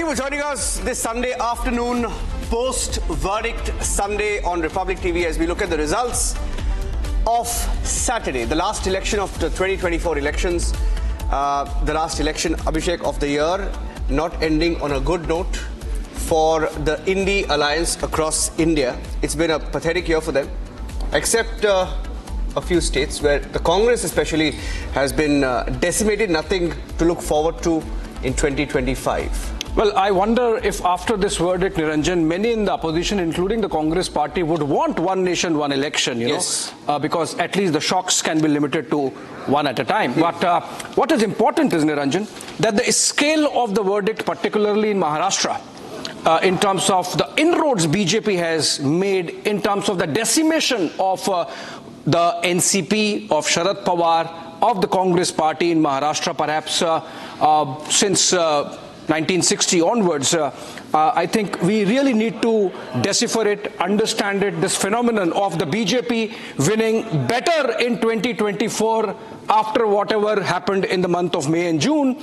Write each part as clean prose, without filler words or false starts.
you for joining us this Sunday afternoon, post-verdict Sunday on Republic TV as we look at the results of Saturday, the last election of the 2024 elections, the last election, Abhishek, of the year, not ending on a good note for the Indie Alliance across India. It's been a pathetic year for them, except a few states where the Congress especially has been decimated, nothing to look forward to in 2025. Well, I wonder if after this verdict, Niranjan, many in the opposition, including the Congress party, would want one nation, one election, you know, because at least the shocks can be limited to one at a time. But what is important is, Niranjan, that the scale of the verdict, particularly in Maharashtra, in terms of the inroads BJP has made, in terms of the decimation of the NCP, of Sharad Pawar, of the Congress party in Maharashtra, perhaps since 1960 onwards, I think we really need to decipher it, understand it, this phenomenon of the BJP winning better in 2024 after whatever happened in the month of May and June,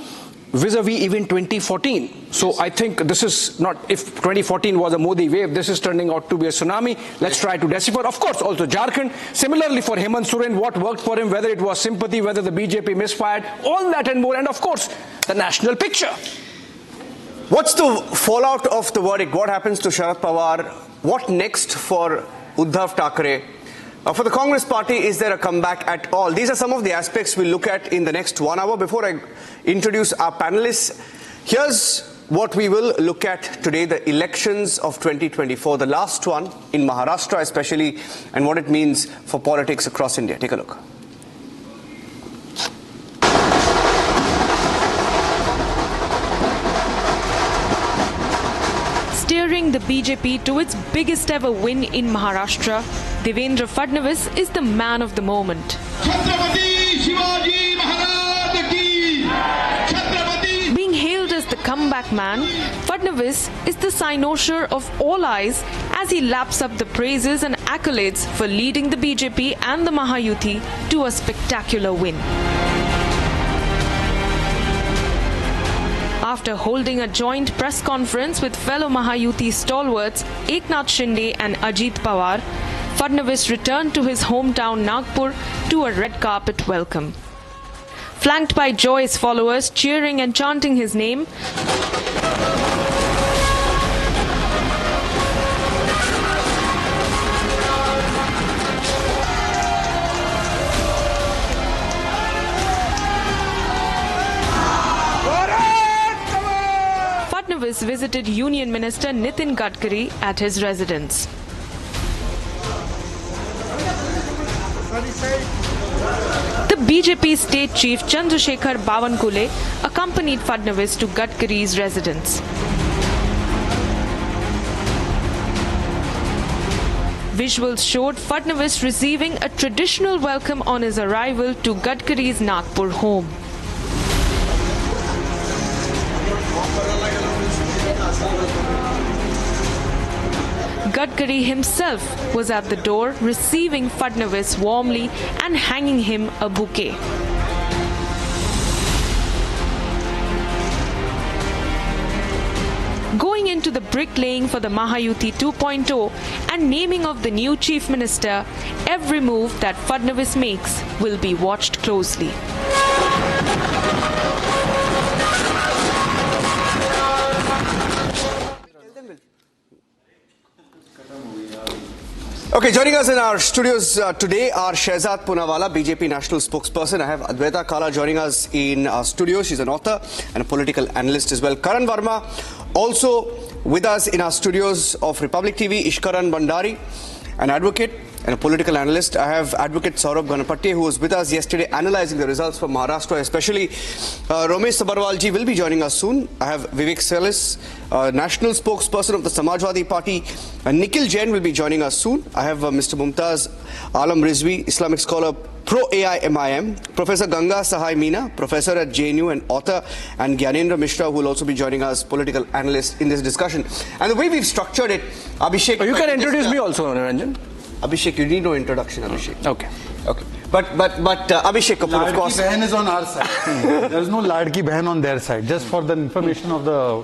vis-a-vis even 2014. So I think this is not, if 2014 was a Modi wave, this is turning out to be a tsunami. Let's try to decipher. Of course, also Jharkhand, similarly for Hemant Soren, what worked for him, whether it was sympathy, whether the BJP misfired, all that and more, and of course, the national picture. What's the fallout of the verdict? What happens to Sharad Pawar? What next for Uddhav Thackeray? For the Congress party, is there a comeback at all? These are some of the aspects we'll look at in the next 1 hour. Before I introduce our panelists, here's what we will look at today, the elections of 2024, the last one in Maharashtra especially, and what it means for politics across India. Take a look. Steering the BJP to its biggest ever win in Maharashtra, Devendra Fadnavis is the man of the moment. Being hailed as the comeback man, Fadnavis is the cynosure of all eyes as he laps up the praises and accolades for leading the BJP and the Mahayuti to a spectacular win. After holding a joint press conference with fellow Mahayuti stalwarts Eknath Shinde and Ajit Pawar, Fadnavis returned to his hometown Nagpur to a red carpet welcome. Flanked by joyous followers cheering and chanting his name, Fadnavis visited Union Minister Nitin Gadkari at his residence. The BJP state chief Chandrasekhar Bawankule accompanied Fadnavis to Gadkari's residence. Visuals showed Fadnavis receiving a traditional welcome on his arrival to Gadkari's Nagpur home. Gadkari himself was at the door receiving Fadnavis warmly and hanging him a bouquet. Going into the bricklaying for the Mahayuti 2.0 and naming of the new chief minister, every move that Fadnavis makes will be watched closely. Okay, joining us in our studios today are Shehzad Poonawalla, BJP national spokesperson. I have Adwaita Kala joining us in our studio. She's an author and a political analyst as well. Karan Verma, also with us in our studios of Republic TV. Ishkaran Bandari, an advocate and a political analyst. I have Advocate Saurabh Ganapatty, who was with us yesterday analyzing the results from Maharashtra, especially. Romesh Sabarwalji will be joining us soon. I have Vivek Salis, national spokesperson of the Samajwadi Party. Nikhil Jain will be joining us soon. I have Mr. Mumtaz Alam Rizvi, Islamic scholar, pro-AIMIM, Professor Ganga Sahai Meena, professor at JNU and author, and Gyanendra Mishra, who will also be joining us, political analyst in this discussion. And the way we've structured it, Abhishek... You can introduce me also, Niranjan. Abhishek, you need no introduction, Abhishek. Okay. Okay. But Abhishek Kapoor, of course... Ladki Behan is on our side. There is no Ladki Behan on their side. Just for the information of the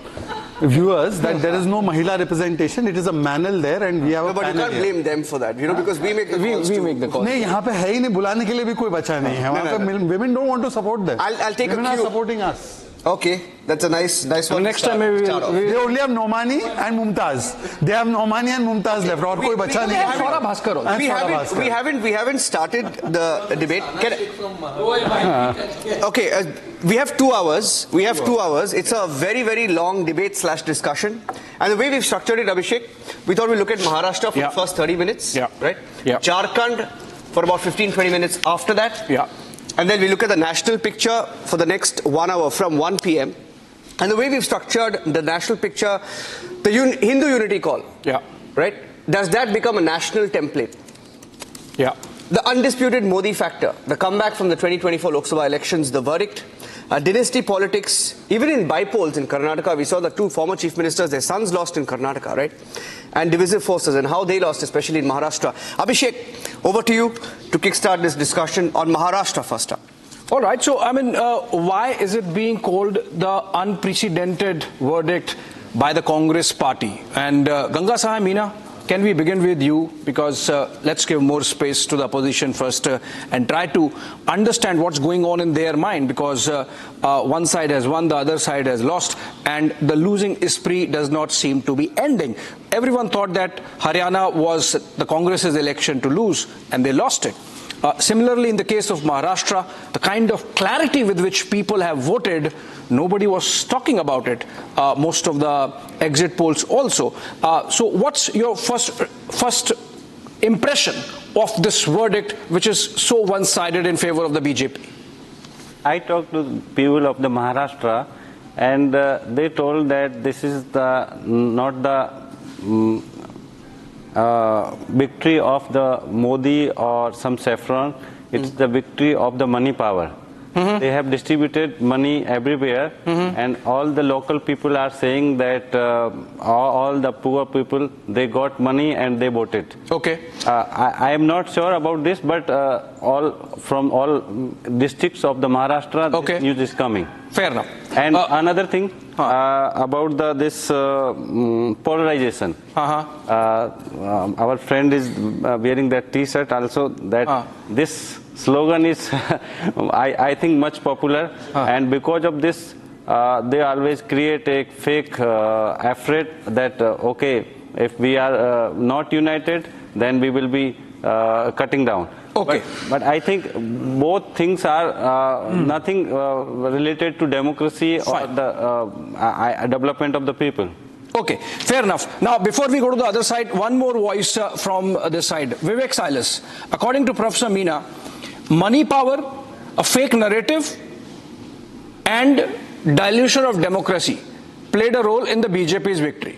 viewers that there is no Mahila representation. It is a manel there and we have a But you can't blame them for that, because we make the calls. We make the calls. नहीं, यहाँ पे है ही नहीं, बुलाने के लिए भी कोई बचा नहीं है. वहाँ पे women don't want to support them. I'll take women a cue. are supporting us. Okay, that's a nice one. Next time maybe They only have Nomani and Mumtaz. They have Nomani and Mumtaz left. और कोई बचा नहीं है. Swara Bhaskar also. We haven't started the debate. Okay, we have 2 hours. It's a very, very long debate / discussion. And the way we've structured it, Abhishek, we thought we'd look at Maharashtra for the first 30 minutes. Yeah. Right? Yeah. Jharkhand for about 15-20 minutes after that. Yeah. And then we look at the national picture for the next 1 hour from 1 p.m. And the way we've structured the national picture, the Hindu unity call. Yeah. Right? Does that become a national template? Yeah. The undisputed Modi factor, the comeback from the 2024 Lok Sabha elections, the verdict, dynasty politics, even in bypolls in Karnataka, we saw the 2 former chief ministers, their sons lost in Karnataka, right? And divisive forces and how they lost, especially in Maharashtra. Abhishek, over to you to kickstart this discussion on Maharashtra first up. All right. So, why is it being called the unprecedented verdict by the Congress party? And Ganga Sahai, Meena, can we begin with you? Because let's give more space to the opposition first and try to understand what's going on in their mind, because one side has won, the other side has lost, and the losing spree does not seem to be ending. Everyone thought that Haryana was the Congress's election to lose, and they lost it. Similarly, in the case of Maharashtra, the kind of clarity with which people have voted, nobody was talking about it. Most of the exit polls also. So what's your first impression of this verdict, which is so one-sided in favor of the BJP? I talked to people of the Maharashtra, and they told that this is not the victory of the Modi or some saffron. It's the victory of the money power. They have distributed money everywhere, and all the local people are saying that all the poor people, they got money and they voted. Okay. I am not sure about this, but from all districts of the Maharashtra, this news is coming. Fair enough. And another thing about this polarization. Our friend is wearing that T-shirt also. That this slogan is, I think, much popular, and because of this, they always create a fake afraid that okay, if we are not united, then we will be cutting down. Okay. But I think both things are nothing related to democracy or the development of the people. Okay, fair enough. Now, before we go to the other side, one more voice from this side. Vivek Silas, according to Professor Meena, money power, a fake narrative, and dilution of democracy played a role in the BJP's victory.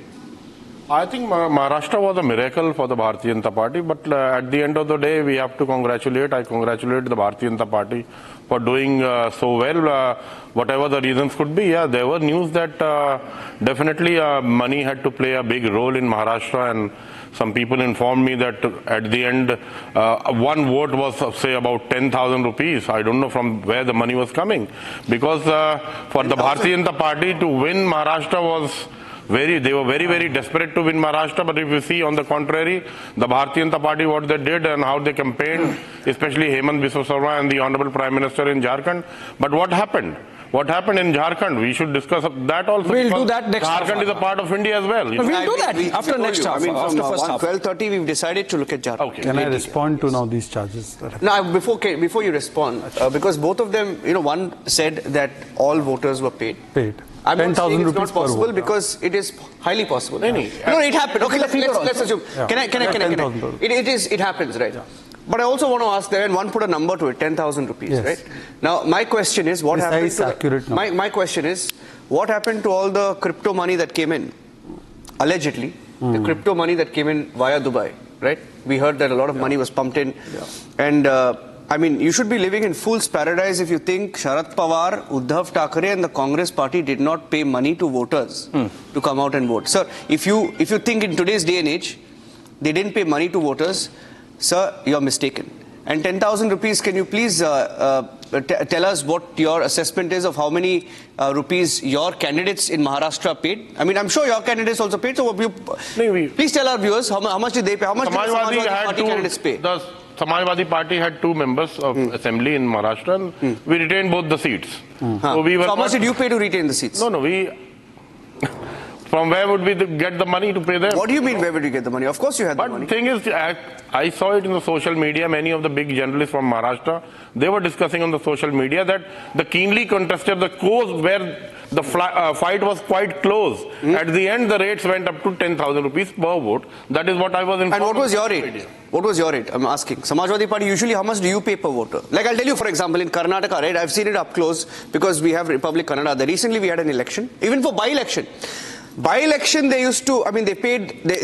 I think Maharashtra was a miracle for the Bharatiya Janata Party, but at the end of the day, we have to congratulate. I congratulate the Bharatiya Janata Party for doing so well. Whatever the reasons could be, yeah, there were news that definitely money had to play a big role in Maharashtra, and some people informed me that at the end, one vote was, say, about 10,000 rupees. I don't know from where the money was coming, because for the Bharatiya Janata Party to win Maharashtra was they were very, very desperate to win Maharashtra. But if you see, on the contrary, the Bharatiya Janata Party, what they did and how they campaigned, especially Hemant Biswa Sarma and the Honorable Prime Minister in Jharkhand. But what happened? What happened in Jharkhand? We should discuss that also. We'll do that next half. Jharkhand is a part of India as well. We'll do that after next half. After first half. 12:30, we've decided to look at Jharkhand. Okay. Can I respond to now these charges? Now, before you respond, because both of them, one said that all voters were paid. I'm not saying it's not possible, because it is highly possible. No, it happened. Okay, let's assume. Yeah. Can I? It happens, right? Yeah. But I also want to ask them, and one put a number to it, 10,000 rupees, right? Now, my question is, what happened to my question is, what happened to all the crypto money that came in? Allegedly, the crypto money that came in via Dubai, right? We heard that a lot of money was pumped in. Yeah. And I mean, you should be living in fool's paradise if you think Sharad Pawar, Uddhav Thackeray and the Congress party did not pay money to voters to come out and vote. Sir, if you think in today's day and age, they didn't pay money to voters, sir, you're mistaken. And 10,000 rupees, can you please tell us what your assessment is of how many rupees your candidates in Maharashtra paid? I mean, I'm sure your candidates also paid. So please tell our viewers how much did they pay? How much did the Samajwadi Party candidates pay? The Samajwadi Party had 2 members of assembly in Maharashtra, and we retained both the seats. So how much did you pay to retain the seats? No, from where would we get the money to pay them? What do you mean, where would you get the money? Of course you had the money. But the thing is, I saw it in the social media. Many of the big journalists from Maharashtra, they were discussing on the social media that the keenly contested, the cause where the fight was quite close. At the end, the rates went up to 10,000 rupees per vote. That is what I was informed. And what was your rate? What was your rate? I'm asking. Samajwadi Party, usually how much do you pay per voter? Like I'll tell you, for example, in Karnataka, right? I've seen it up close because we have Republic Kannada. Recently we had an election, even for by-election. By-election, they used to, I mean, they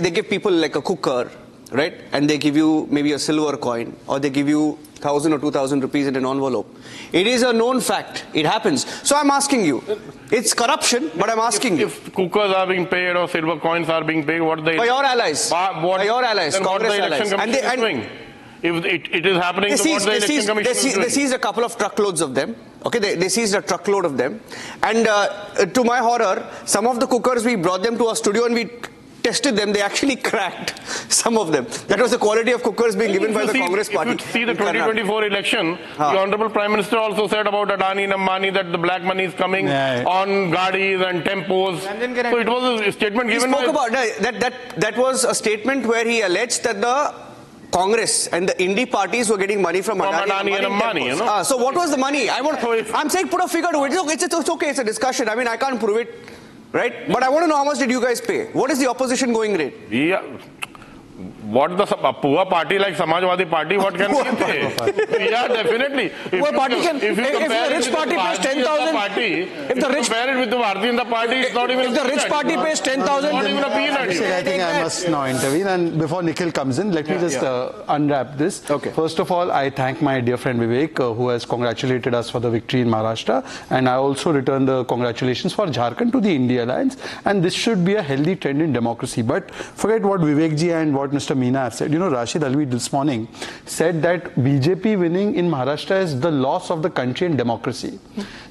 give people like a cooker, right? And they give you maybe a silver coin, or they give you 1,000 or 2,000 rupees in an envelope. It is a known fact. It happens. So I'm asking you, it's corruption, but I'm asking you. If cookers are being paid or silver coins are being paid, what they... By your allies. By your allies, Congress allies. And doing? If it is happening, what the election commission is doing? They seized a couple of truckloads of them. Okay, they seized a truckload of them. And to my horror, some of the cookers, we brought them to our studio and we tested them. They actually cracked some of them. That was the quality of cookers being given by the Congress Party. If you see the 2024 election, the Honorable Prime Minister also said about Adani and Ambani that the black money is coming on gadis and tempos. So it was a statement given by... That was a statement where he alleged that the Congress and the Indie parties were getting money from Adani and Ambani. You know? So what was the money? I'm saying put a figure to it. It's okay, it's a discussion. I mean, I can't prove it, right? But I want to know how much did you guys pay? What is the opposition going rate? Yeah. What the poor party like Samajwadi Party, what can we pay? Yeah, definitely. Poor party can, if the rich party pays 10,000, if the rich compare it with the Bharatiya Party, it's not even. If the rich party pays 10,000, not even a peanut. I think I must now intervene, and before Nikhil comes in, let me just unwrap this. Okay. First of all, I thank my dear friend Vivek, who has congratulated us for the victory in Maharashtra, and I also return the congratulations for Jharkhand to the India Alliance, and this should be a healthy trend in democracy. But forget what Vivek ji and what Mr. Meena have said. You know, Rashid Alvi this morning said that BJP winning in Maharashtra is the loss of the country and democracy.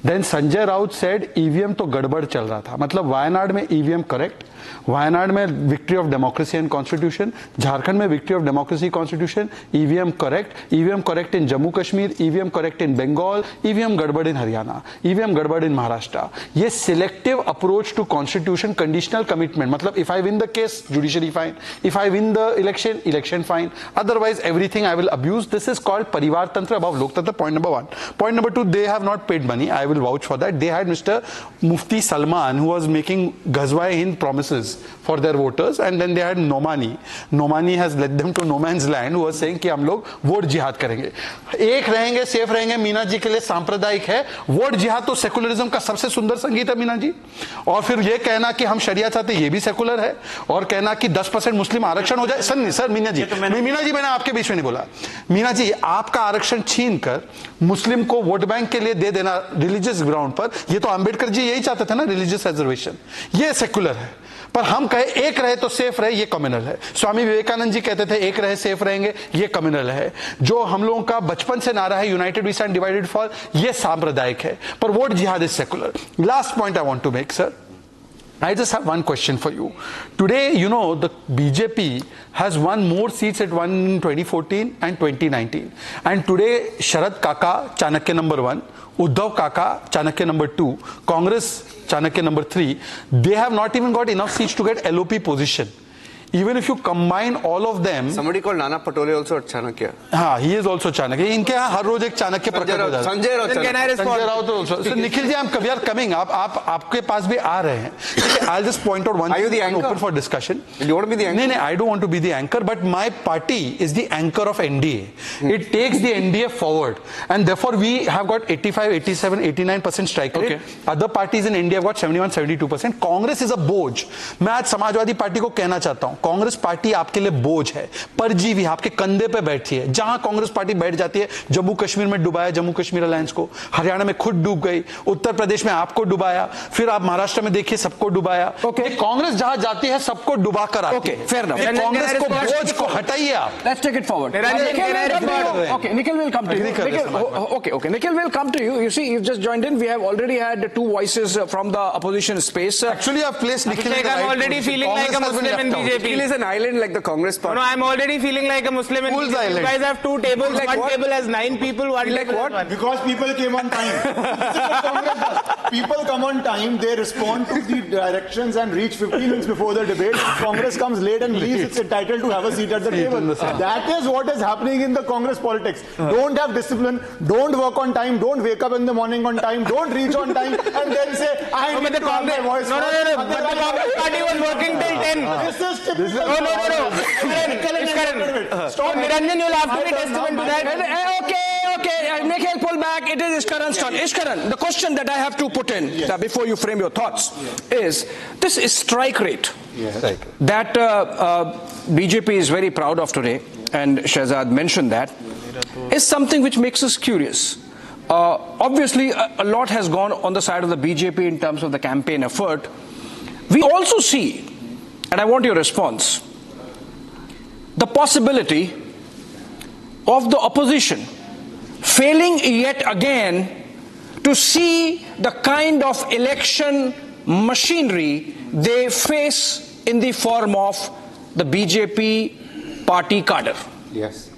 Then Sanjay Raut said EVM to gadbad chal raha tha. मतलब वायनाड में EVM correct, Wayanad में victory of democracy and constitution, Jharkhand में victory of democracy constitution, EVM correct in Jammu Kashmir, EVM correct in Bengal, EVM gadbad in Haryana, EVM gadbad in Maharashtra. ये selective approach to constitution, conditional commitment. मतलब if I win the case, judiciary fine. If I win the election fine. Otherwise, everything I will abuse. This is called Parivar Tantra above Lok Tantra, point number 1. Point number 2, they have not paid money. I will vouch for that. They had Mr. Mufti Salman, who was making Ghazwa-e-Hind promises for their voters, and then they had Nomani. Nomani has led them to no man's land, who was saying कि हम लोग vote जिहाद करेंगे. एक रहेंगे, safe रहेंगे. मीना जी के लिए सांप्रदायिक है. वोट जिहाद तो सेकुलरिज्म का सबसे सुंदर संगीत है, मीना जी. और फिर ये कहना कि हम शरिया चाहते, ये भी सेकुलर है. और कहना कि 10% मुस्लिम आरक्षण हो जाए. सर मीना जी, मैंने आपके बीच में नहीं बोला. मीना जी, आपका आरक्षण छीन कर मुस्लिम को वोट बैंक के लिए दे देना रिलीजियस ग्राउंड पर, ये तो अंबेडकर जी यही चाहते थे ना, रिलीजियस रिजर्वेशन. ये सेकुलर है. पर हम कहे एक रहे तो सेफ रहे, ये कम्युनल है. स्वामी विवेकानंद जी कहते थे एक रहे सेफ रहेंगे, ये कम्युनल है. जो हम लोगों का बचपन से नारा है united we stand divided fall, ये सांप्रदायिक है. पर वोट जिहाद is secular. Last point I want to make, sir. I just have one question for you. Today, you know, the BJP has won more seats at 2014 and 2019. And today, Sharad Kaka, Chanakya number 1, Uddhav Kaka, Chanakya number 2, Congress, Chanakya number 3, they have not even got enough seats to get LOP position. Even if you combine all of them, somebody called Nana Patole also at Chanakya. हाँ, he is also Chanakya. इनके यहाँ हर रोज एक चाणक्य प्रकट हो जाता है. Sanjay Raut also. So Nikhil ji, we are coming. आपके पास भी आ रहे हैं. I'll just point out one thing. Are you the anchor? Open for discussion. Do you want to be the anchor? No, I don't want to be the anchor, but my party is the anchor of NDA. It takes the NDA forward, and therefore we have got 85, 87, 89% strike rate. Okay. Other parties in India have got 71, 72%. Congress is a बोझ. मैं आज Samajwadi party को कहना चाहता हूं, Congress party आपके लिए बोझ है, परजीवी आपके कंधे पे बैठी है। जहां कांग्रेस पार्टी बैठ जाती है, जम्मू कश्मीर में डुबाया जम्मू कश्मीर अलायंस को, हरियाणा में खुद डूब गई, उत्तर प्रदेश में आपको डुबाया, फिर आप महाराष्ट्र में देखिए सबको डुबाया। कांग्रेस जहां जाती है सबको डुबा कर आती है। कांग्रेस को बोझ को हटाइए आप। Let's take it forward. Okay, Nikhil will come to you. Okay, Nikhil will come to you. You see, you've just joined in. We have already had two voices from the opposition space. Actually, I've placed Nikhil. I'm already feeling like a Muslim in BJP. Nikhil is an island like the Congress party. No, I'm already feeling like a Muslim in BJP. You guys have two tables. One table has 9 people. One table has 1. Because people came on time. People come on time. They respond to the directions and reach 15 minutes before the debate. Congress comes late and leaves. It's entitled to have a seat at the table. That is what is happening in the Congress politics. Don't have discipline. Don't work on time. Don't wake up in the morning on time. Don't reach on time and then say, I need to have my voice. No. But the Congress party was working till 10. This is typical. No. Stop. Niranjan, you'll have to be testament to that. Okay. Nikhil, pull back. It is Ishkaran's turn. Ishkaran, the question that I have to put in before you frame your thoughts is this is strike rate that BJP is very proud of today, and Shehzad mentioned that, is something which makes us curious. Obviously, a lot has gone on the side of the BJP in terms of the campaign effort. We also see, and I want your response, the possibility of the opposition failing yet again to see the kind of election machinery they face in the form of the BJP party cadre. Yes.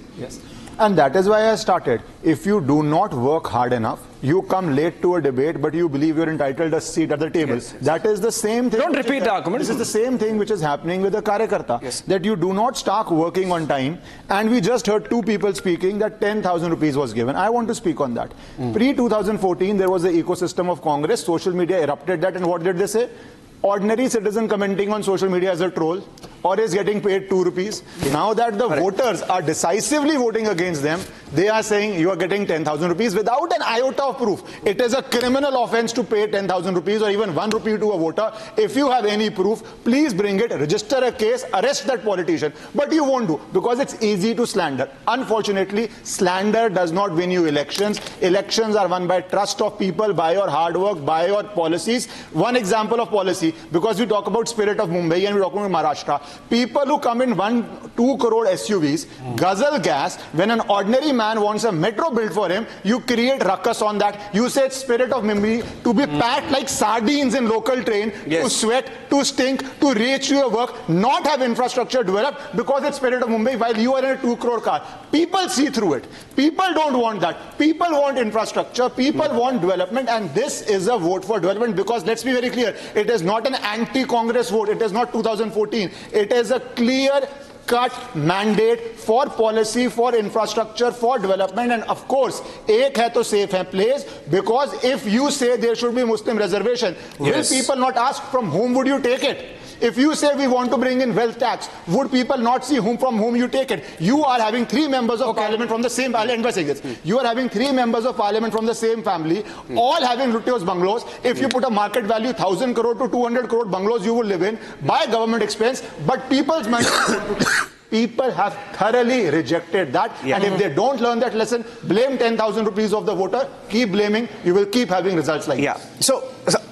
And that is why I started. If you do not work hard enough, you come late to a debate, but you believe you're entitled to a seat at the table. Yes. That is the same thing. Don't repeat the argument. This is the same thing which is happening with the Karyakarta. Yes. That you do not start working on time. And we just heard two people speaking that 10,000 rupees was given. I want to speak on that. Pre-2014, there was the ecosystem of Congress. Social media erupted that. And what did they say? Ordinary citizen commenting on social media as a troll or is getting paid 2 rupees. Now that the voters are decisively voting against them, they are saying you are getting 10,000 rupees without an iota of proof. It is a criminal offense to pay 10,000 rupees or even 1 rupee to a voter. If you have any proof, please bring it, register a case, arrest that politician. But you won't do because it's easy to slander. Unfortunately, slander does not win you elections. Elections are won by trust of people, by your hard work, by your policies. One example of policy, because we talk about spirit of Mumbai and we talk about Maharashtra. People who come in 1-2 crore SUVs, guzzle gas. When an ordinary man wants a metro built for him, you create ruckus on that. You say spirit of Mumbai to be packed like sardines in local train, to sweat, to stink, to reach to your work, not have infrastructure developed because it's spirit of Mumbai while you are in a 2 crore car. People see through it. People don't want that. People want infrastructure. People want development, and this is a vote for development because let's be very clear, it is not an anti-Congress vote. It is not 2014. It is a clear-cut mandate for policy, for infrastructure, for development, and of course, ek hai to safe hai place, because if you say there should be Muslim reservation, will people not ask from whom would you take it? If you say we want to bring in wealth tax, would people not see from whom you take it? You are having 3 members of parliament from the same, I'll end by saying this. You are having 3 members of parliament from the same family, all having luteos bungalows. If you put a market value 1,000 crore to 200 crore bungalows you will live in by government expense, but people's money. People have thoroughly rejected that, and if they don't learn that lesson, blame 10,000 rupees of the voter, keep blaming, you will keep having results like this. So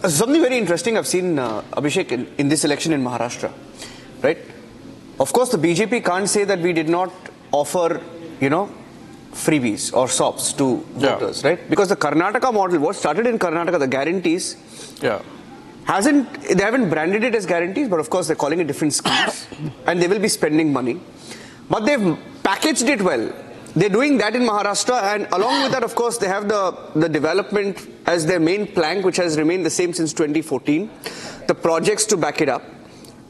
something very interesting I've seen, Abhishek, in this election in Maharashtra, right? Of course, the BJP can't say that we did not offer, freebies or SOPs to voters, right? Because the Karnataka model, what started in Karnataka, the guarantees, they haven't branded it as guarantees, but of course they're calling it different schemes and they will be spending money. But they've packaged it well. They're doing that in Maharashtra, and along with that, of course, they have the development as their main plank, which has remained the same since 2014, the projects to back it up,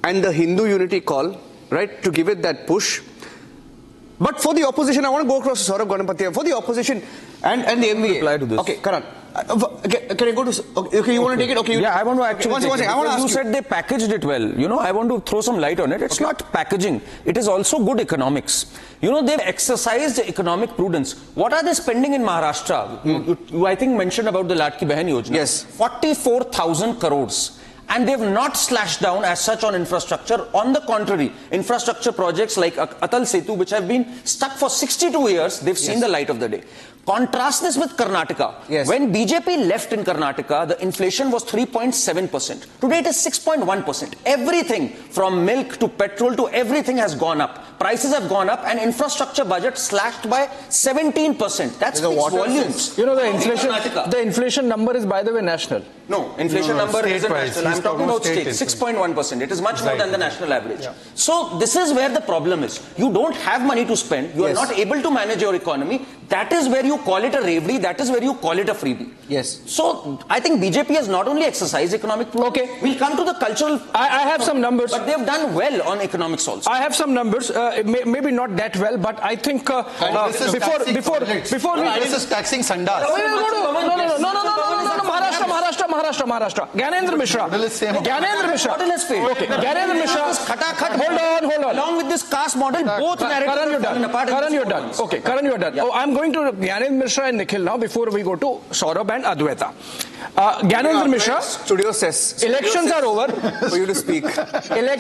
and the Hindu unity call, right, to give it that push. But for the opposition, I want to go across to Saurabh Ganapathia. For the opposition and the MVA. Reply to this. Okay, Karan. Can I go to... Okay, you want to take it? Okay. I want to actually one second. I want to ask you said they packaged it well. I want to throw some light on it. It's not packaging. It is also good economics. They've exercised economic prudence. What are they spending in Maharashtra? You I think, mentioned about the Ladki Behan Yojana. Yes. 44,000 crores. and they've not slashed down as such on infrastructure. On the contrary, infrastructure projects like Atal Setu, which have been stuck for 62 years, they've seen the light of the day. Contrast this with Karnataka. Yes. When BJP left in Karnataka, the inflation was 3.7%. Today it is 6.1%. Everything from milk to petrol to everything has gone up. Prices have gone up, and infrastructure budget slashed by 17%. That speaks volumes. You know, the inflation number is, by the way, national. No, inflation number isn't national. I'm talking about state. 6.1%. It is much more than the national average. Yeah. So this is where the problem is. You don't have money to spend. You are not able to manage your economy. That is where you call it a reverie. That is where you call it a freebie. Yes. So I think BJP has not only exercised economic prudence. Okay. We'll come to the cultural. I have some numbers. But they've done well on economics also. I have some numbers. Maybe not that well, but I think before this is taxing sandas. No, Maharashtra. Gyanendra Mishra. Model has failed. Okay. Gyanendra Mishra. Hold on. Along with this caste model, both narratives are apart. Karan, you're done. Okay, Karan, you're done. Yeah. Oh, I'm going to Gyanendra Mishra and Nikhil now before we go to Saurabh and Adwaita. Gyanendra Mishra. Studio says. Elections are over. For you to speak.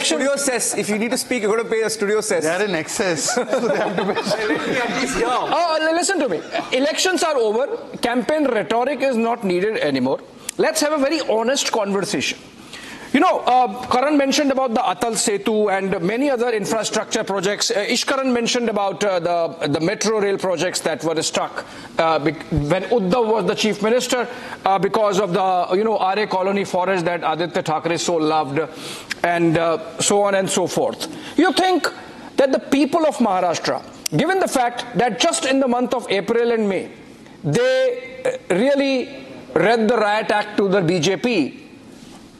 Studio says. If you need to speak, you're going to pay a studio says. They are in excess. So they have to pay. Oh, listen to me. Elections are over. Campaign rhetoric is not needed anymore. Let's have a very honest conversation. You know, Karan mentioned about the Atal Setu and many other infrastructure projects. Ishkaran mentioned about the metro rail projects that were stuck when Uddhav was the chief minister because of the, RA colony forest that Aditya Thackeray so loved, and so on and so forth. You think that the people of Maharashtra, given the fact that just in the month of April and May, they really read the riot act to the BJP,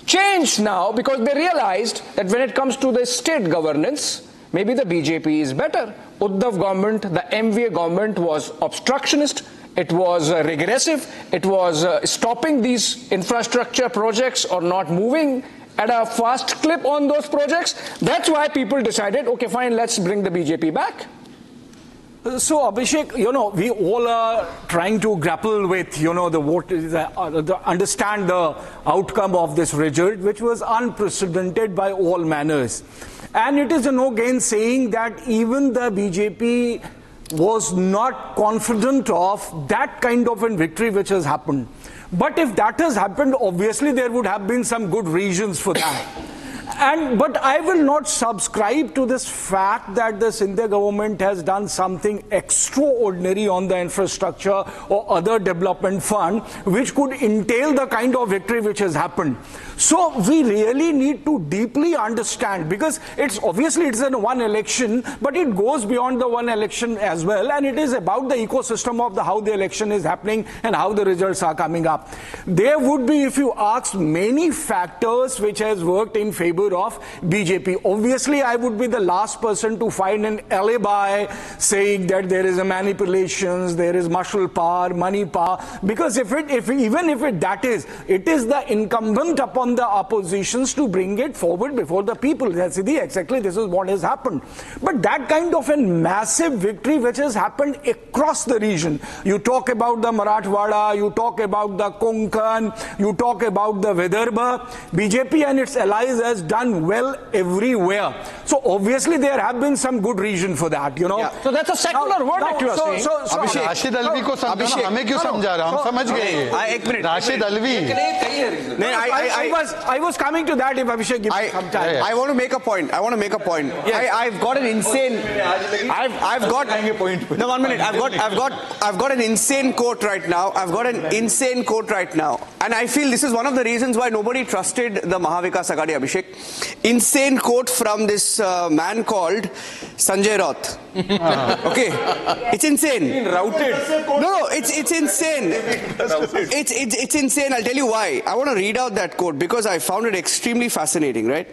changed now because they realized that when it comes to the state governance, maybe the BJP is better. Uddhav government, the MVA government was obstructionist, it was regressive, it was stopping these infrastructure projects or not moving at a fast clip on those projects. That's why people decided, okay, fine, let's bring the BJP back. So, Abhishek, we all are trying to grapple with, understand the outcome of this result, which was unprecedented by all manners. And it is a no-gain saying that even the BJP was not confident of that kind of a victory which has happened. But if that has happened, obviously there would have been some good reasons for that. But I will not subscribe to this fact that the Sindhya government has done something extraordinary on the infrastructure or other development fund which could entail the kind of victory which has happened. So we really need to deeply understand, because it's in one election, but it goes beyond the one election as well, and it is about the ecosystem of how the election is happening and how the results are coming up. There would be, if you ask, many factors which has worked in favor of BJP. Obviously, I would be the last person to find an alibi saying that there is a manipulations, there is muscle power, money power, because it is the incumbent upon the oppositions to bring it forward before the people. This is what has happened. But that kind of a massive victory which has happened across the region. You talk about the Marathwada, you talk about the Konkan, you talk about the Vidarbha. BJP and its allies has done well everywhere. So obviously there have been some good reason for that, Yeah. So that's a secular verdict you are saying. Abhishek, Rashid Alvi ko samjhana, hame kyun samjha raha? Hum samajh gaye. Rashid Alvi. I was coming to that, if Abhishek gives me some time. I want to make a point. Yes. I've got an insane. I've got. No, 1 minute. I've got an insane quote right now. And I feel this is one of the reasons why nobody trusted the Mahavikas Aghadi, Abhishek. Insane quote from this man called Sanjay Raut. Okay, it's insane. Routed. No, it's insane. It's insane. I'll tell you why. I want to read out that quote because I found it extremely fascinating, right?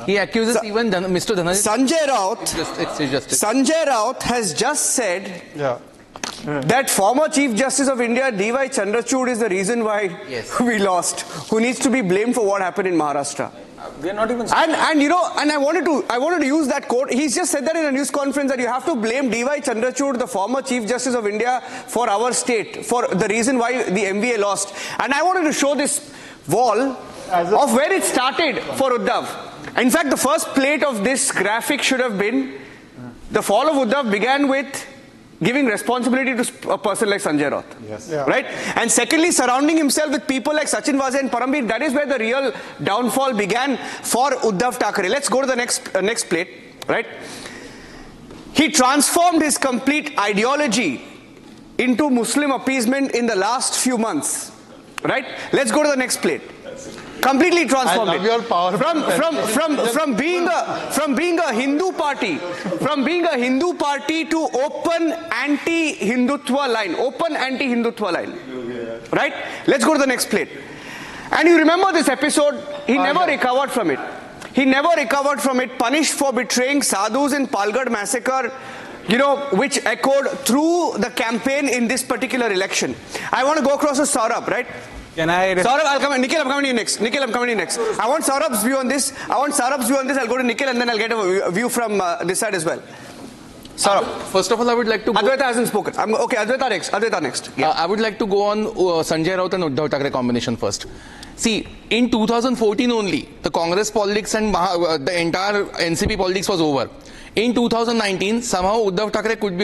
He accuses even Mr. Dhananjay. Sanjay Raut has just said that former Chief Justice of India, D.Y. Chandrachud, is the reason why we lost, who needs to be blamed for what happened in Maharashtra. We are not even. And I wanted to use that quote. He's just said that in a news conference that you have to blame D.Y. Chandrachud, the former Chief Justice of India, for our state, for the reason why the MVA lost. And I wanted to show this wall of where it started for Uddhav. In fact, the first plate of this graphic should have been the fall of Uddhav began with giving responsibility to a person like Sanjay Raut. Yes. Yeah. Right? And secondly, surrounding himself with people like Sachin Vaze and Parambir, that is where the real downfall began for Uddhav Thackeray. Let's go to the next plate. Right? He transformed his complete ideology into Muslim appeasement in the last few months. Right? Let's go to the next plate. Completely transformed it. From being a Hindu party to open anti-Hindutva line. Right? Let's go to the next plate. And you remember this episode, he never recovered from it. Punished for betraying sadhus in Palgad massacre, which echoed through the campaign in this particular election. I want to go across to Saurabh, right? Saurabh, I'll come. Nikhil, I'm coming to you next. I want Saurabh's view on this. I'll go to Nikhil and then I'll get a view from this side as well. Saurabh. First of all, I would like to go... Advaita hasn't spoken. Okay, Advaita next. Yeah. I would like to go on Sanjay Raut and Uddhav Thackeray combination first. See, in 2014 only, the Congress politics and the entire NCP politics was over. In 2019, somehow Uddhav Thackeray could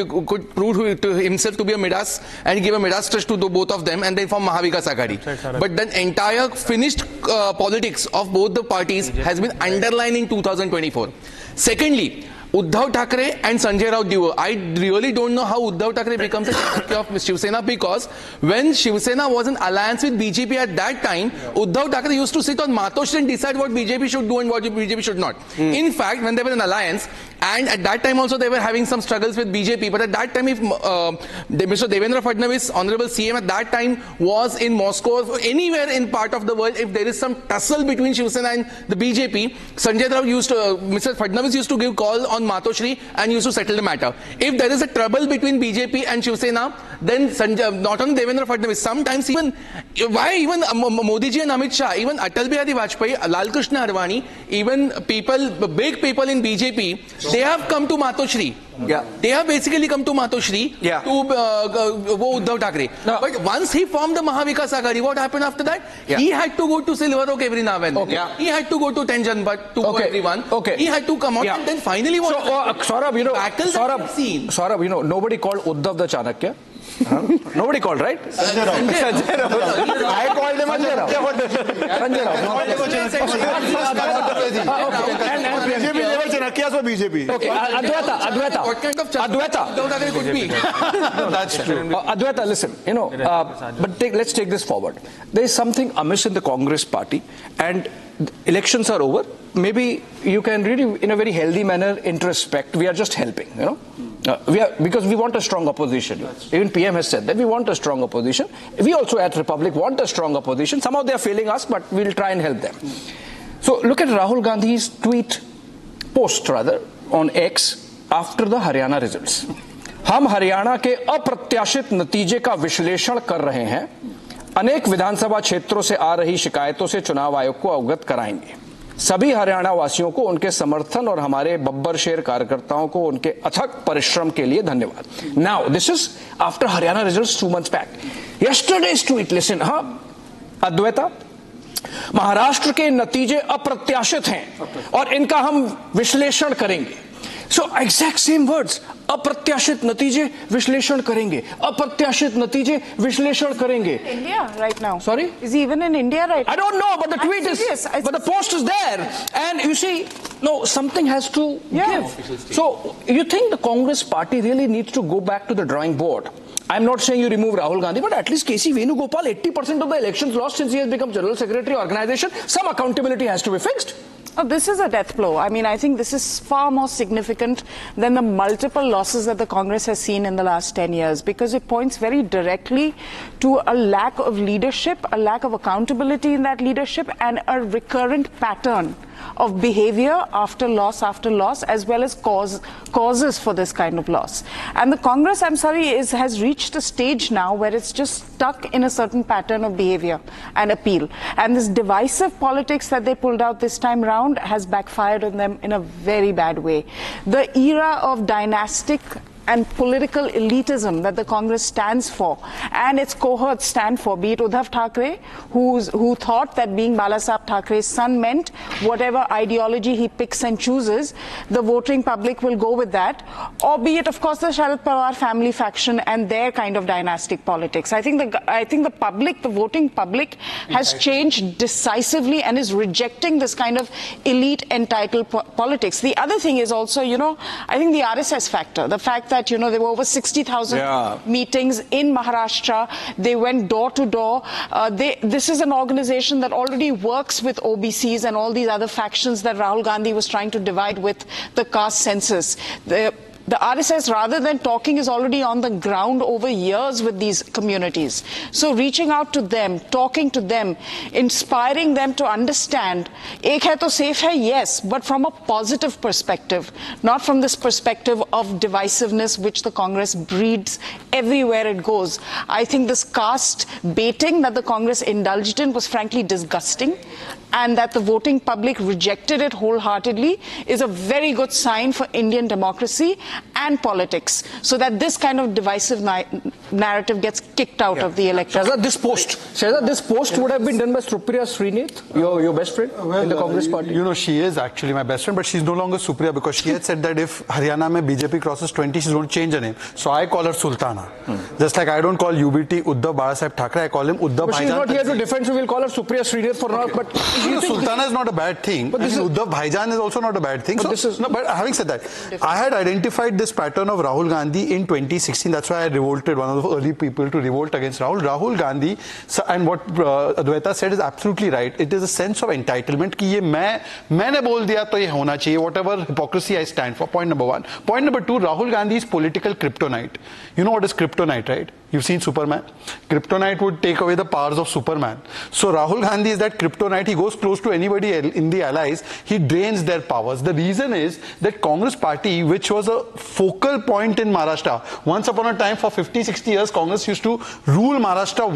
prove to himself to be a Midas and give a Midas touch to both of them and then form Mahavikas Aghadi. But the entire finished politics of both the parties has been underlined in 2024. Secondly, Uddhav Thackeray and Sanjay Raut duo. I really don't know how Uddhav Thackeray becomes a champion of Shiv Sena, because when Shiv Sena was in alliance with BJP at that time, Uddhav Thackeray used to sit on Matoshri and decide what BJP should do and what BJP should not. In fact, when they were in alliance, and at that time also they were having some struggles with BJP, but at that time if Mr. Devendra Fadnavis, Honorable CM at that time, was in Moscow or anywhere in part of the world, if there is some tussle between Shiv Sena and the BJP, Sanjay Raut Mr. Fadnavis used to give call on Matoshri and used to settle the matter. If there is a trouble between BJP and Shiv Sena, then not only Devendra Fadnavis, sometimes even Modi ji and Amit Shah, even Atal Bihari Vajpayee, Lal Krishna Advani, even big people in BJP, they have come to Matoshri. Yeah. They have basically come to Matoshri to Uddhav Thackeray. No. But once he formed the Mahavikas Aghadi, what happened after that? Yeah. He had to go to Silver Oak every now and then. Okay. Yeah. He had to go to Tenjan, but to everyone. Okay. He had to come out and then finally what? So, Saurabh, nobody called Uddhav the Chanakya. Nobody called, right? Sanjay Raut. I called him Sanjay Raut. BJP. Okay, Advaita. What kind of Advaita could be? That's true. Advaita, listen, but let's take this forward. There is something amiss in the Congress party, and elections are over. Maybe you can really, in a very healthy manner, introspect. We are just helping, because we want a strong opposition. Even PM has said that we want a strong opposition. We also at Republic want a strong opposition. Somehow they are failing us, but we'll try and help them. So look at Rahul Gandhi's post on X after the Haryana results. हम हरियाणा के अप्रत्याशित नतीजे का विश्लेषण कर रहे हैं. अनेक विधानसभा क्षेत्रों से आ रही शिकायतों से चुनाव आयोग को अवगत कराएंगे. सभी हरियाणा वासियों को उनके समर्थन और हमारे बब्बर शेर कार्यकर्ताओं को उनके अथक परिश्रम के लिए धन्यवाद. Now, this is after Haryana results 2 months back. Yesterday's tweet, listen, Advaita, Maharashtra के नतीजे अप्रत्याशित हैं और इनका हम विश्लेषण करेंगे. So exact same words. अप्रत्याशित नतीजे विश्लेषण करेंगे. अप्रत्याशित नतीजे विश्लेषण करेंगे. India right now. Sorry? Is he even in India right now? I don't know, but the tweet is, but the post is there. And you see, no, something has to give. So you think the Congress party really needs to go back to the drawing board? I'm not saying you remove Rahul Gandhi, but at least KC Venugopal, 80% of the elections lost since he has become General Secretary organization. Some accountability has to be fixed. Oh, this is a death blow. I mean, I think this is far more significant than the multiple losses that the Congress has seen in the last 10 years, because it points very directly to a lack of leadership, a lack of accountability in that leadership, and a recurrent pattern of behavior after loss, as well as causes for this kind of loss. And the Congress, I'm sorry, has reached a stage now where it's just stuck in a certain pattern of behavior and appeal. And this divisive politics that they pulled out this time round has backfired on them in a very bad way. The era of Dynastic and political elitism that the Congress stands for and its cohorts stand for, be it Uddhav Thackeray, who thought that being Balasaheb Thackeray's son meant whatever ideology he picks and chooses, the voting public will go with that, or be it, of course, the Sharad Pawar family faction and their kind of dynastic politics. I think the public, the voting public, has changed decisively and is rejecting this kind of elite entitled politics. The other thing is also, I think the RSS factor, the fact that, there were over 60,000 meetings in Maharashtra. They went door to door. This is an organization that already works with OBCs and all these other factions that Rahul Gandhi was trying to divide with the caste census. The RSS, rather than talking, is already on the ground over years with these communities. So reaching out to them, talking to them, inspiring them to understand, ek hai to safe hai, yes, but from a positive perspective, not from this perspective of divisiveness which the Congress breeds everywhere it goes. I think this caste baiting that the Congress indulged in was frankly disgusting, and that the voting public rejected it wholeheartedly is a very good sign for Indian democracy and politics, so that this kind of divisive narrative gets kicked out of the electorate. Shehzad, this post would have been done by Supriya Srinath, your best friend in the Congress party. She is actually my best friend, but she's no longer Supriya, because she had said that if Haryana mein BJP crosses 20, she's going to change her name. So I call her Sultana. Just like I don't call UBT Uddhav Balasaheb Thackeray, I call him Uddhav Bhaijan. But she's not here to defend, so we'll call her Supriya Srinath for now. But Sultana is not a bad thing, but Uddhav Bhaijan is also not a bad thing. But having said that, I had identified this pattern of Rahul Gandhi in 2016. That's why I revolted, one of the early people to revolt against Rahul Gandhi. And what Adwaita said is absolutely right. It is a sense of entitlement कि ये मैंने बोल दिया तो ये होना चाहिए, whatever hypocrisy I stand for. Point number one. Point number two, Rahul Gandhi is political kryptonite. You know what is kryptonite, right? You've seen Superman. Kryptonite would take away the powers of Superman. So Rahul Gandhi is that kryptonite. He goes close to anybody in the allies. He drains their powers. The reason is that Congress party, which was a focal point in Maharashtra, once upon a time for 50-60 years, Congress used to rule Maharashtra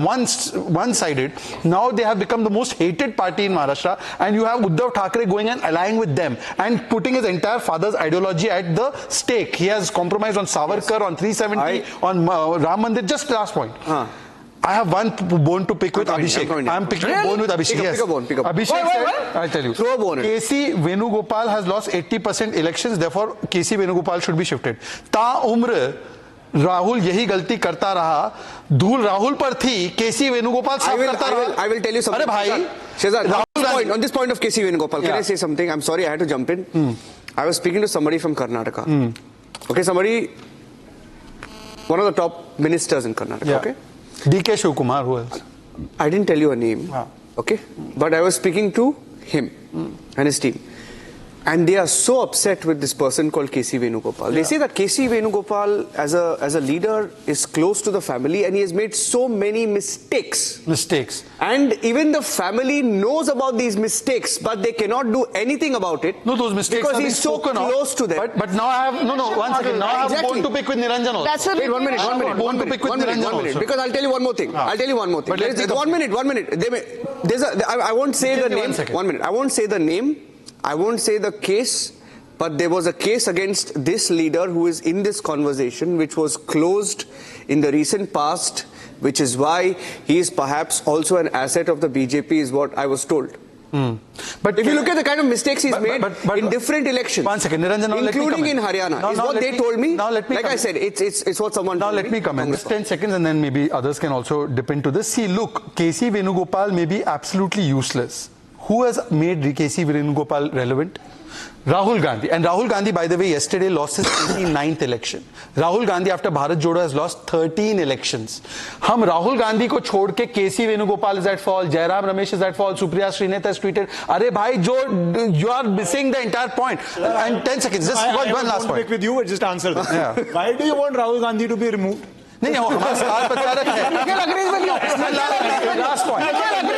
one-sided. Now they have become the most hated party in Maharashtra, and you have Uddhav Thackeray going and allying with them and putting his entire father's ideology at the stake. He has compromised on Savarkar, on 370, on Ram Mandir. Just last point. I have one bone to pick with Abhishek. I'm picking a bone with Abhishek. Yes. Pick a bone. Abhishek said, I'll tell you. Throw a bone. KC Venugopal has lost 80% elections. Therefore, KC Venugopal should be shifted. Ta umr Rahul यही गलती करता रहा. धूल राहुल पर थी. KC Venugopal सब करता रहा. I will tell you something. अरे भाई. Shehzad, on this point of KC Venugopal, can I say something? I'm sorry, I had to jump in. I was speaking to somebody from Karnataka. Okay, somebody, one of the top ministers in Karnataka. Okay. DK Shivkumar, who else? I didn't tell you a name. Okay, but I was speaking to him and his team. And they are so upset with this person called KC Venugopal. They say that KC Venugopal as a leader is close to the family and he has made so many mistakes. And even the family knows about these mistakes, but they cannot do anything about it. No, those mistakes because he's so close to them. But now I have, one second, now I have bone to pick with Niranjan also. That's Wait, 1 minute. Bone to pick with Niranjan also. Because I'll tell you one more thing. I'll tell you one more thing. One minute. I won't say the name. 1 minute. I won't say the name. I won't say the case, but there was a case against this leader who is in this conversation, which was closed in the recent past, which is why he is perhaps also an asset of the BJP, is what I was told. But if you look at the kind of mistakes he's made in different elections, 1 second, Niranjan, including in Haryana, is what they told me. Like I said, it's what someone told me. Now let me comment. Just 10 seconds and then maybe others can also dip into this. See, look, KC Venugopal may be absolutely useless. Who has made KC Venugopal relevant? Rahul Gandhi. And Rahul Gandhi, by the way, yesterday lost his 89th election. Rahul Gandhi, after Bharat Jodo, has lost 13 elections. हम Rahul Gandhi को छोड़ के KC Venugopal is at fault, Jairam Ramesh is at fault, Supriya Srinath has tweeted, अरे भाई, you are missing the entire point. And 10 seconds, just one last point. With you, just answer this. Why do you want Rahul Gandhi to be removed? नहीं हमारा सवाल प्रचारक है. Last point.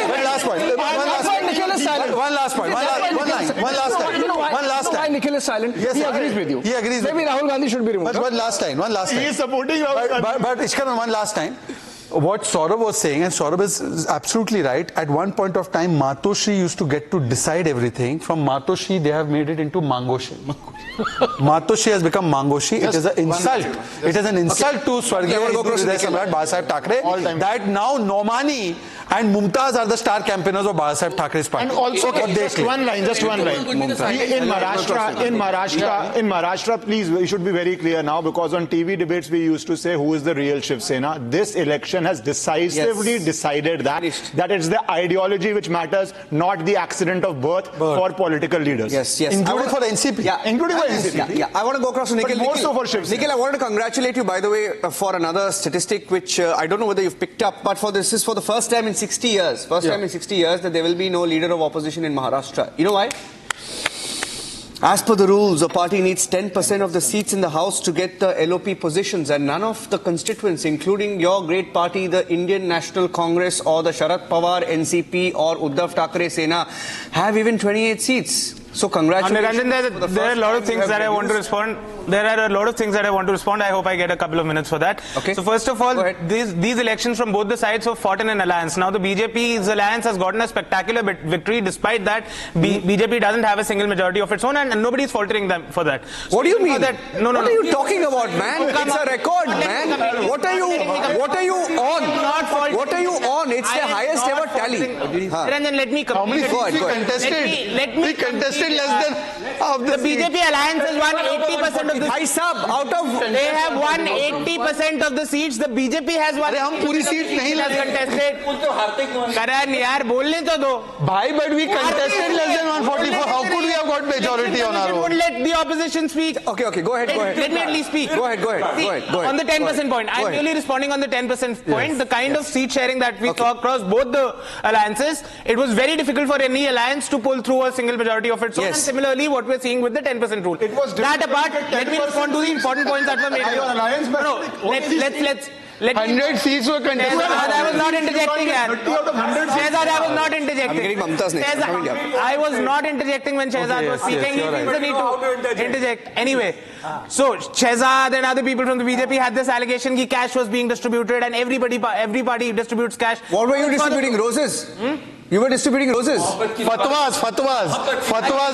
One last time. Why Nikhil is silent? Yes, he agrees with you. He agrees. Maybe Rahul Gandhi should be removed. But one last time. He is supporting Rahul Gandhi. But Ishkan, one last time. what Saurabh was saying, and Saurabh is absolutely right. At one point of time, Matoshi used to get to decide everything. From Matoshi, they have made it into Mangoshi. Matoshi has become Mangoshi. It is an insult. It is an insult to Swargya Samrat Babasaheb Thackeray that now Nomani and Mumtaz are the star campaigners of Babasaheb Thackeray's party. And also, just one line. In Maharashtra, please, we should be very clear now, because on TV debates we used to say who is the real Shiv Sena. This election has decisively decided that it's the ideology which matters, not the accident of birth for political leaders. Including for NCP. Including for NCP. I want to go across to Nikhil. But more so for Shiv Sena. Nikhil, I wanted to congratulate you, by the way, for another statistic which I don't know whether you've picked up, but this is for the first time in 60 years. First time in 60 years that there will be no leader of opposition in Maharashtra. You know why? As per the rules, a party needs 10% of the seats in the House to get the LOP positions, and none of the constituents, including your great party, the Indian National Congress or the Sharad Pawar NCP or Uddhav Thackeray Sena, have even 28 seats. So congratulations. Niranjan, there are a lot of things that I want to respond. I hope I get a couple of minutes for that. Okay. So first of all, these elections from both the sides were fought in an alliance. Now the BJP's alliance has gotten a spectacular victory. Despite that, BJP doesn't have a single majority of its own, and nobody's faltering them for that. So what do you mean? No. What are you talking about, man? It's a record, man. What are you on? What are you on? It's the highest ever tally. Niranjan, let me complete. How many seats we contested? Less than of the BJP alliance has won 80% of the seats. They have won 80% of the seats. The BJP has won. हम पूरी seat नहीं contested. Karan yaar, bolne to do. Bhai, but we contested less than 144. How could we have got majority on our own? Won't let the opposition speak. Okay, go ahead. Let me at least speak. Go ahead. On the 10% point, I'm really responding on the 10% point. The kind of seat sharing that we saw across both the alliances, it was very difficult for any alliance to pull through a single majority of its own. And similarly, what we're seeing with the 10% rule. It was that apart, let me respond to the important points that were made. Let's 100 seats were contested. I was not interjecting. Shehzad, I was not interjecting. I'm getting Mamta's next. I was not interjecting when Shehzad was speaking. He feels the need to interject. Anyway, so Shehzad and other people from the BJP had this allegation that cash was being distributed, and every party distributes cash. What were you distributing? Roses? You were distributing roses. Fatwas.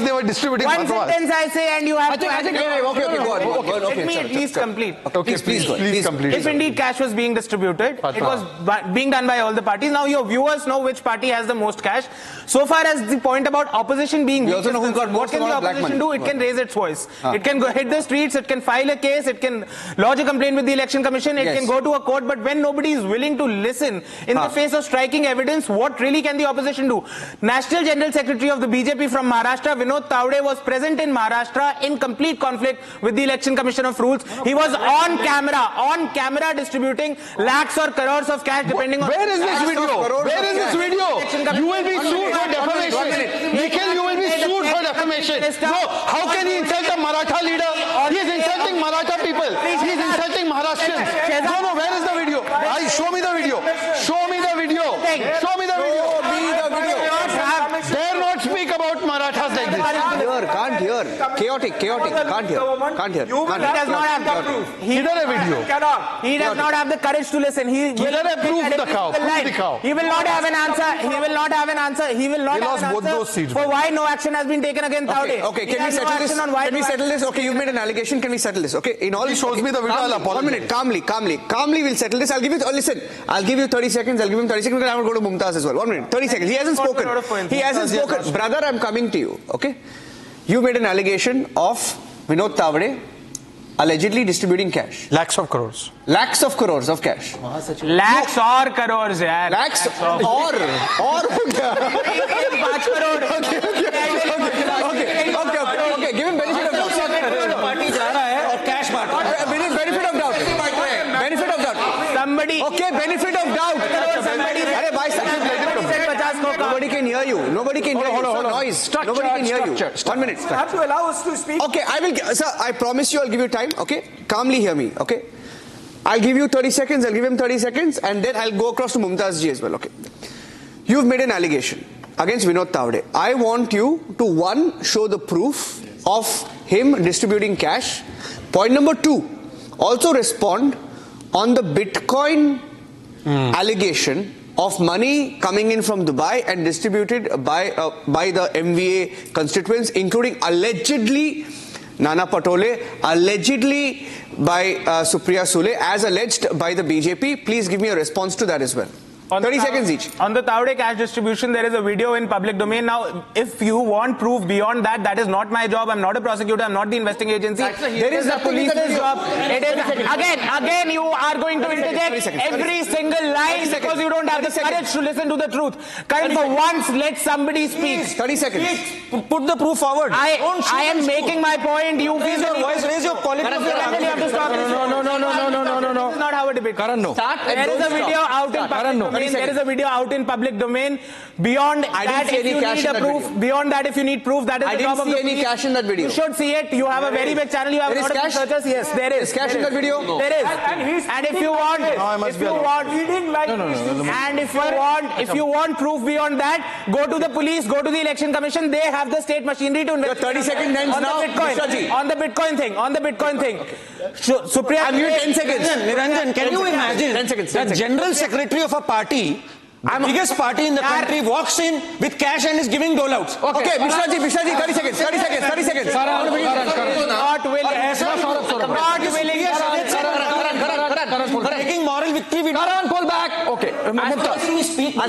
They were distributing fatwas. One sentence I say, and you have to. Okay, go on. Let me at least complete. Okay, please complete. If indeed cash was being distributed, it was being done by all the parties. Now your viewers know which party has the most cash. So far as the point about opposition being weak, what can the opposition do? It can raise its voice. It can go hit the streets. It can file a case. It can lodge a complaint with the election commission. It can go to a court. But when nobody is willing to listen in the face of striking evidence, what really can the opposition do? National General Secretary of the BJP from Maharashtra, Vinod Thavde, was present in Maharashtra in complete conflict with the Election Commission of Rules. He was on camera distributing lakhs or crores of cash depending on... Where is this video? You will be sued for defamation. Nikhil, you will be sued for defamation. No, how can he insult a Maratha leader? He is insulting Maratha people. He is insulting Maharashtrians. No, where is the video? Show me the video. Dare not speak about Marathas like this. Can't hear. Chaotic. Can't hear. He does not have the proof. He does a video. He does not have the courage to listen. He will not have an answer. He lost both those seats. For why no action has been taken against Thavde. Okay, can we settle this? Okay, you've made an allegation. Can we settle this? Okay, in all he shows me the video. I'll apologize. 1 minute. Calmly we'll settle this. I'll give you 30 seconds. I'll give him 30 seconds because I want to go to Mumtaz as well. 1 minute. 30 seconds. He hasn't spoken. Brother, I'm coming to you. Okay? You made an allegation of Vinod Thavde allegedly distributing cash. Lakhs of crores of cash. Lakhs or crores, yaar. Lakhs or 5 crore. Okay. Give him benefit of doubt. Benefit of doubt. Somebody. Okay, benefit of doubt. Nobody can hear you. Hold on. Noise. Nobody can hear you. 1 minute. You have to allow us to speak. Okay, sir, I promise you I'll give you time. Okay? Calmly hear me. Okay? I'll give you 30 seconds. I'll give him 30 seconds. And then I'll go across to Mumtaz ji as well. Okay? You've made an allegation against Vinod Thavde. I want you to, 1, show the proof of him distributing cash. Point number 2, also respond on the Bitcoin allegation of money coming in from Dubai and distributed by the MVA constituents, including allegedly Nana Patole, allegedly by Supriya Sule, as alleged by the BJP. Please give me a response to that as well. 30 seconds each. On the Taude cash distribution, there is a video in public domain. Now, if you want proof beyond that, that is not my job. I'm not a prosecutor. I'm not the investigating agency. There is a police's job. It is, again, you are going to interject every single line because you don't have the courage to listen to the truth. Kind for once, let somebody speak. 30 seconds. Put the proof forward. I am making my point. You raise your voice, raise your quality. You have to stop this. No. This is not how a debate. Karan, no. There is a video out in public domain. There is a video out in public domain. Beyond that, if you need a proof, beyond that, if you need proof, that is the job of the police. I didn't see any cash in that video. You should see it. You have a very big channel. You have a lot of researchers. Yes, there is. Is cash in that video? No. There is. And if you want, if you want proof beyond that, go to the police, go to the election commission. They have the state machinery to investigate. 30 seconds ends now. On the Bitcoin thing. Supriya, I'm giving 10 seconds. Niranjan, can you imagine 10 seconds. the general secretary of a party, the biggest party in the country, walks in with cash and is giving doleouts? Okay, Mishraji, 30 seconds. Not willing. Making moral victory. Karan, pull back. Okay, speak. No.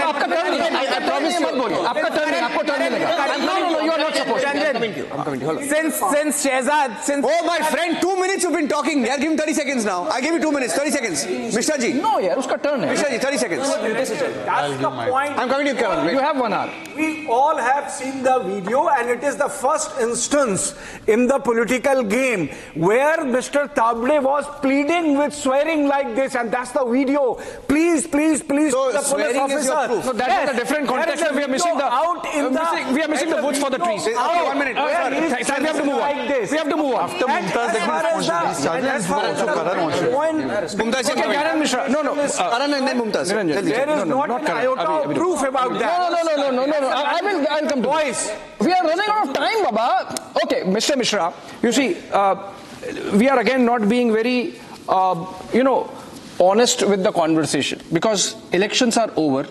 आपका turn नहीं. I promise you. आपका turn नहीं. आपको turn नहीं लगा. No. You are not supposed to. I'm coming to you. Hold on. Since Shehzad, Oh, my friend, 2 minutes you've been talking. Yeah, give him 30 seconds now. I give you 2 minutes. 30 seconds. Mishraji. No, यार, उसका turn है. Mishraji, 30 seconds. That's the point. I'm coming to you, Karan. You have 1 hour. We all have seen the video, and it is the first instance in the political game where Mr. Tabde was pleading with swearing like this, and that's the video. Please, So the police swearing officer. is your proof. So that's a different context. We are missing we are missing the woods for the trees. Okay, 1 minute. We have to move on. We have to move on. After Mumtaz, Okay, Karan Mishra. No. Karan and then Mumtaz. There is not an iota of proof about that. No. I'll come to Boys, we are running out of time, Baba. Okay, Mr. Mishra, you see, we are again not being very, honest with the conversation because elections are over.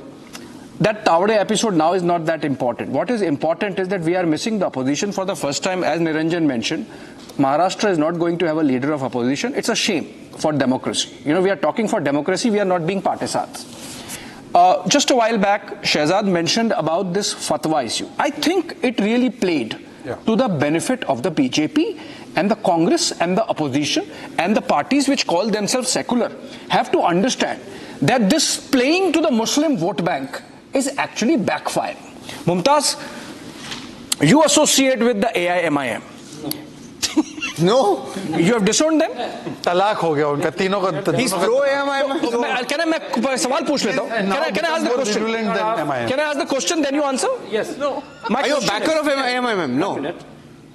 That Tavade episode now is not that important. What is important is that we are missing the opposition for the first time, as Niranjan mentioned. Maharashtra is not going to have a leader of opposition. It's a shame for democracy. We are talking for democracy. We are not being partisans. Just a while back, Shehzad mentioned about this fatwa issue. I think it really played to the benefit of the BJP and the Congress and the opposition and the parties which call themselves secular have to understand that this playing to the Muslim vote bank is actually backfiring. Mumtaz, you associate with the AIMIM. No. You have disowned them? तलाक हो गया उनका तीनों का. He's pro AIMIM. Can I सवाल पूछ लेता हूँ? Can I ask the question? Can I ask the question, then you answer? Yes. No. Are you a backer of AIMIM? No.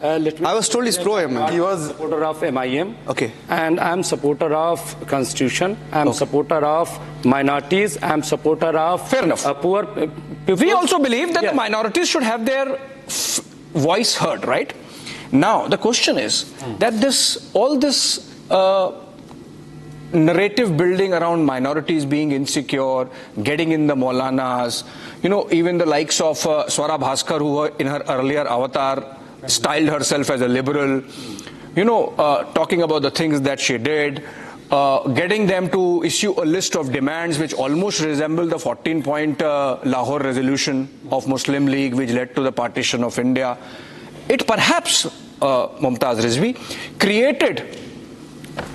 I was told he's pro AIMIM. He was supporter of MIM. Okay. And I'm supporter of Constitution. I'm supporter of minorities. I'm supporter of Fair enough. Poor people. We also believe that the minorities should have their voice heard, right? Now, the question is that all this narrative building around minorities being insecure, getting in the Maulanas, even the likes of Swara Bhaskar, who in her earlier avatar styled herself as a liberal, talking about the things that she did, getting them to issue a list of demands which almost resemble the 14-point Lahore resolution of Muslim League, which led to the partition of India. It perhaps, Mumtaz Rizvi, created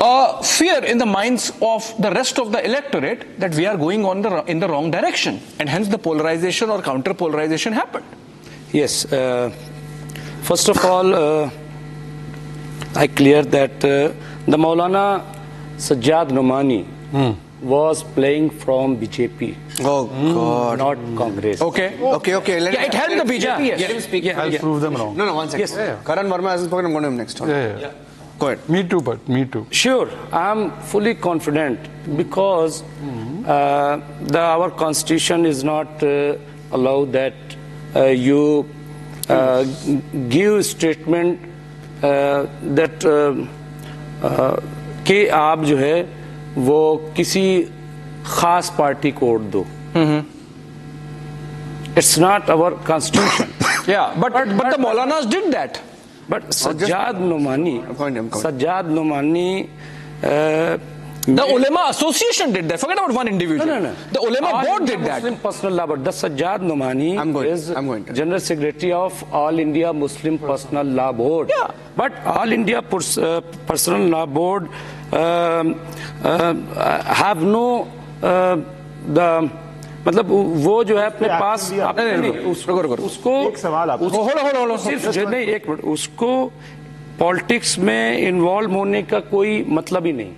a fear in the minds of the rest of the electorate that we are going in the wrong direction, and hence the polarization or counter-polarization happened. Yes. First of all, I clear that the Maulana Sajjad Nomani was playing from BJP. Oh, God. Not Congress. Okay. It helped the BJP. Yes. Let him speak. I'll prove them wrong. No, 1 second. Yes. Karan Verma hasn't spoken. I'm going to him next. Yeah. Go ahead. Me too. Sure, I'm fully confident because our constitution is not allow that you give statement that कि आप जो है वो किसी खास party को vote दो. It's not our constitution. Yeah, but the Maulanas did that. But Sajjad Nomani, the Ulema Association did that. Forget about one individual. No. The Ulema board did that. Muslim Personal Law Board. The Sajjad Nomani is General Secretary of All India Muslim Personal Law Board. Yeah. But All India Personal Law Board have no the मतलब वो जो है अपने पास उसको एक सवाल आपको सिर्फ नहीं एक मिनट उसको पॉलिटिक्स में इन्वॉल्व होने का कोई मतलब ही नहीं.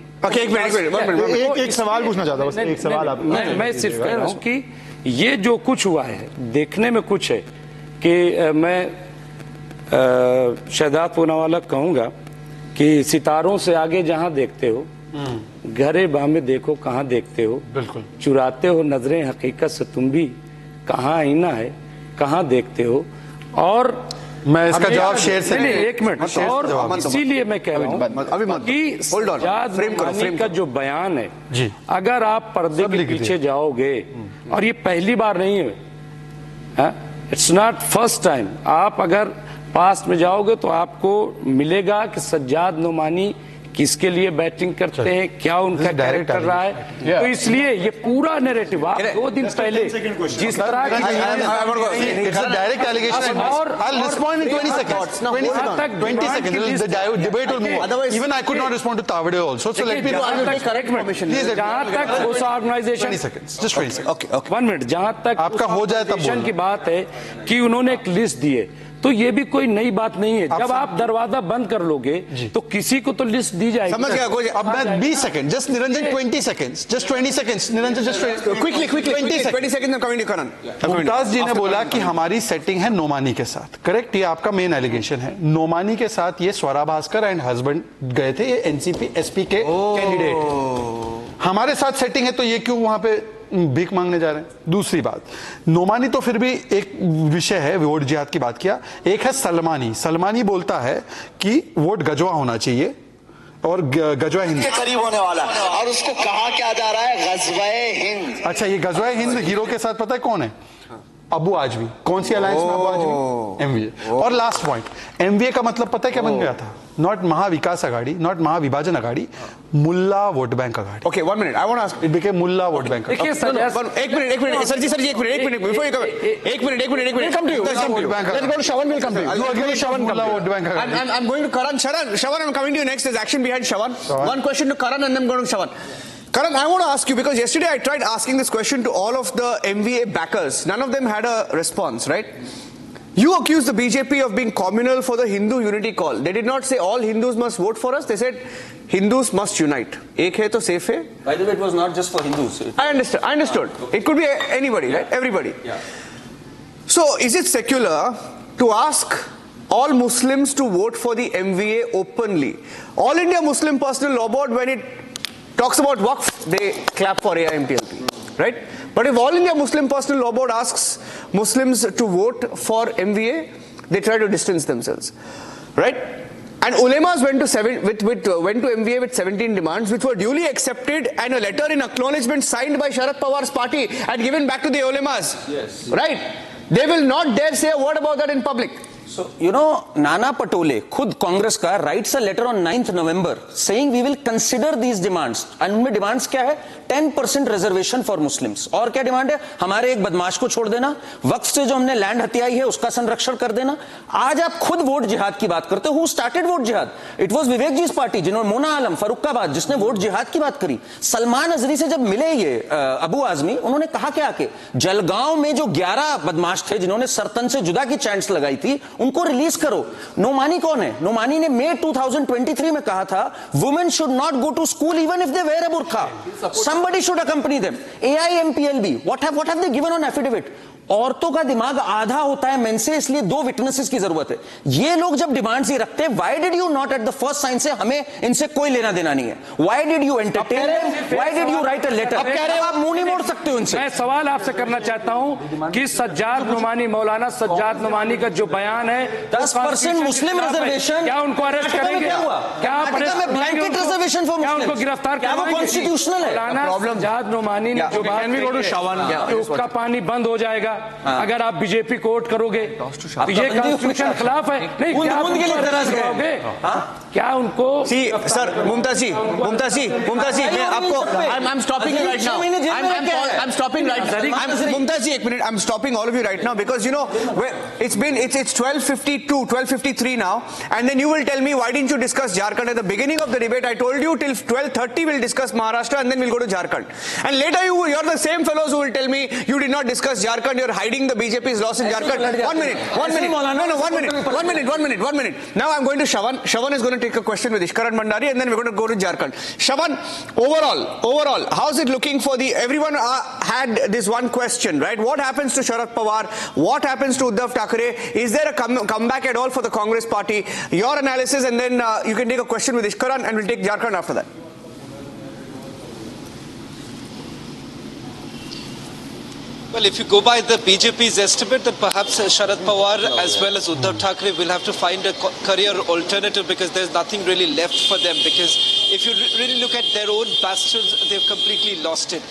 एक सवाल पूछना चाहता हूँ. एक सवाल आप मैं सिर्फ कह रहा हूँ कि ये जो कुछ हुआ है देखने में कुछ है कि मैं शहजाद पूनावाला कहूँगा कि सितारों से आगे जहाँ देखते हो घरे बामे देखो कहाँ देखते हो. बिल्कुल चुराते हो नजरें हकीकत से तुम भी कहाँ आईना है कहाँ देखते हो. और मैं इसका जवाब शेर से नहीं एक मिनट और इसीलिए मैं कह रहा हूँ कि सज्जाद नोमानी का जो बयान है जी अगर आप पर्दे के पीछे जाओगे और ये पहली बार नहीं है, इट्स नॉट फर्स्ट टाइम. आप अगर पास्ट में जाओगे तो आपको मिलेगा कि सज्जाद नोमानी किसके लिए बैटिंग करते हैं, क्या उनका कैरेक्टर कर रहा है. तो इसलिए ये पूरा नैरेटिव आप 2 दिन पहले जिस तरह की डायरेक्ट एलिगेशन और I'll respond in 20 seconds. 20 seconds. The debate will move. Otherwise, even I could not respond to Tavade also. So let me correct जहाँ तक उस organisation 20 seconds. Just 20 seconds. Okay. 1 minute जहाँ तक आपका हो जाए तब बोलना की बात है कि उन्होंने एक लिस्ट दी है तो ये भी कोई नई बात नहीं है. जब आप दरवाजा बंद कर लोगे तो किसी को तो लिस्ट दी जाएगी. समझ गया. अब मैं 20 second just Niranjan 20 seconds. Just 20 seconds. Niranjan just quickly 20 seconds. I'm coming to Karan. Mumtaz ji ने बोला कि हमारी सेटिंग है नोमानी के साथ. करेक्ट. ये आपका मेन एलिगेशन है. नोमानी के साथ ये स्वरा भास्कर एंड हस्बैंड गए थे. ये एनसीपी एसपी के कैंडिडेट. हमारे साथ सेटिंग है तो ये क्यों वहां पे भीख मांगने जा रहे हैं. दूसरी बात, नोमानी तो फिर भी एक विषय है. वोट जिहाद की बात किया. एक है सलमानी बोलता है कि वोट गजवा होना चाहिए और गजवा हिंद के करीब होने वाला और उसको कहा क्या जा रहा है गजवाए हिंद. अच्छा, ये गजवाए हिंद हीरो के साथ पता है कौन है? अबू आजमी. कौन सी अलायंस में अबू आजमी? एमवीए. और लास्ट पॉइंट, एमवीए का मतलब पता है क्या बन गया था? नॉट महाविकास आघाड़ी, नॉट महाविभाजन आघाड़ी, मुल्ला वोट बैंक आघाड़ी. Okay, 1 minute. I want to ask. It became मुल्ला वोट बैंक. एक मिनट सर जी एक मिनट before you come. एक minute come to you. Let's go to Shawan. Will come to you. You agree with Shawan? मुल्ला vote bank आघाड़ी. I'm going to Karan. Shawan, I'm coming to you next. There's action behind Shawan. One question to Karan and then I'm going to Shawan. Karan, I want to ask you, because yesterday I tried asking this question to all of the MVA backers. None of them had a response, right? You accused the BJP of being communal for the Hindu unity call. They did not say all Hindus must vote for us. They said Hindus must unite. Ek hai to safe hai. By the way, it was not just for Hindus. I understood. It could be anybody, right? Everybody. Yeah. So, is it secular to ask all Muslims to vote for the MVA openly? All India Muslim Personal Law Board, when it talks about Waqf, they clap for AIMTLP, right? But if All India Muslim Personal Law Board asks Muslims to vote for MVA, they try to distance themselves, right? And ulemas went to MVA with 17 demands, which were duly accepted, and a letter in acknowledgement signed by Sharad Pawar's party and given back to the ulemas. Yes. Right? They will not dare say a word about that in public. So, you know, Nana Patole, खुद कांग्रेस का, writes a letter on 9th November saying we will consider these demands. And उनमें demands क्या है? 10% reservation for Muslims. और क्या demand है? हमारे एक बदमाश को छोड़ देना, वक्फ से जो हमने लैंड हथियाई है उसका संरक्षण कर देना. आज आप खुद वोट जिहाद की बात करते हो. Who started वोट जिहाद? It was Vivek ji party, जिन्होंने मोना आलम फरुखाबाद, जिसने वोट जिहाद की बात करी. सलमान अजरी से जब मिले ये अबू आजमी, उन्होंने कहा क्या कि जलगांव में जो 11 बदमाश थे जिन्होंने सरतन से जुदा की चैंट्स लगाई थी, उनको रिलीज करो. नोमानी कौन है? नोमानी ने मई 2023 में कहा था women should not go to school even if they wear a burqa. Somebody should accompany them. AIMPLB, what have they given on affidavit? औरतों का दिमाग आधा होता है मेन से, इसलिए 2 विटनेसेस की जरूरत है। ये लोग जब डिमांड्स ही रखते हैं, why did you not at the first sign से हमें इनसे कोई लेना देना नहीं है? Why did you entertain them? Why did you write a letter? अब कह रहे हो आप मुंह नहीं मोड़ सकते उनसे। मैं सवाल आपसे करना चाहता हूं कि सज्जाद नुमानी, मौलाना सज्जाद नुमानी का जो बयान है 10% मुस्लिम रिजर्वेशन, क्या उनको अरेस्ट करेंगे? क्या ब्लैंकेट रिजर्वेशन फॉर क्या उनको गिरफ्तार क्या वो कॉन्स्टिट्यूशनल है? मौलाना सज्जाद नुमानी ने जो बात कही, उसका पानी बंद हो जाएगा अगर आप बीजेपी को वोट करोगे। तो ये कॉन्स्टिट्यूशन खिलाफ है। नहीं, क्या उनको सर मुमताज जी, मैं आपको I'm stopping you right now. I'm stopping right now. Mumtaz ji, 1 minute. I'm stopping all of you right now because you know it's 12:52, 12:53 now, and then you will tell me why didn't you discuss Jharkhand at the beginning of the debate? I told you till 12:30 we'll discuss Maharashtra and then we'll go to Jharkhand. And later you're the same fellows who will tell me you did not discuss Jharkhand. You're hiding the BJP's loss in Jharkhand. 1 minute. No, 1 minute. Now I'm going to Shavan. Shavan is going to take a question with Ishkaran Mandari and then we're going to go to Jharkhand. Shavan, overall, how's it looking for the, everyone had this one question, right? What happens to Sharad Pawar? What happens to Uddhav Thackeray? Is there a comeback at all for the Congress party? Your analysis and then you can take a question with Ishkaran and we'll take Jharkhand after that. Well, if you go by the BJP's estimate that perhaps Sharad Pawar as well as Uddhav Thackeray will have to find a career alternative because there's nothing really left for them, because if you really look at their own bastions, they've completely lost it.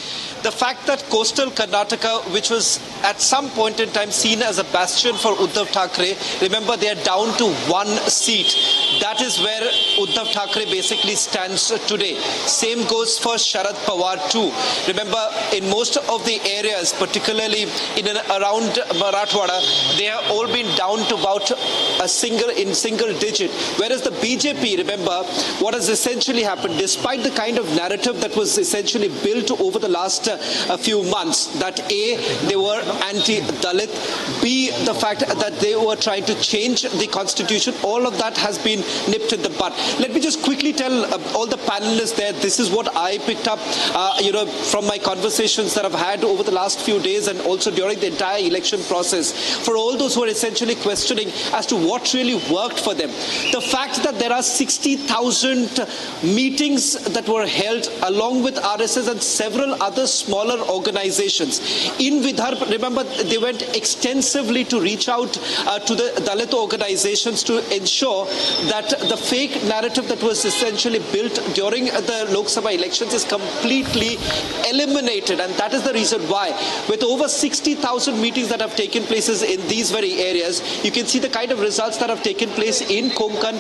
The fact that coastal Karnataka, which was at some point in time seen as a bastion for Uddhav Thackeray, remember they are down to 1 seat. That is where Uddhav Thackeray basically stands today. Same goes for Sharad Pawar too. Remember, in most of the areas, particularly in and around Marathwada, they have all been down to about single digit. Whereas the BJP, remember, what has essentially happened, despite the kind of narrative that was essentially built over the last few months, that A, they were anti-Dalit, B, the fact that they were trying to change the constitution, all of that has been nipped in the bud. Let me just quickly tell all the panelists there, this is what I picked up from my conversations that I've had over the last few days and also during the entire election process. For all those who are essentially questioning as to what really worked for them, the fact that there are 60,000 meetings that were held along with RSS and several other smaller organizations. In Vidarbha, remember, they went extensively to reach out to the Dalit organizations to ensure that the fake narrative that was essentially built during the Lok Sabha elections is completely eliminated, and that is the reason why, with over 60,000 meetings that have taken place in these very areas, you can see the kind of results that have taken place in Konkan,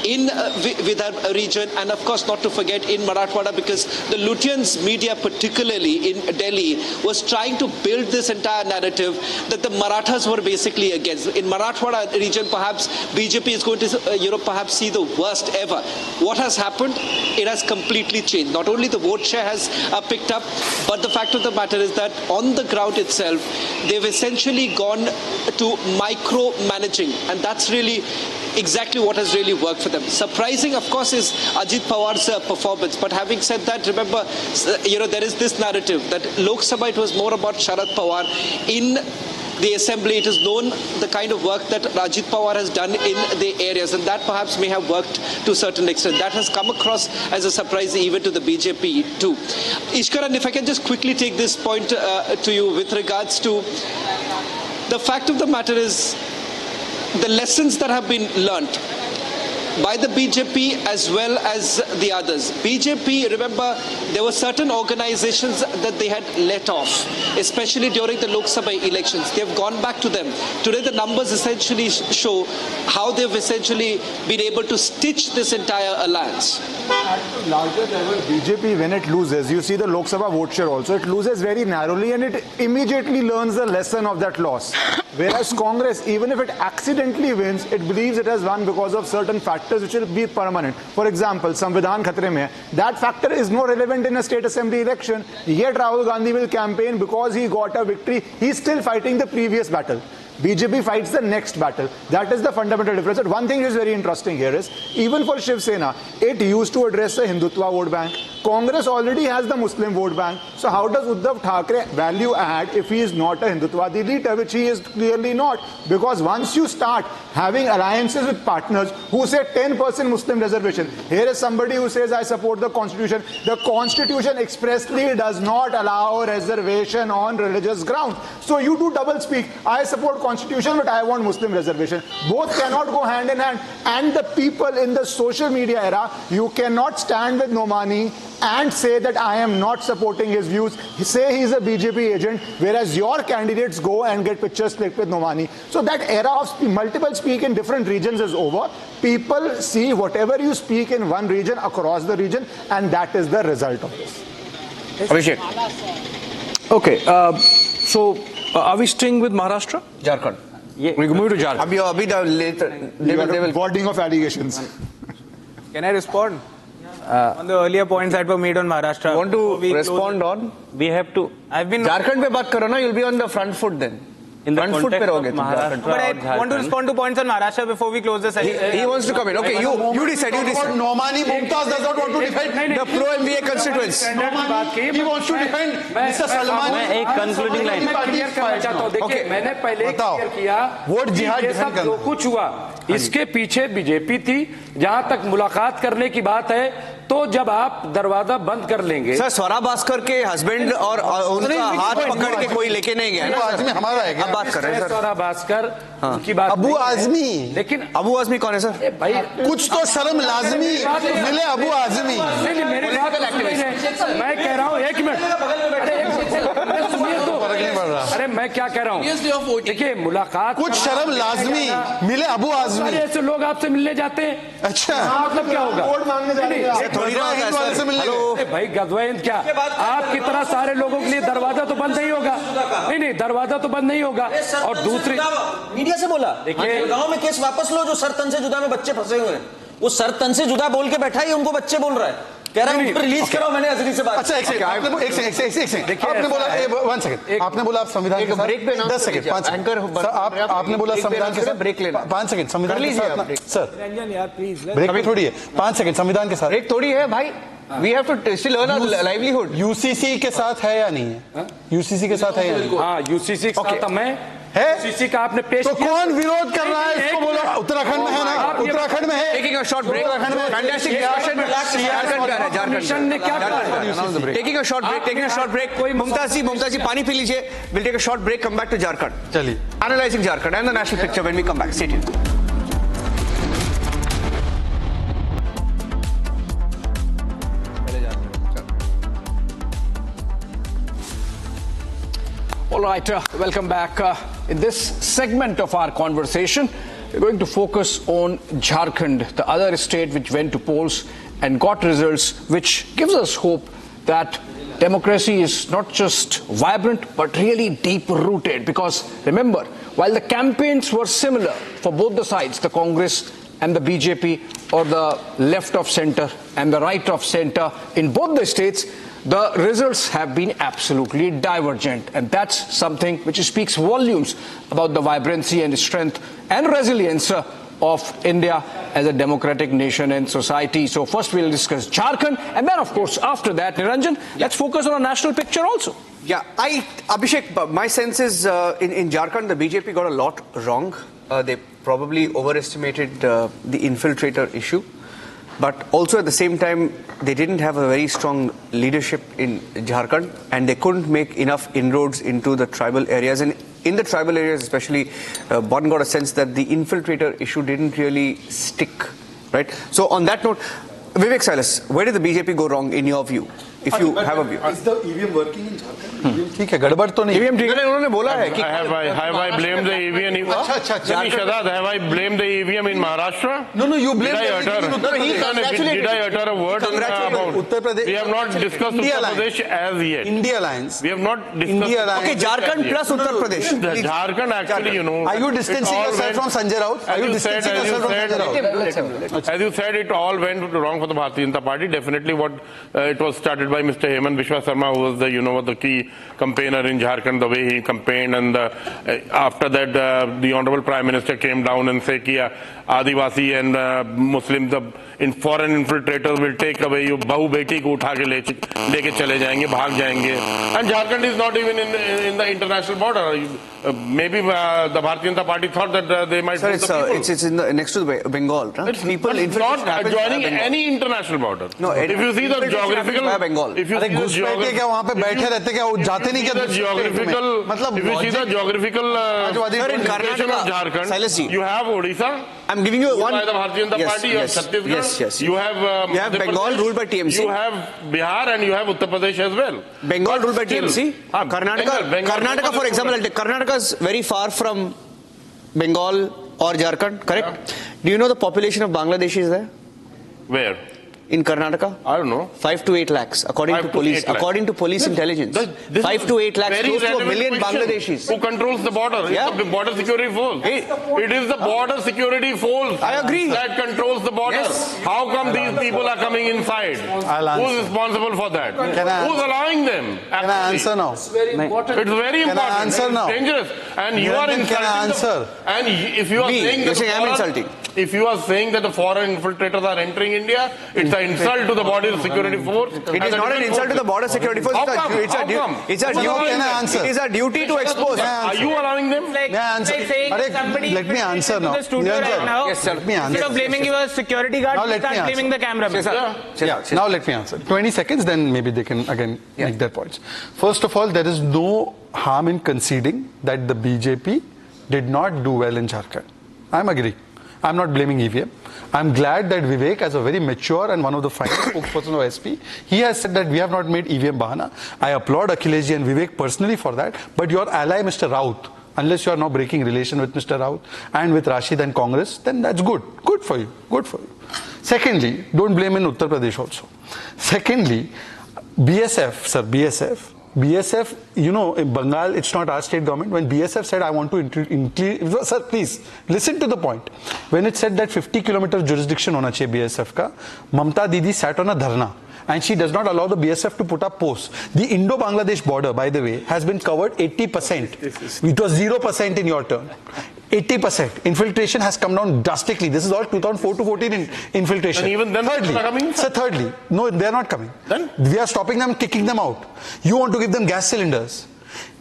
in Vidarbha region, and of course not to forget in Marathwada, because the Lutyens media, particularly in Delhi, was trying to build this entire narrative that the Marathas were basically against. In Marathwada region, perhaps BJP is going to perhaps see the worst ever. What has happened? It has completely changed. Not only the vote share has picked up, but the fact of the matter is that on the ground itself, they've essentially gone to micro-managing, and that's really exactly what has really worked for them. Surprising, of course, is Ajit Pawar's performance. But having said that, remember, there is this narrative that Lok Sabha, it was more about Sharad Pawar. In the assembly, it is known the kind of work that Ajit Pawar has done in the areas, and that perhaps may have worked to a certain extent. That has come across as a surprise even to the BJP too. Ishkaran, if I can just quickly take this point to you with regards to the fact of the matter is the lessons that have been learnt by the BJP as well as the others. BJP, remember, there were certain organizations that they had let off, especially during the Lok Sabha elections. They've gone back to them. Today the numbers essentially show how they've essentially been able to stitch this entire alliance. At the larger level, BJP, when it loses, you see the Lok Sabha vote share also, it loses very narrowly and it immediately learns the lesson of that loss. Whereas Congress, even if it accidentally wins, it believes it has won because of certain factors which will be permanent. For example, Samvidhan Khatre mein, that factor is more relevant in a state assembly election. Yet Rahul Gandhi will campaign because he got a victory. He's still fighting the previous battle. BJP fights the next battle. That is the fundamental difference. But one thing is very interesting here is, even for Shiv Sena, it used to address the Hindutva vote bank. Congress already has the Muslim vote bank. So how does Uddhav Thackeray value add if he is not a Hindutwadi leader, which he is clearly not? Because once you start having alliances with partners who say 10% Muslim reservation, here is somebody who says I support the Constitution. The Constitution expressly does not allow reservation on religious grounds. So you do double speak. I support Constitution, but I want Muslim reservation. Both cannot go hand in hand. And the people in the social media era, you cannot stand with Nomani and say that I am not supporting his views, say he's a BJP agent, whereas your candidates go and get pictures clicked with Nomani. So that era of multiple speak in different regions is over. People see whatever you speak in one region across the region, and that is the result of this. Abhishek. Okay, so are we staying with Maharashtra? Jharkhand. Yeah. We move to Jharkhand. They will warding of allegations. Can I respond? On the earlier points that were made on Maharashtra. Want to respond on? We have to. I've been. Jharkhand pe baat karo na, you'll be on the front foot then. In the front foot pe context rahoge of tum. Maharashtra But I or want to Jharkhand. respond to points on Maharashtra before we close the session. He wants to come in. Okay, you decide. You decide. Nomani Mumtaz does not want to defend The pro-MBA constituents. He wants to defend Mr. Salman. मैं एक concluding line. देखिए मैंने पहले clear किया vote जिहाद ये सब जो कुछ हुआ इसके पीछे बीजेपी थी जहां तक मुलाकात करने की बात है तो जब आप दरवाजा बंद कर लेंगे सर स्वरा भास्कर के हस्बैंड और उनका हाथ पकड़ के कोई लेके नहीं गया अबू आजमी हमारा है क्या? अब बात कर रहे हैं सर स्वरा भास्कर उनकी बात अबू आजमी लेकिन अबू आजमी कौन है सर भाई कुछ तो शर्म लाजमी मिले अबू आजमी नहीं मेरे मैं कह रहा हूँ एक मिनट सुनिए तो अरे मैं क्या कह रहा हूँ देखिए मुलाकात कुछ शर्म लाजमी मिले अबू आजमी ऐसे लोग आपसे मिलने जाते हैं अच्छा मतलब क्या होगा वोट मांगने जा रहे हैं। थोड़ी ना होता है वाले से सर मिलने हेलो भाई गजवैन क्या आपकी तरह सारे लोगों के लिए दरवाजा तो बंद नहीं होगा नहीं दरवाजा तो बंद नहीं होगा और दूसरी मीडिया से बोला देखिए गांव में केस वापस लो जो सर तन से जुदा में बच्चे फंसे हुए हैं वो सर तन से जुदा बोल के बैठा ही उनको बच्चे बोल रहा है कह रहा है रिलीज करो मैंने अजरी से बात अच्छा एक सेकंड आपने बोला वन सेकंड आपने बोला आप संविधान के ब्रेक पे 10 सेकंड 5 सेकंड आपने बोला संविधान के साथ ब्रेक लेना 5 सेकंड संविधान के साथ सर रंजन यार प्लीज ब्रेक भी थोड़ी है 5 सेकंड संविधान के साथ ब्रेक थोड़ी है भाई we have to still earn our livelihood UCC के साथ है या नहीं है यूसीसी के साथ है या नहीं हाँ यूसीसी के साथ मैं है यूसीसी का आपने पेश तो किया कौन विरोध कर रहा है इसको बोलो उत्तराखंड में है ना उत्तराखंड में है taking a short break fantastic discussion Jharkhand का है कमीशन ने क्या कहा टेकिंग अ शॉर्ट ब्रेक कोई मुमताज जी पानी पी लीजिए will take a short break come back to Jharkhand चलिए analysing Jharkhand and the national picture when we come back stay tuned All right, welcome back. In this segment of our conversation, we're going to focus on Jharkhand, the other state which went to polls and got results, which gives us hope that democracy is not just vibrant but really deep-rooted. Because remember, while the campaigns were similar for both the sides, the Congress and the BJP, or the left of center and the right of center in both the states, the results have been absolutely divergent, and that's something which speaks volumes about the vibrancy and strength and resilience of India as a democratic nation and society. So first we'll discuss Jharkhand, and then of course after that, Niranjan, let's focus on a national picture also. Yeah, Abhishek, my sense is in Jharkhand, the BJP got a lot wrong. They probably overestimated the infiltrator issue. But also at the same time, they didn't have a very strong leadership in Jharkhand, and they couldn't make enough inroads into the tribal areas. And in the tribal areas especially, one got a sense that the infiltrator issue didn't really stick, right? So on that note, Vivek Silas, where did the BJP go wrong in your view? If you have a view. Is the EVM working in Jharkhand? ठीक है गड़बड़ तो नहीं EVM ठीक है उन्होंने बोला है कि have I blamed the EVM have I blamed the EVM in Maharashtra? No, you blame Did I utter a word about Uttar Pradesh? We have not discussed Uttar Pradesh as yet. India Alliance. We have not discussed. Okay, Jharkhand plus Uttar Pradesh. Jharkhand actually, you know. Are you distancing yourself from Sanjay Raut? Are you distancing yourself from Sanjay Raut? As you said, it all went wrong for the Bharatiya Janata Party. Definitely what it was started led by Mr. Hemant Biswa Sarma, who was the key campaigner in Jharkhand, the way he campaigned, and after that the Honorable Prime Minister came down and said that Adivasi and Muslims, the foreign infiltrators will take away your bahu beti ko utha ke leke chale jayenge, bhag jayenge. And Jharkhand is not even in the international border. Maybe the Bharatiya Janata Party thought that they might. Sir, it's in the, next to the Bengal. Huh? It's not adjoining any international border. No, if you see the geographical, if you see the geographical location of Jharkhand, you have Odisha. I'm giving you one. By the Bharatiya Janata Party, you have Chhattisgarh. Yes. You have Bengal ruled by TMC. You have Bihar and you have Uttar Pradesh as well. Bengal ruled by TMC. Karnataka, for example, Karnataka is very far from Bengal or Jharkhand, correct? Yeah. Do you know the population of Bangladeshis there? Where? In Karnataka? I don't know. 5 to 8 lakhs, according to police. According to police intelligence. 5 to 8 lakhs, close to a million Bangladeshis. Who controls the border? Yeah. It's the border security force. It is the border security force. I agree. That controls the border. Yes. How come these people are coming inside? Who's responsible for that? Who's allowing them? Can I answer now? It's very important. It's very important. Can I answer now? It's dangerous. And you are insulting. Can I answer? And if you are saying that if you are saying that the foreign infiltrators are entering India, it's an insult to the border security force. It is not an insult to the border security force. It's a duty to expose. Are you allowing them? Let me answer now. Yes, sir. Let me answer. Instead of blaming your security guard, start blaming the cameraman. Now let me answer. 20 seconds, then maybe they can again make their points. First of all, there is no harm in conceding that the BJP did not do well in Jharkhand. I'm agreeing. I'm not blaming EVM. I'm glad that Vivek, as a very mature and one of the finest spokesperson of SP, he has said that we have not made EVM bahana. I applaud Akhilesh and Vivek personally for that. But your ally, Mr. Raut, unless you are now breaking relation with Mr. Raut and with Rashid and Congress, then that's good. Good for you. Good for you. Secondly, don't blame in Uttar Pradesh also. Secondly, BSF, sir, BSF, you know, in Bengal, it's not our state government. When BSF said, I want to include, sir, please, listen to the point. When it said that 50-kilometer jurisdiction hona chahiye BSF ka, Mamta Didi sat on a dharna. And she does not allow the BSF to put up posts. The Indo-Bangladesh border, by the way, has been covered 80%. It was 0% in your turn. 80%. Infiltration has come down drastically. This is all 2004 to 14 infiltration. And even then, thirdly, no, they are not coming. Then? We are stopping them, kicking them out. You want to give them gas cylinders.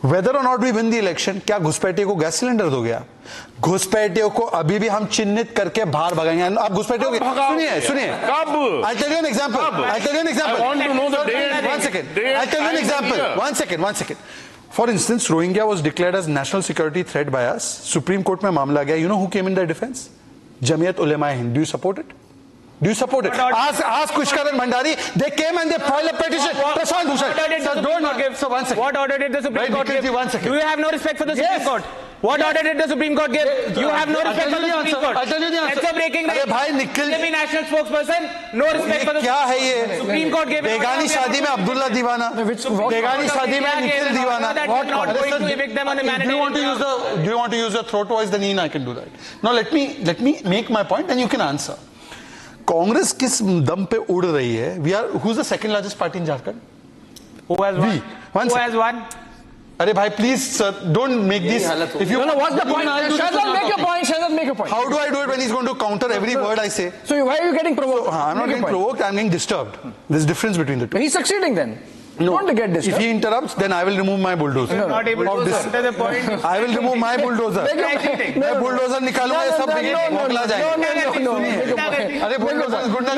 Whether or not we win the election, क्या घुसपैठियों को gas cylinder दोगे आप? घुसपैठियों को अभी भी हम चिन्हित करके बाहर भगाएंगे. आप घुसपैठियों को सुनिए. कब? I'll tell you an example. I want to know the day. 1 second. I'll tell you an example. 1 second. For instance, Rohingya was declared as national security threat by us. Supreme Court में मामला गया. You know who came in their defense? Jamiyat Ulema-e-Hind. Do you support it? Do you support it? Ask Kushkaran Bhandari. They came and they filed a petition. Prashant Bhushan. Sir, don't give. So 1 second. What order did the Supreme Court give? 1 second. Do you have no respect for the Supreme Court? What order did the Supreme Court give? You have no respect for the Supreme Court. I'll tell you the answer. That's a breaking news. भाई Nikhil BJP national spokesperson, no respect for the क्या है ये? Supreme Court gave. बेगानी शादी में अब्दुल्ला दीवाना. बेगानी शादी में निखिल दीवाना. Do you want to use your throat voice? Then I can do that. Now let me make my point, and you can answer. Congress किस दम पे उड़ रही है? Who's the second largest party in Jharkhand? Who has won? Who has won? अरे भाई, please, sir, don't make this. If you what's the point? Shahzad, make your point. How do I do it when he's going to counter every word I say? So why are you getting provoked? I'm not getting provoked. I'm getting disturbed. There's difference between the two. He's succeeding then. No. Want to get disturbed. If he interrupts, then I will remove my bulldozer. You're not able to center the point. I will remove my bulldozer. मैं bulldozer निकालूंगा ये सब मोकला जाएगा. अरे bulldozer गुंडा.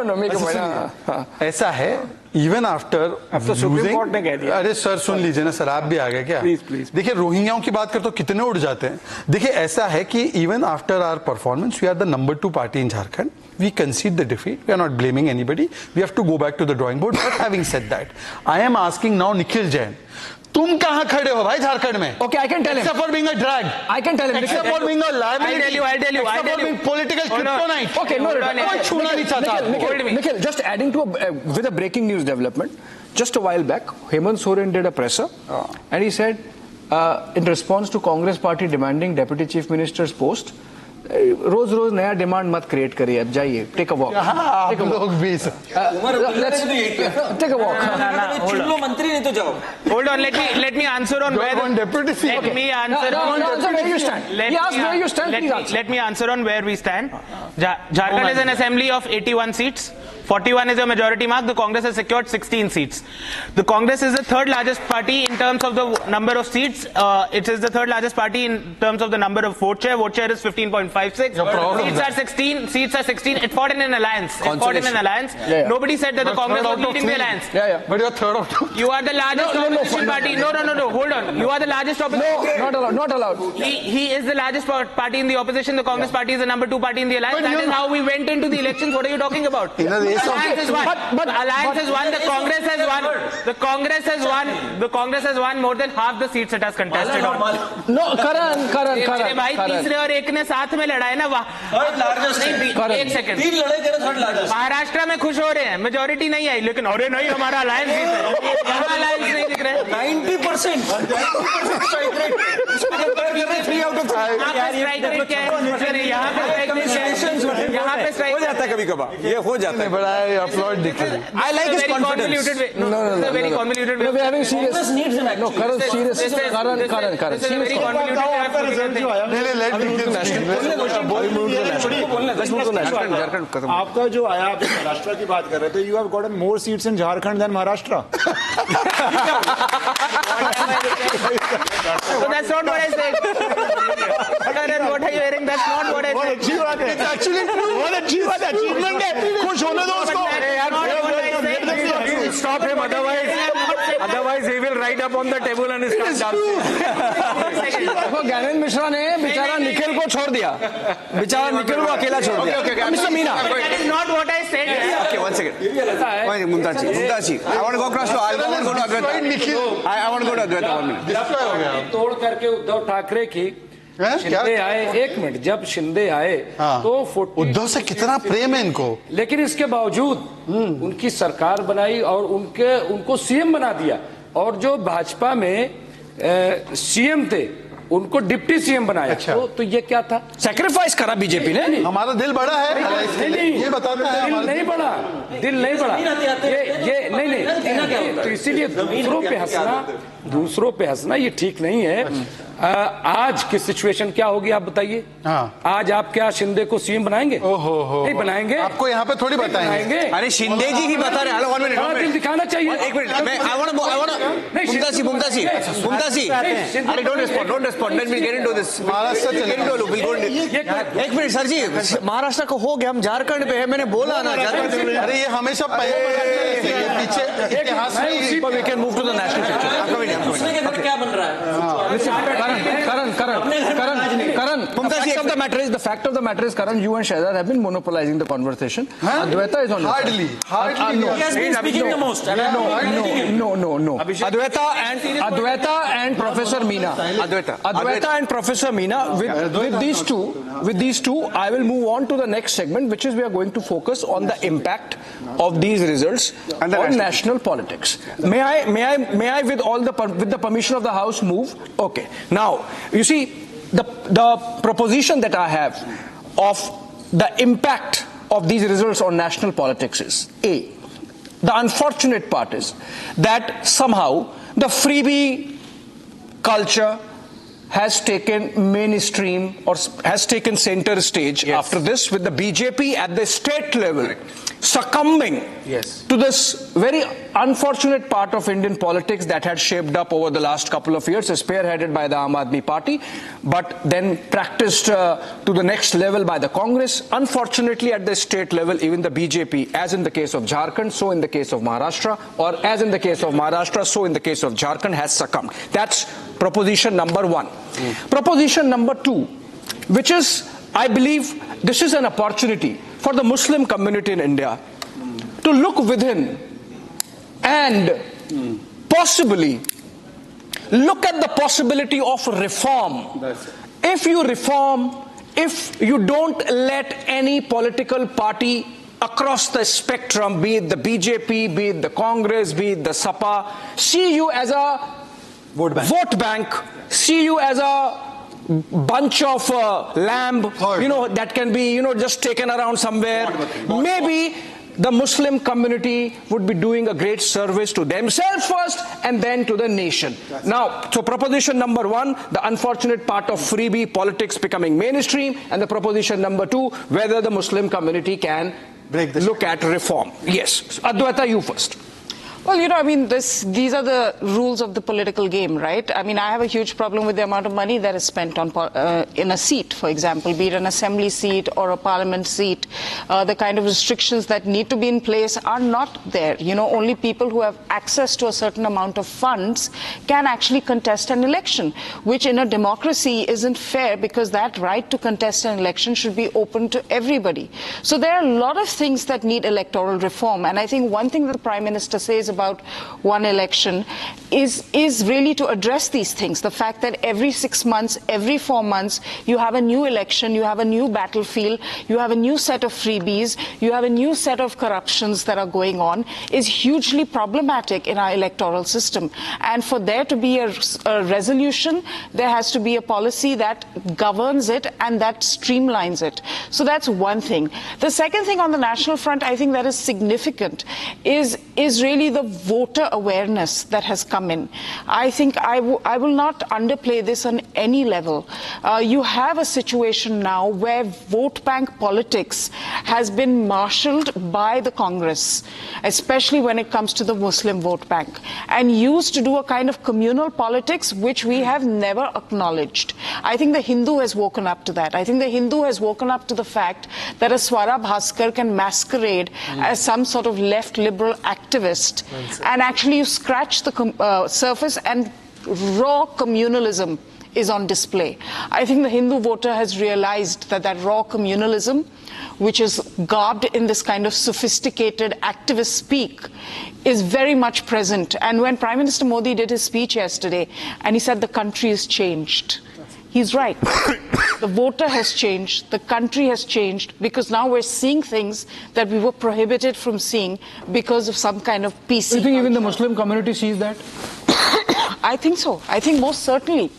No. Make a point. ऐसा है. Even after Supreme Court ने कह दिया. अरे सर सुन लीजिए ना सर, आप भी आ गए क्या? Please. देखिए रोहिंग्याओं की बात करते तो कितने उड़ जाते हैं. देखिए ऐसा है कि even after our performance, we are the number 2 party in Jharkhand. We concede the defeat. We are not blaming anybody. We have to go back to the drawing board. But having said that, I am asking now Nikhil Jain. तुम कहाँ खड़े हो भाई झारखंड में? Okay, I can tell him. Except for being a drag. I can tell him. Except for being a liability. I'll tell you. Except for being political kryptonite. Okay, no. कोई छूना नहीं चाहता. Nikhil, just adding to with a breaking news development. Just a while back, Hemant Soren did a presser, and he said, in response to Congress party demanding Deputy Chief Minister's post, रोज रोज नया demand मत create करिए, अब जाइए, take a walk. आप लोग भी take a walk. चुन लो मंत्री, नहीं तो जाओ। Hold on, let me answer on where on deputy CM. let me answer where you stand. He asked where you stand. Let me answer on where we stand. Jharkhand is an assembly of 81 seats. 41 is a majority mark. The Congress has secured 16 seats. The Congress is the third largest party in terms of the number of seats. It is the third largest party in terms of the number of vote share. Vote share is 15.56. Seats are 16. Seats are 16. It fought in an alliance. Nobody said that the Congress was leading the alliance. But you're third of two. You are the largest opposition party. No. Hold on. You are the largest opposition. No, not allowed. He is the largest party in the opposition. The Congress party is the number 2 party in the alliance. That is how we went into the elections. What are you talking about? Alliance has won. But Alliance has won. The Congress has won. The Congress has won. The Congress has won more than half the seats it has contested on. No, Karan. भाई तीसरे और एक ने साथ में लड़ा है ना, एक सेकंड, महाराष्ट्र में खुश हो रहे हैं, मेजोरिटी नहीं आई, लेकिन अरे नहीं हमारा अलायंस जीत है, अलायंस नहीं दिख रहा है। 90% स्ट्राइक रेट, यहाँ पे स्ट्राइक हो जाता है कभी कभार, ये हो जाता है। But I applaud Decoding. I like his confidence. No, very convoluted way. No, we are having serious. Congress needs him. No, Karan, serious. Karan. This is very convoluted. आपका जो आया, आप महाराष्ट्र की बात कर रहे थे, you have gotten more seats in Jharkhand than Maharashtra. So that's not what I said. What are you hearing? That's not what I said. अच्छी बात है. It's actually true. बहुत अच्छी बात है. Achievement है. खुश होने दो उसको. Stop him, otherwise he will write up on the table and start dancing. देखो ज्ञानेंद्र मिश्रा ने बेचारा निखिल को छोड़ दिया, बेचारा निखिल को अकेला छोड़ दिया। Mister Meena, That is not what I said. Okay, one second. Mumtaz ji, I want to go across to Adwaita. I want to go to Adwaita 1 minute. तोड़ करके उद्धव ठाकरे की शिंदे आए, एक मिनट, जब शिंदे आए तो उद्धव से कितना प्रेम है इनको, लेकिन इसके बावजूद उनकी सरकार बनाई और उनको सीएम बना दिया, और जो भाजपा में सीएम थे उनको डिप्टी सीएम बनाया। अच्छा। तो ये क्या था? सैक्रिफाइस करा बीजेपी ने। हमारा दिल बड़ा है, ये बताता है। दिल नहीं बड़ा, ये नहीं, तो इसीलिए दूसरों पे हंसना ये ठीक नहीं है। आज की सिचुएशन क्या होगी आप बताइए? आज आप क्या शिंदे को सीएम बनाएंगे? नहीं बनाएंगे। आपको यहाँ पे थोड़ी बताएंगे। अरे शिंदे जी ही बता रहे हैं। 1 minute, दिल दिखाना चाहिए। एक मिनट, मैं I want Mumtaz, अरे don't respond. Let me get into this. Maharashtra चले। एक मिनट सर जी, महाराष्ट्र को हो गया, हम झारखंड पे है, मैंने बोला ना झारखंड। अरे ये हमेशा पीछे इतिहास में। We can move to the national picture. क्या बन रहा है? Karan. The fact of the matter is, Karan, you and Shehzad have been monopolizing the conversation. Adwaita is on your side. Hardly. He has been speaking the most. No. Adwaita and Professor Meena. Adwaita and Professor Meena. With these two, I will move on to the next segment, which is we are going to focus on the impact of these results on national politics. May I, with the permission of the House, move? Okay. Now, you see, the proposition that I have of the impact of these results on national politics is A. The unfortunate part is that somehow the freebie culture has taken mainstream or has taken center stage after this, with the BJP at the state level succumbing to this very unfortunate part of Indian politics that had shaped up over the last couple of years, spearheaded by the Aam Aadmi Party, but then practiced to the next level by the Congress. Unfortunately, at the state level, even the BJP, as in the case of Jharkhand, so in the case of Maharashtra, or as in the case of Maharashtra, so in the case of Jharkhand, has succumbed. That's proposition number 1. Proposition number 2, which is, I believe, this is an opportunity for the Muslim community in India to look within and possibly look at the possibility of reform. If you reform, if you don't let any political party across the spectrum, be it the BJP, be it the Congress, be it the SAPA, see you as a vote bank, see you as a bunch of lamb, that can be, just taken around somewhere. Maybe the Muslim community would be doing a great service to themselves first and then to the nation. Now, so proposition number 1, the unfortunate part of freebie politics becoming mainstream, and the proposition number 2, whether the Muslim community can look at reform. Yes. Adwaita, you first. Well, these are the rules of the political game, right? I have a huge problem with the amount of money that is spent on in a seat, for example, be it an assembly seat or a parliament seat. The kind of restrictions that need to be in place are not there. Only people who have access to a certain amount of funds can actually contest an election, which in a democracy isn't fair, because that right to contest an election should be open to everybody. So there are a lot of things that need electoral reform. And I think one thing that the Prime Minister says about one election is really to address these things. The fact that every 6 months, every 4 months, you have a new election, you have a new battlefield, you have a new set of freebies, you have a new set of corruptions that are going on, is hugely problematic in our electoral system. And for there to be a resolution, there has to be a policy that governs it and that streamlines it. So that's one thing. The second thing on the national front, I think that is significant, is really the voter awareness that has come in. I think I will not underplay this on any level. You have a situation now where vote bank politics has been marshaled by the Congress, especially when it comes to the Muslim vote bank, and used to do a kind of communal politics which we have never acknowledged. I think the Hindu has woken up to that. I think the Hindu has woken up to the fact that a Swara Bhaskar can masquerade as some sort of left liberal activist, and actually you scratch the surface and raw communalism is on display. I think the Hindu voter has realized that raw communalism, which is garbed in this kind of sophisticated activist speak, is very much present. And when Prime Minister Modi did his speech yesterday and he said the country has changed, he's right. The voter has changed, the country has changed, because now we're seeing things that we were prohibited from seeing because of some kind of PC. Do you think even the Muslim community sees that? I think so. I think most certainly.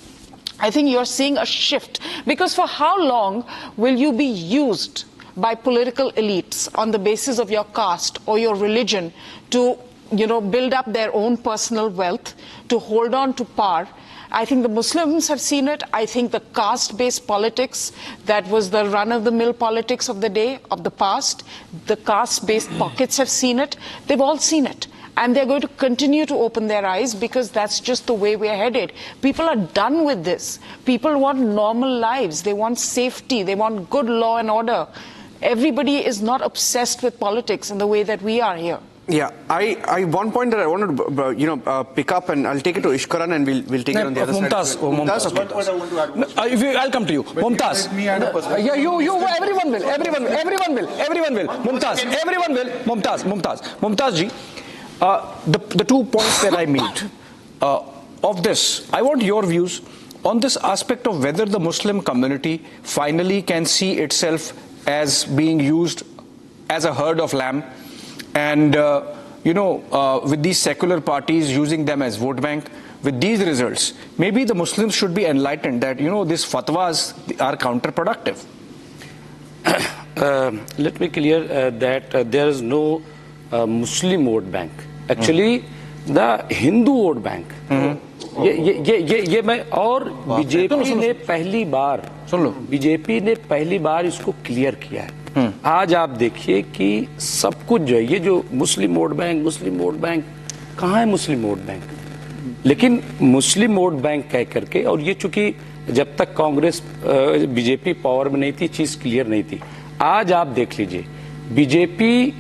I think you're seeing a shift, because for how long will you be used by political elites on the basis of your caste or your religion to, build up their own personal wealth, to hold on to power? I think the Muslims have seen it. I think the caste-based politics, that was the run-of-the-mill politics of the day, of the past, the caste-based pockets have seen it. They've all seen it. And they're going to continue to open their eyes, because that's just the way we're headed. People are done with this. People want normal lives. They want safety. They want good law and order. Everybody is not obsessed with politics in the way that we are here. Yeah, one point that I wanted to pick up, and I'll take it to Ishkaran, and we'll take it on the other side. Mumtaz. I'll come to you. Mumtaz. Yeah, everyone will. Mumtaz, everyone will. Mumtaz ji, the 2 points that I made of this, I want your views on this aspect of whether the Muslim community finally can see itself as being used as a herd of lamb, and with these secular parties using them as vote bank. With these results, maybe the Muslims should be enlightened that these fatwas are counterproductive. Let me clear that there is no Muslim vote bank. Actually, the Hindu vote bank. ये मैं और BJP ने पहली बार इसको clear किया है। आज आप देखिए कि सब कुछ जो है, ये जो मुस्लिम वोट बैंक कहाँ है मुस्लिम वोट बैंक? लेकिन मुस्लिम वोट बैंक कह करके, और ये चूंकि जब तक कांग्रेस बीजेपी पावर में नहीं थी, चीज क्लियर नहीं थी। आज आप देख लीजिए, बीजेपी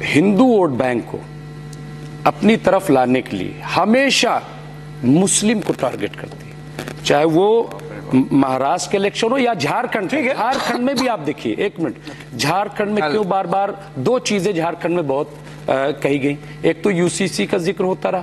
हिंदू वोट बैंक को अपनी तरफ लाने के लिए हमेशा मुस्लिम को टारगेट करती है, चाहे वो महाराष्ट्र के इलेक्शन हो या झारखंड। ठीक है, झारखंड में भी आप देखिए, एक मिनट, झारखंड में क्यों बार बार दो चीजें झारखंड में बहुत कही गई। एक तो यूसीसी का जिक्र होता रहा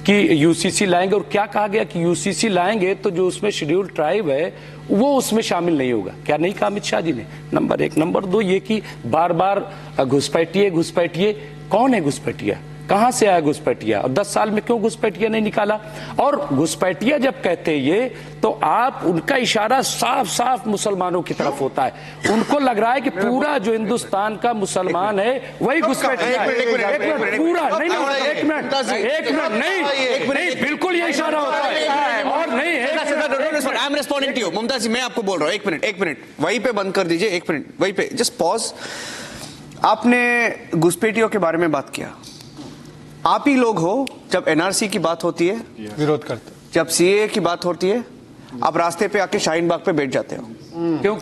कि यूसीसी लाएंगे, और क्या कहा गया कि यूसीसी लाएंगे तो जो उसमें शेड्यूल्ड ट्राइब है वो उसमें शामिल नहीं होगा। क्या नहीं कहा अमित शाह जी ने? नंबर एक। नंबर दो, ये कि बार बार घुसपैठिए। कौन है घुसपैठिया? कहां से आया घुसपैठिया और 10 साल में क्यों घुसपैठिया नहीं निकाला? और घुसपैठिया जब कहते ये तो आप उनका इशारा साफ साफ मुसलमानों की तरफ होता है। उनको लग रहा है कि पूरा जो हिंदुस्तान का मुसलमान है वही घुसपैठिया है। पूरा नहीं, एक मिनट नहीं, बिल्कुल ये इशारा होता है। और नहीं I am responding to you Mumtaz ji, मैं आपको बोल रहा हूँ, एक मिनट वहीं पे बंद कर दीजिए, एक मिनट वहीं पे जस्ट पॉज। आपने घुसपैठियों के बारे में बात किया, आप ही लोग हो जब एनआरसी की बात होती है विरोध करते, जब सीए की बात होती है आप रास्ते पे आके शाहीन बाग पे बैठ जाते हो।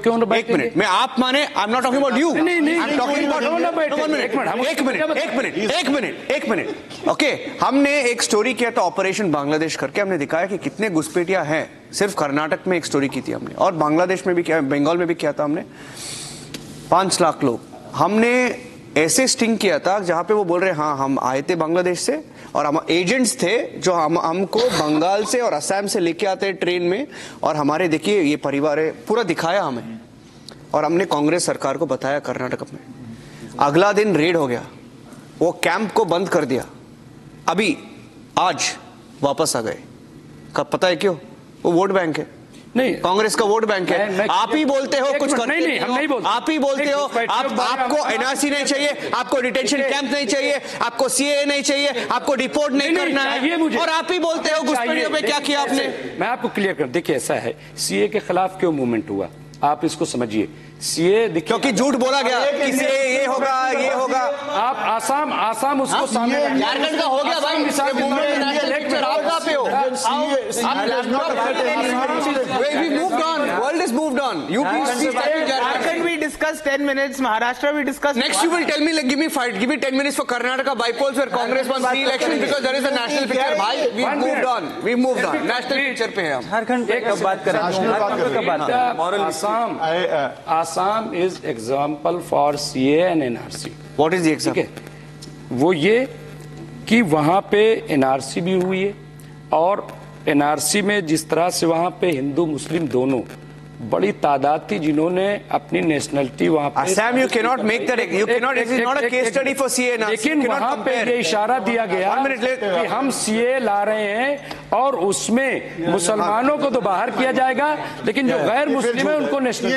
क्यों ना? एक मिनट, मैं आप माने, I am not talking about you, नहीं, आई एम टॉकिंग अबाउट एक मिनट ओके। हमने एक स्टोरी किया था ऑपरेशन बांग्लादेश करके, हमने दिखाया कि कितने घुसपैठिया हैं। सिर्फ कर्नाटक में एक स्टोरी की थी हमने, और बांग्लादेश में भी किया, बंगाल में भी किया था हमने। 5 लाख लोग हमने ऐसे स्टिंग किया था जहां पे वो बोल रहे हाँ हम आए थे बांग्लादेश से और हम एजेंट्स थे जो हमको बंगाल से और असम से लेके आते हैं ट्रेन में, और हमारे देखिए ये परिवार है, पूरा दिखाया हमें। और हमने कांग्रेस सरकार को बताया कर्नाटक में। अगला दिन रेड हो गया, वो कैंप को बंद कर दिया, अभी आज वापस आ गए। कब? पता है क्यों? वो वोट बैंक है, नहीं कांग्रेस का वोट बैंक है। आप ही बोलते हो कुछ करते नहीं, हम नहीं बोलते। आप ही बोलते हो आपको एनआरसी नहीं चाहिए, आपको डिटेंशन कैंप नहीं चाहिए, आपको सीए नहीं चाहिए, आपको डिपोर्ट नहीं करना है, और आप ही बोलते हो घुसपैठियों पे क्या किया आपने। मैं आपको क्लियर कर, देखिए ऐसा है, सीए के खिलाफ क्यों मूवमेंट हुआ आप इसको समझिए। सीए क्योंकि झूठ बोला गया कि सीए ये होगा ये होगा। आप आसाम उसको सामने, झारखंड का हो गया भाई, world is moved on. Jharkhand we discussed 10 minutes, Maharashtra we discussed. Next you will tell me, like, give me 10 minutes for Karnataka bypolls where Congress won 3 elections because there is a national picture. Bhai, we moved on. National picture पे हैं हम। झारखंड एक बात करें, Assam is example for CA and NRC. What is the example? वो ये कि वहां पे NRC भी हुई है, और NRC में जिस तरह से वहां पे हिंदू मुस्लिम दोनों बड़ी तादाद थी जिन्होंने अपनी नेशनलिटी वहां पे। Assam, you cannot make that. You cannot. It is not a case study for CA and NRC. लेकिन वहां पे ये इशारा दिया गया कि हम CA ला रहे हैं और उसमें मुसलमानों को तो बाहर किया जाएगा, लेकिन जो गैर मुस्लिम है उनको नेशनल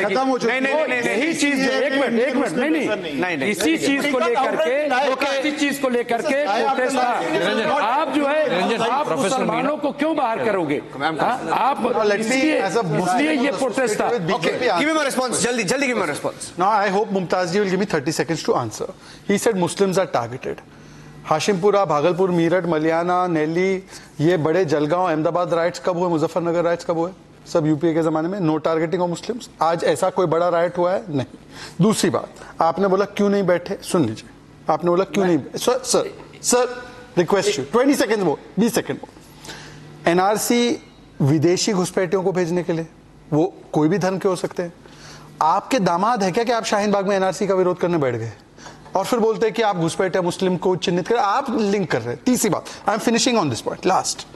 खत्म हो चुकी है। यही चीज, एक मिनट नहीं, इसी चीज को लेकर के प्रोटेस्ट था। आप जो है आप मुसलमानों को क्यों बाहर करोगे? आप इसलिए ये protest था. Okay, give me my response. Jaldi give me my response. Now I hope Mumtaz ji will give me 30 seconds to answer. He said Muslims are targeted. Hashimpura, Bhagalpur, Meerut, Maliana, नेल्ली, ये बड़े जलगांव, अहमदाबाद राइट्स कब हुए, मुजफ्फरनगर राइट्स कब हुए? सब यूपीए के जमाने में। No targeting of Muslims. आज ऐसा कोई बड़ा राइट हुआ है? नहीं। दूसरी बात, आपने बोला क्यों नहीं बैठे, सुन लीजिए, आपने बोला क्यों नहीं, sir request you 20 second more, 20 second more. NRC विदेशी घुसपैठियों को भेजने के लिए, वो कोई भी धर्म के हो सकते हैं। आपके दामाद है क्या कि आप शाहीन बाग में एनआरसी का विरोध करने बैठ गए और फिर बोलते हैं कि आप घुसपैठिया मुस्लिम को चिन्हित कर, आप लिंक कर रहे हैं। तीसरी बात, I am finishing on this point, last.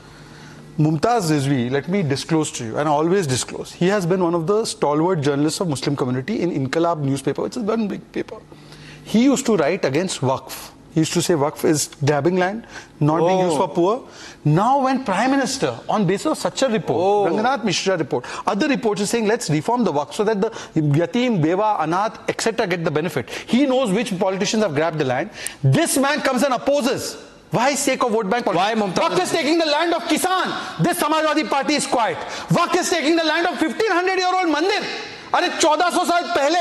Mumtaz Rizvi, let me disclose to you, and I always disclose, he has been one of the stalwart journalists of Muslim community in Inqilab newspaper, which is one big paper. He used to write against Waqf. He used to say Waqf is grabbing land, not being used for poor. Now when Prime Minister, on basis of such a report, Ranganath Mishra report, other reports are saying let's reform the Waqf so that the Yatim, Beva, Anath, etc. get the benefit. He knows which politicians have grabbed the land. This man comes and opposes. Why sake of vote bank politics? Why, Mumtaz? Waqf is taking the land of Kisan. This Samajwadi Party is quiet. Waqf is taking the land of 1500-year-old mandir. अरे 1400 साल पहले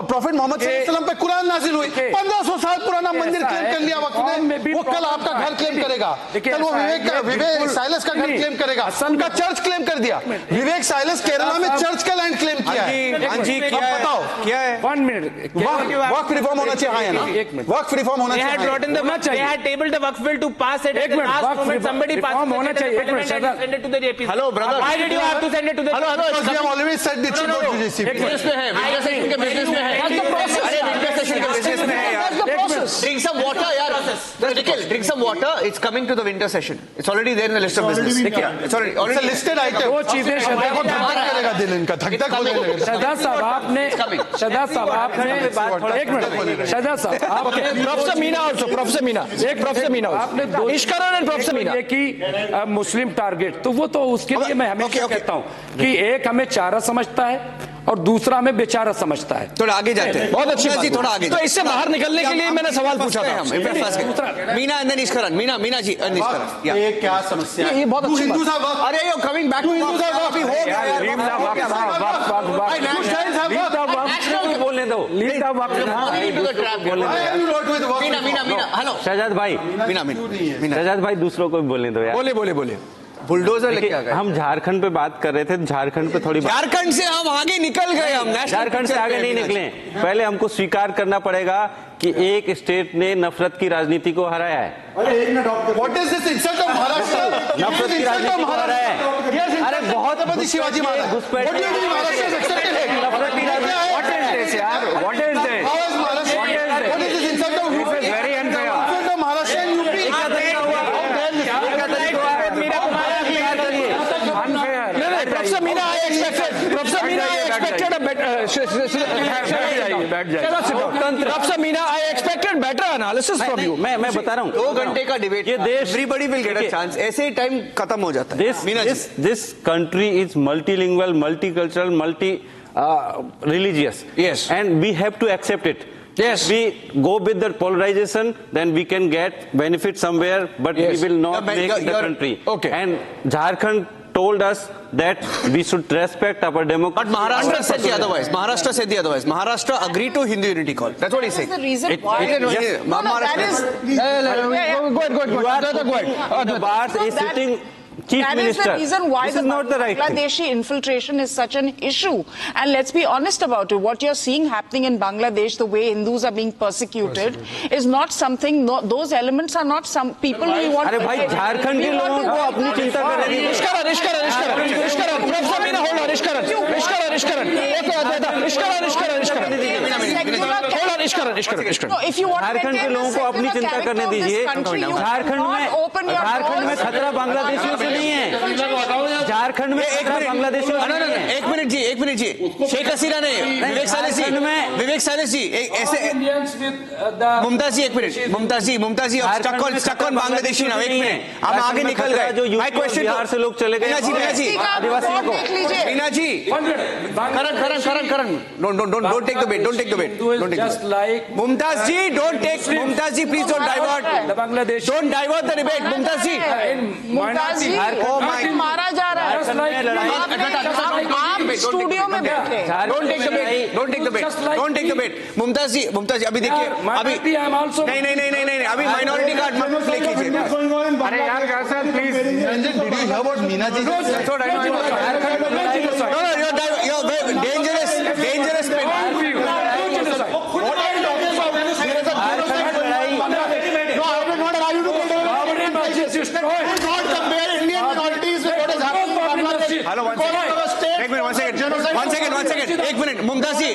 prophet Mohammad सल्लल्लाहु पे कुरान नाजिल हुई। 1500 साल पुराना मंदिर क्लेम कर लिया वक्त ने। वो कल आपका घर क्लेम करेगा, कल वो विवेक साइलस का घर क्लेम करेगा, उनका चर्च क्लेम कर दिया। विवेक साइलस केरला में चर्च का लैंड क्लेम किया है। बताओ क्या है? 1 मिनट, वक्फ रिफॉर्म होना चाहिए ना? वक्फ रिफॉर्म होना चाहिए। They had tabled the Waqf bill to pass it. At the last moment, somebody passed it. होना चाहिए। Send it to the JP. Hello, brother. Why did you have to send it to the? Because we have already said it should go to JCP. Business में है, business के business में है। अरे business के business में है यार। ड्रिंक सम वाटर यार। Just drink some water. It's coming to the winter session. It's already there in the list of business. It's already It's a listed item. दो चीजें शहजाद साहब आपने एक मिनट शहजाद साहब आपने professor Meena also professor Meena एक professor Meena आपने इश्करण एंड प्रोफेसर मीना ये कि मुस्लिम टारगेट तो वो तो उसके लिए मैं हमेशा कहता हूं कि एक हमें चारा समझता है और दूसरा हमें बेचारा समझता है। थोड़ा आगे जाते हैं। बहुत अच्छी जी, थोड़ा आगे तो इससे बाहर निकलने के लिए मैंने सवाल पूछा था। मीना एंड देन इश्करण मीना जी ये क्या समस्या है? ये बहुत अच्छी हिंदू साहब अरे यो कमिंग बैक टू हिंदू साहब अभी हो गया बोलने दो मीना हेलो शहजाद भाई शहजाद भाई दूसरों को भी बोलने दो यार। बोले बुलडोजर लेके आ गए। हम झारखंड पे बात कर रहे थे, झारखंड पे थोड़ी झारखंड से हम आगे निकल गए। हम झारखंड से आगे नहीं निकले। पहले हमको स्वीकार करना पड़ेगा कि एक स्टेट ने नफरत की राजनीति को हराया है। What is this insult of Maharashtra? नफरत की राजनीति को हराया है। अरे बहुत Shivaji Maharaj. What do you mean Maharashtra has accepted it? नफरत की राजनीति। What is this यार? What is this? How is Maharashtra? What is this insult of UP? This is very unfair. Insult of Maharashtra and UP. Professor Meena, I expected a better. Professor Meena, I expected better analysis from you. मैं बता रहा हूँ 2 घंटे का debate ये देश everybody will get a chance ऐसे ही time खत्म हो जाता है। This country is multilingual, multicultural, religious. Yes. And we have to accept it. Yes. We go with the polarization, then we can get benefit somewhere, but we will not make the country. Okay. And Jharkhand told us that we should respect our democracy. But Maharashtra said the otherwise. Maharashtra agreed to Hindu unity call. That's what he's saying. That's the reason why. That is. Go ahead. The bar is sitting. Chief that Minister. is the reason why this the is not the right Bangladeshi infiltration is such an issue. And let's be honest about it. What you're seeing happening in Bangladesh, the way Hindus are being persecuted, is not something. Those elements are not some people who want. अरे भाई झारखंड के लोगों को अपनी चिंता करने दीजिए। If you want Jharkhand के लोगों को अपनी चिंता करने दीजिए। झारखंड में खतरा बांग्लादेशियों से नहीं है। झारखंड में खतरा बांग्लादेशियों से नहीं है। एक मिनट जी शेख हसीना ने विवेक सालिस जी ऐसे मुमताज जी एक minute Mumtaz ji stuck on Bangladeshi ना एक मिनट हम आगे निकल गए। जो यूपी बिहार से लोग चले गए आदिवासियों को। मीना जी करण don't take the bait Mumtaz ji please don't divert the debate Mumtaz जी मारा जा रहा है। आप स्टूडियो में बैठे। Don't take the bait Mumtaz जी अभी देखिए नहीं अभी माइनॉरिटी कार्ड मत प्ले कीजिए। अरे यार कैसा please Did you hear about Meena ji? You're dangerous pin. What are you talking about? No, I will not allow you to go to not compare Indian minorities with what is happening in Bangladesh. Hello, one second. एक minute Mumtaz ji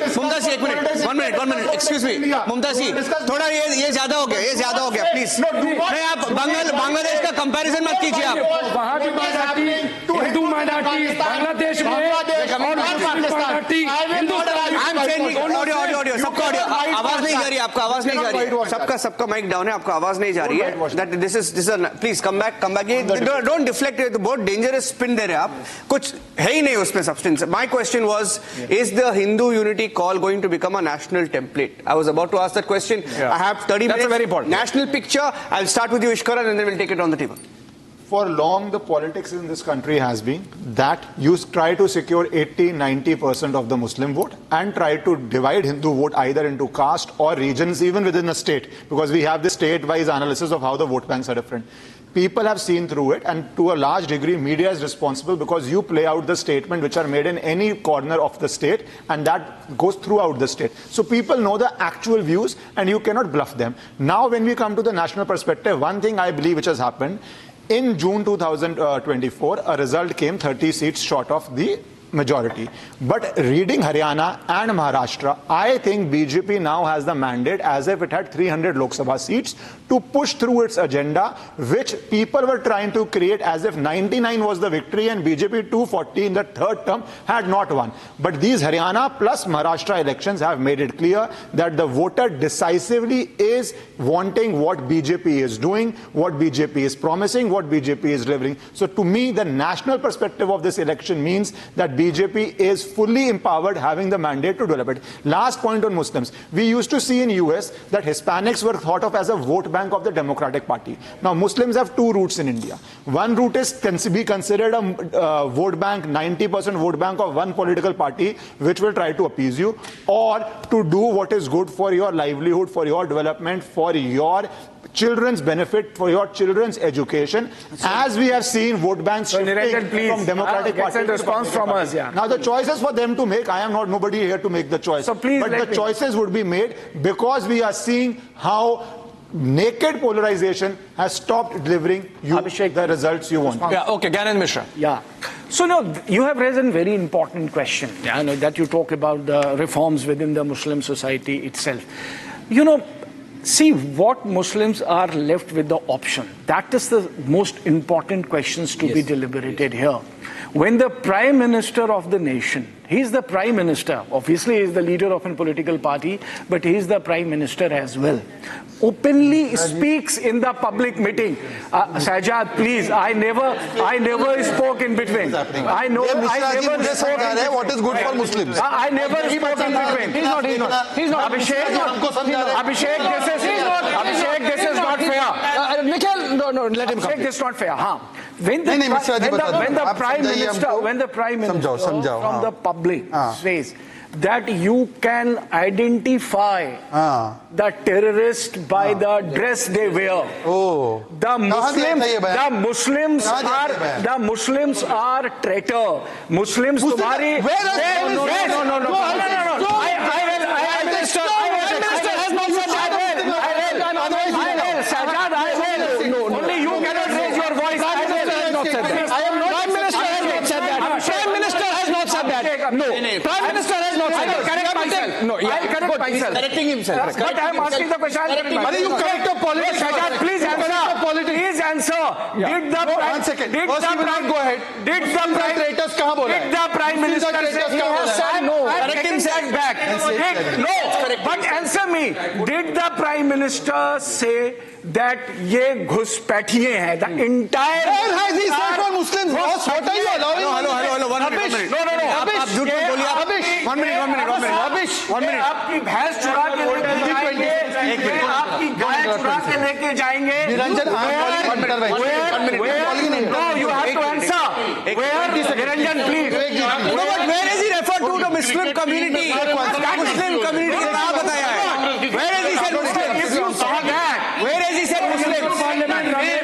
एक minute 1 minute excuse me Mumtaz ji थोड़ा ये ज्यादा हो गया please नहीं आप बांग्लादेश का कंपैरिजन मत कीजिए आप। वहाँ की हिंदू माइनॉरिटी बांग्लादेश में ऑडियो सबका ऑडियो आवाज नहीं जा रही आपका आवाज नहीं जा रही है सबका माइक डाउन है आपका आवाज नहीं जा रही है। That this is please come back don't deflect बहुत डेंजरस स्पिन दे रहे हैं आप कुछ है ही नहीं उसमें substance. My question was is the Hindu unity call going to become a national template? I was about to ask that question. I have 30 minutes very important national picture. I'll start with you Ishkaran and then we'll take it on the table. For long, the politics in this country has been that you try to secure 80-90% of the Muslim vote and try to divide Hindu vote either into caste or regions, even within a state, because we have this state-wise analysis of how the vote banks are different. People have seen through it, and to a large degree, media is responsible because you play out the statement which are made in any corner of the state, and that goes throughout the state. So people know the actual views, and you cannot bluff them. Now, when we come to the national perspective, one thing I believe which has happened, in June 2024, a result came 30 seats short of the majority. But reading Haryana and Maharashtra, I think BJP now has the mandate, as if it had 300 Lok Sabha seats, to push through its agenda, which people were trying to create as if 99 was the victory and BJP 240 in the third term had not won. But these Haryana plus Maharashtra elections have made it clear that the voter decisively is wanting what BJP is doing, what BJP is promising, what BJP is delivering. So to me, the national perspective of this election means that BJP is fully empowered, having the mandate to develop it. Last point on Muslims. We used to see in US that Hispanics were thought of as a vote bank of the Democratic Party. Now Muslims have two routes in India. One route is be considered a vote bank, 90% vote bank of one political party, which will try to appease you, or to do what is good for your livelihood, for your development, for your children's benefit, for your children's education, as we have seen vote banks shifting from Democratic Party to response from us. Yeah. Now the choices for them to make, I am not nobody here to make the choice. So please, but the choices would be made because we are seeing how naked polarization has stopped delivering you the results you want. Yeah, okay, Gyanendra Mishra. Yeah. So, no, you have raised a very important question, that you talk about the reforms within the Muslim society itself. See, what Muslims are left with the option. That is the most important questions to be deliberated here. When the Prime Minister of the nation, he is the Prime Minister, obviously he is the leader of a political party, but he is the Prime Minister as well, openly speaks in the public meeting. Sajjad, please, I never spoke in between. I never spoke in between. What is good for Muslims? I never spoke in between. He's not. Abhishek, this is not fair. Nikhil, no, let him come. Abhishek, this is not fair. When the Prime Minister from the public says that you can identify the terrorist by the dress they wear. The Muslims are traitor. Muslims तुम्हारी Prime Minister has not said that. I'll correct myself. Correcting himself. But I'm asking the question. You correct the politics. Please answer. Please answer. Did the one second. First you will not go ahead. Did the Prime Minister say he has said no? Correct himself back. No. But answer me. Did the Prime Minister say that ye घुसपैठिए हैं? The entire. Where has he said for Muslims? What are you allowing? Hello. 1 minute. No. आप झूठ मत बोलिए. One minute. आपकी भैंस चुरा के लेके जाएंगे. आपकी गाय चुरा के लेके जाएंगे. Niranjan, No, you have to answer. Where? Niranjan, please. No, but where is he referred to the Muslim community? Muslim community ने कहाँ बताया है? Where has he said Muslim? If you saw that, where has he said Muslims?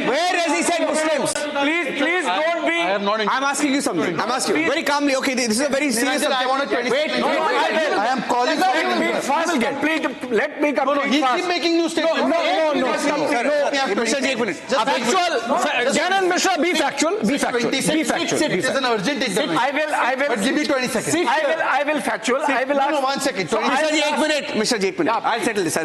Where has he said Muslims? Please don't be. I'm asking you something. I'm asking you very calmly. Okay, this is a very serious subject. I want a 20 Wait. I am calling for Let me complete. He keep making new statements. No. Mr. Ji, 1 minute. Gyanendra Mishra, be factual. It is an urgent intervention. I will. But give me 20 seconds. I will factual. I will ask. No, 1 second. Mr. Ji, 1 minute. Mr. Ji, 1 minute. I'll settle this.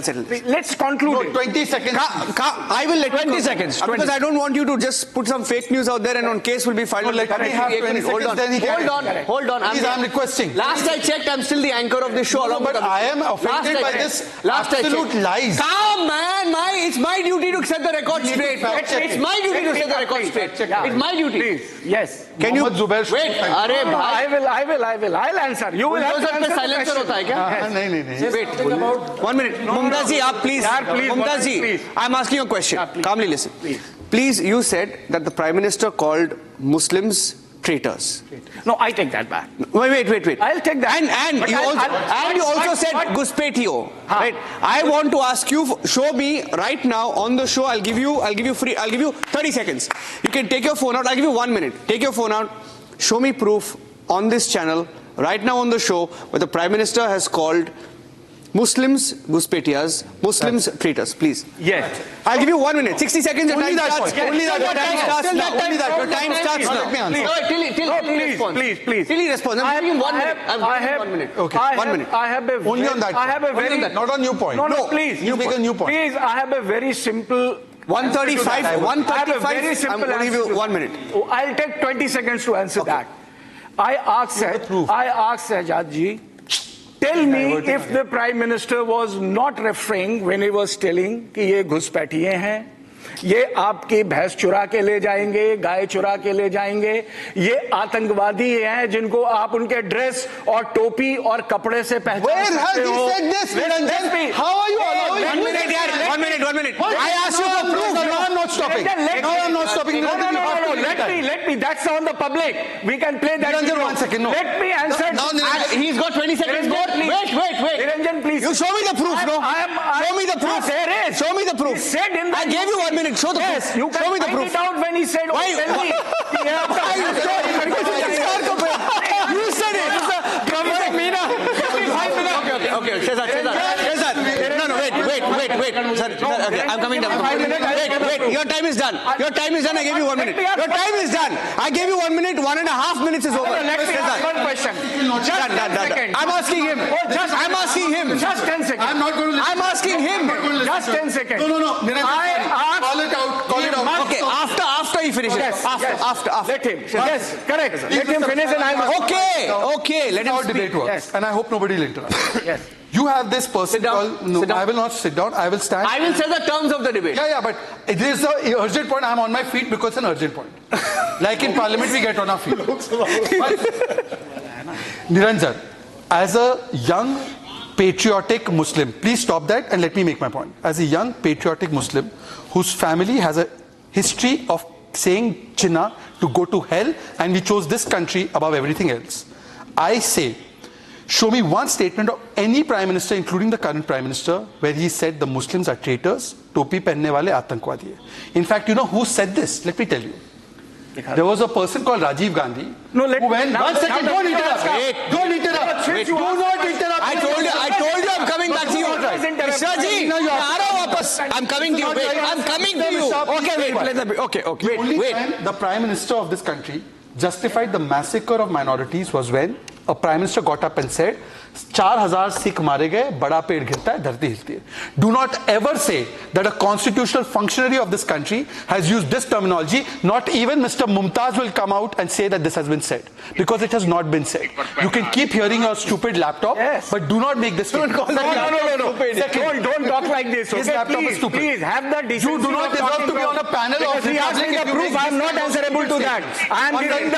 Let's conclude. No, 20 seconds. I will let 20 seconds. Because I don't want you to just put some fake news out there and on case will be filed. Let me have 20 seconds, then he can. Hold on. Please, I'm requesting. Last I checked, I'm still the anchor of this show. No, but I am offended by this absolute lies. Calm, man. It's my duty to set the record straight. It's my duty to set the record straight. It's my duty. Please. Yes. Can you wait? I will. I'll answer. You will have to answer the question. Wait. 1 minute. Mumtaz ji, please. Mumtaz ji, I'm asking you a question. Calmly listen. Please, you said that the Prime Minister called Muslims traitors. No, I take that back. Wait. I'll take that. And you also said Guspetio. Right? I want to ask you, show me right now on the show. I'll give you 30 seconds. You can take your phone out. I'll give you 1 minute. Take your phone out. Show me proof on this channel right now on the show where the Prime Minister has called Muslims, Guspetias, Muslims, traitors, please. Yes. I'll give you 1 minute. 60 seconds, your Only time that starts. point. Only that. Your time starts Till now. that Only that. Your time starts now. Let me answer. No, till he responds. Please. Till he responds. I'm giving 1 minute. I'm giving 1 minute. Okay. 1 minute. I have a Only on that. I have a Only very on that. Not on new point. No, please. You make a new point. Please, I have a very simple 135. I have a 135. very I'm simple going to give answer you to 1 minute. that. I'll take 20 seconds to answer that. I asked Sajad ji, tell me if the Prime Minister was not referring when he was telling कि ये घुसपैठिए हैं, ये आपकी भैंस चुरा के ले जाएंगे, गाय चुरा के ले जाएंगे, ये आतंकवादी हैं जिनको आप उनके ड्रेस और टोपी और कपड़े से पहचान सकते हो। Where has he said this, Niranjan? How are you allowing? 1 minute, yaar. 1 minute, 1 minute. I asked you for proof. No, I'm not stopping. No, I'm not stopping. No. Let me. That's on the public. We can play that. Niranjan, video. 1 second. No. Let me answer. Now, He's got 20 seconds more. Niranjan, Wait. Niranjan, please. You show me the proof, no? Show me the proof. There is. Show me the proof. He said in the I gave you 1 minute. Show the yes, proof. you can Show me the find proof. it out when he said, Why? tell me. You said it. Okay. Shehzad. No, wait. Sir, okay, I'm coming down. Wait. Your time is done. I gave you 1 minute. Your time is done. I gave you 1 minute. 1.5 minutes is over. Let me ask one question. Just 10 seconds. I'm asking him. Just 10 seconds. I'm not going to listen. I'm asking him. Just 10 seconds. No. Niranjan, call it out. Okay, after he finishes. Yes. After. Let him. Yes, correct. Let him finish and I will. Okay. Let him How speak. debate works. Yes. And I hope nobody will interrupt. Yes. You have this person Sit down. called... No, Sit down. I will not sit down. I will stand. I will say the terms of the debate. Yeah, but it is an urgent point. I'm on my feet because it's an urgent point. Like in Parliament, we get on our feet. Niranjan, as a young patriotic Muslim, please stop that and let me make my point. As a young patriotic Muslim whose family has a history of saying Jinnah to go to hell and we chose this country above everything else, I say, show me one statement of any Prime Minister, including the current Prime Minister, where he said the Muslims are traitors, topi pehne wale aatankawadi hai. In fact, you know who said this? Let me tell you. There was a person called Rajiv Gandhi. No, let who went, now, 1 second, now, don't interrupt. Wait. Don't interrupt. Wait. Do not interrupt. I told you I'm coming back to you. Mr. Ji, I'm coming to you. Wait, I'm coming to you. Okay, wait. Play the okay. The only Wait. time the Prime Minister of this country justified the massacre of minorities was when a Prime Minister got up and said, 4,000 Sikh मारे गए, बड़ा पेड़ गिरता है, धरती हिलती है. Do not ever say that a constitutional functionary of this country has used this terminology. Not even Mr. Mumtaz will come out and say that this has been said, because it has not been said. You can keep hearing your stupid laptop, but do not make this statement. No. Don't talk like this. His Okay, laptop is stupid. Please have the decency. You do not of deserve talking to be on a panel because of he asked me the proof. I am not answerable to that. I am giving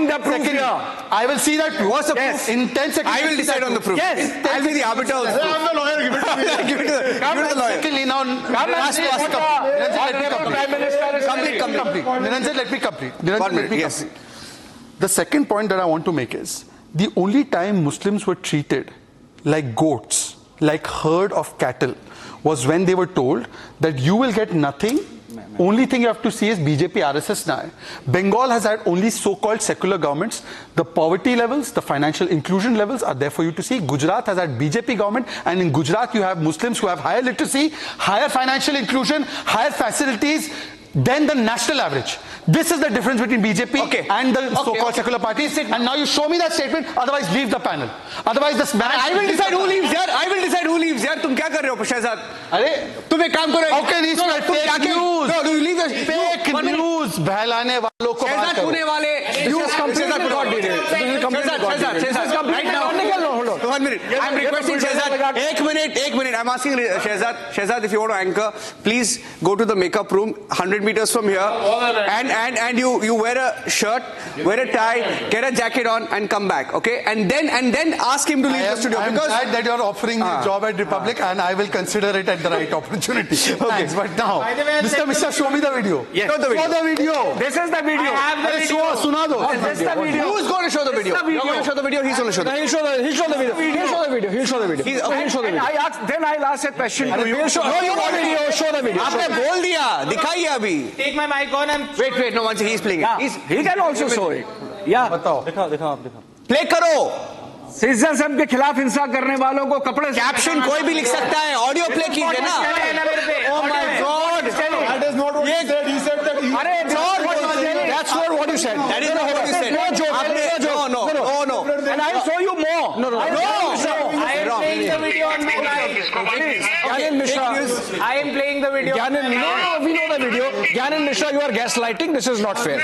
the proof here. I will see that proof. What's the Yes. proof? In 10 seconds. I will decide on the proof. Yes. I'll be the arbiter of the proof. I'm the lawyer. Give it to me. Give it to the lawyer. Secondly, now, Niranjan, let me complete. Yes. The second point that I want to make is, the only time Muslims were treated like goats, like herd of cattle, was when they were told that you will get nothing. Only thing you have to see is BJP RSS now. Bengal has had only so-called secular governments. The poverty levels, the financial inclusion levels are there for you to see. Gujarat has had BJP government, and in Gujarat you have Muslims who have higher literacy, higher financial inclusion, higher facilities than the national average. This is the difference between BJP and the so-called secular parties. And now you show me that statement, otherwise leave the panel. Otherwise this man... I will decide who leaves here. तुम क्या कर रहे हो शहजाद? अरे तुम एक काम करो. How can he spread fake news? No, you leave the fake news बहलाने वालों को बात करो. पुणे वाले. You completely got detailed. Shehzad, right now. 1 minute. I'm requesting Shehzad. 1 minute. I'm asking Shehzad, if you want to anchor, please go to the makeup room 100 meters from here, and you wear a shirt, wear a tie, get a jacket on, and come back, okay? And then ask him to leave the studio. I'm glad that you're offering me a job at Republic, and I will consider it at the right opportunity. Thanks, but now, Mr. Mishra, show me the video. Yes. Show the video. This is the video. I have the video. Suna do. This is the video. Who is going to show the video? You're going to show the video. He's going to show the video. He'll show the video. Then I'll ask a question to you. Show the video. आपने बोल दिया, दिखाइए अभी. Take my mic on and... Wait, no, once he's playing it. He can also show it. Yeah. बताओ. Play करो. Scissor साहब के खिलाफ हिंसा करने वालों को कपड़े कैप्शन कोई भी लिख सकता है, ऑडियो प्ले कीजिए ना। Oh my God! That is not what he said. He said that. अरे that's not what you said. That is not what you said. No joke. No. And I'll show you more. No. I am playing the video on my live. Gyanan Mishra. I am playing the video. Gyanan, no, we know the video. Gyanan Mishra, you are gaslighting. This is not fair.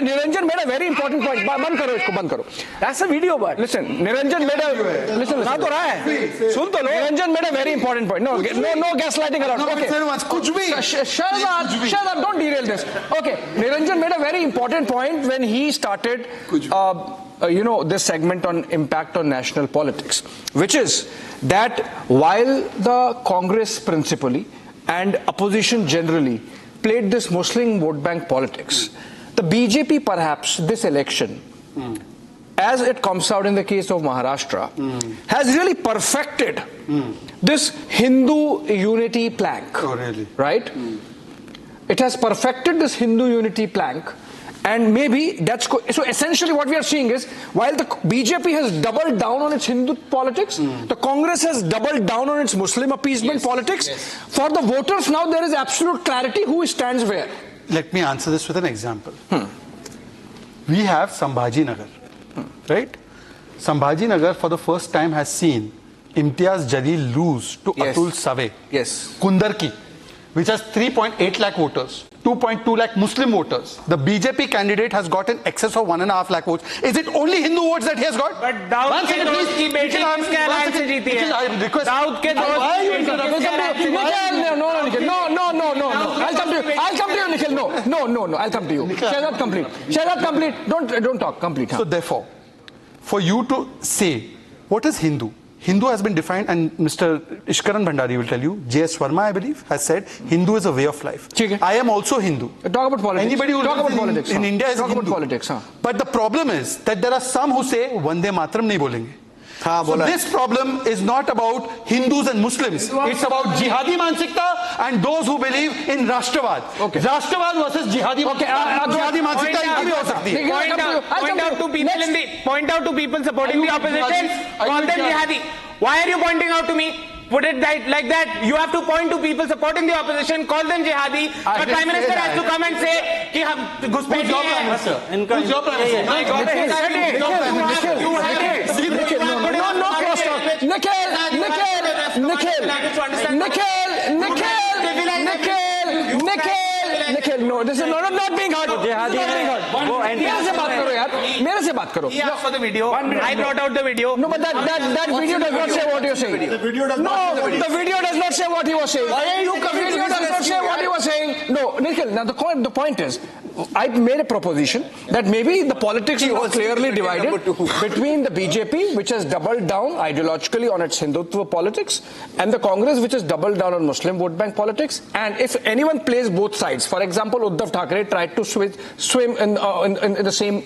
Niranjan made a very important point. बंद करो इसको, बंद करो. That's a video, but listen. Niranjan made a listen. सुना तो रहा है. सुन तो लो. Niranjan made a very important point. No gaslighting around. Okay. कुछ भी. Shut up. Don't derail this. Okay. Niranjan made a very important point when he started. This segment on impact on national politics, which is that while the Congress principally and opposition generally played this Muslim vote bank politics, the BJP perhaps this election, as it comes out in the case of Maharashtra, has really perfected this Hindu unity plank. Oh, really? Right? It has perfected this Hindu unity plank. And maybe that's so essentially what we are seeing is while the BJP has doubled down on its Hindu politics, the Congress has doubled down on its Muslim appeasement politics. Yes. For the voters now there is absolute clarity who stands where. Let me answer this with an example. We have Sambhaji Nagar, right? Sambhaji Nagar for the first time has seen Imtiaz Jalil lose to Atul Save. Yes. Kundarki, which has 3.8 lakh voters. 2.2 lakh Muslim voters. The BJP candidate has got an excess of 1.5 lakh votes. Is it only Hindu votes that he has got? But Daud ke dost ki beti kiske alliance se jeeti hai? Daud ke dost. Why are you interrupting? No. I'll come to you, Nikhil. No. I'll come to you. Shahzad complete. Don't talk. Complete. So therefore, for you to say what is Hindu? Hindu has been defined, and Mr. Ishkaran Bhandari will tell you, J.S. Verma, I believe, has said, Hindu is a way of life. I am also Hindu. Talk about politics. Anybody who lives politics, in India is Talk Hindu. about politics. But the problem is that there are some who say, Vande Mataram nahi bolenge. So this problem is not about Hindus and Muslims. It's about jihadi mansikta and those who believe in Rashtravad. Okay. Rashtravad versus jihadi mansikta inki bhi ho sakti hai. Point out to people supporting the opposition. Call them jihadi. Why are you pointing out to me? Put it like that. You have to point to people supporting the opposition, call them jihadi. But Prime Minister has to come and say कि हम घुसपैठी हैं. Who's your Prime Nikhil, no, this is not being heard. मेरे से बात करो. He asked for the video. I brought out the video. No, but that video does not say what you're saying. The video does not say what he was saying. Why are you confused? The video does not say what he was saying. No, Nikhil, now the point is, I made a proposition that maybe the politics was clearly divided between the BJP, which has doubled down ideologically on its Hindutva politics, and the Congress, which has doubled down on Muslim vote bank politics. And if anyone plays both sides, for example, Uddhav Thackeray tried to swim in the same,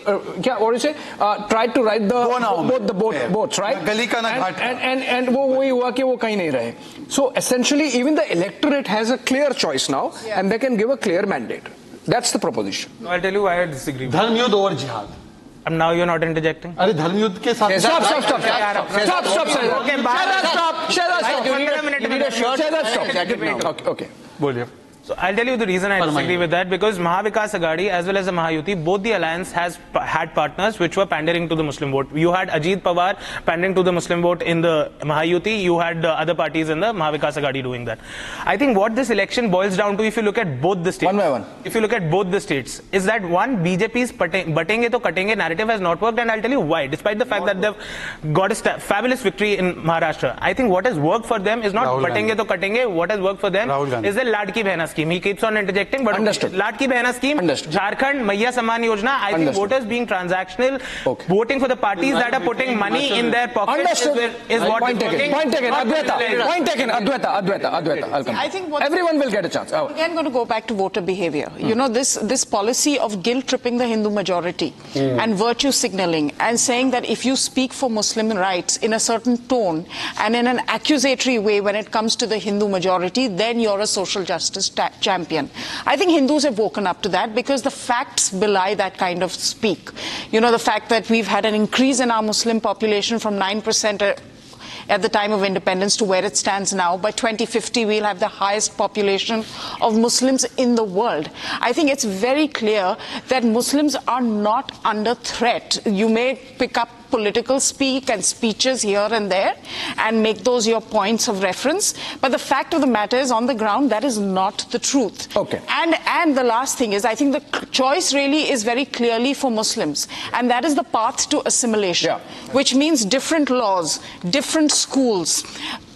tried to ride the boats, right? And वो हुआ कि वो कहीं नहीं रहे. So essentially, even the electorate has a clear choice now, and they can give a clear mandate. That's the proposition. No, I'll tell you why I disagree. Dharm yudh over jihad. And now you're not interjecting. अरे धर्म युद्ध के साथ Stop. Okay. बोलिए. So I'll tell you the reason I disagree with that, because Mahavikas Aghadi as well as the Mahayuti, both the alliance had partners which were pandering to the Muslim vote. You had Ajit Pawar pandering to the Muslim vote in the Mahayuti, you had other parties in the Mahavikas Aghadi doing that. I think what this election boils down to, if you look at both the states, one by one, if you look at both the states, is that one, BJP's batenge to katenge narrative has not worked, and I'll tell you why. Despite the fact that they've got a fabulous victory in Maharashtra, I think what has worked for them is not batenge to katenge. What has worked for them is the Ladki Behna scheme. He keeps on interjecting, but Ladki Behna scheme, Jharkhand, Maiya Samman Yojana, I think voters being transactional, voting for the parties that are putting money in their pockets is what is working. Point taken. Adwaita. I think everyone will get a chance. Again, going to go back to voter behavior. You know, this policy of guilt-tripping the Hindu majority and virtue signaling and saying that if you speak for Muslim rights in a certain tone and in an accusatory way when it comes to the Hindu majority, then you're a social justice champion. I think Hindus have woken up to that because the facts belie that kind of speak. You know, the fact that we've had an increase in our Muslim population from 9% at the time of independence to where it stands now. By 2050, we'll have the highest population of Muslims in the world. I think it's very clear that Muslims are not under threat. You may pick up political speak and speeches here and there and make those your points of reference, but the fact of the matter is, on the ground, that is not the truth. Okay. And the last thing is, I think the choice really is very clearly for Muslims, and that is the path to assimilation, which means different laws, different schools,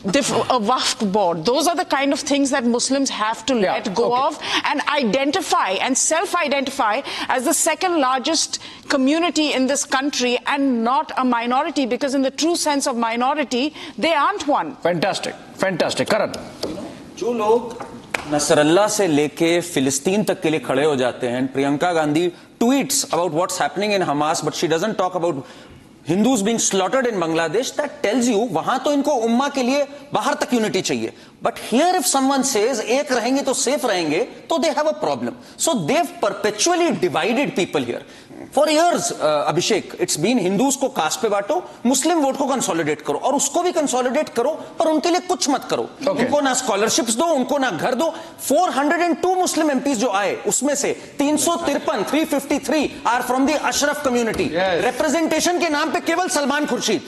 a Waqf board. Those are the kind of things that Muslims have to let go of and identify and self-identify as the second largest community in this country and not a minority, because in the true sense of minority, they aren't one. Fantastic. Fantastic. Karan. जो लोग नसरल्ला से लेके फिलिस्तीन तक के लिए खड़े हो जाते हैं, Priyanka Gandhi tweets about what's happening in Hamas, but she doesn't talk about Hindus being slaughtered in Bangladesh. That tells you वहां तो इनको उम्मा के लिए बाहर तक यूनिटी चाहिए. But here if someone says एक रहेंगे तो safe रहेंगे, तो they have a problem. So they've perpetually divided people here. For years, Abhishek, it's been Hindus को कास्ट पे बांटो, मुस्लिम वोट को कंसोलिडेट करो और उसको भी कंसोलिडेट करो, पर उनके लिए कुछ मत करो. उनको ना स्कॉलरशिप्स दो, उनको ना घर दो. 402 मुस्लिम एमपीज जो आए, उसमें से 353 are from the Ashraf community. Representation के नाम पे केवल सलमान खुर्शीद.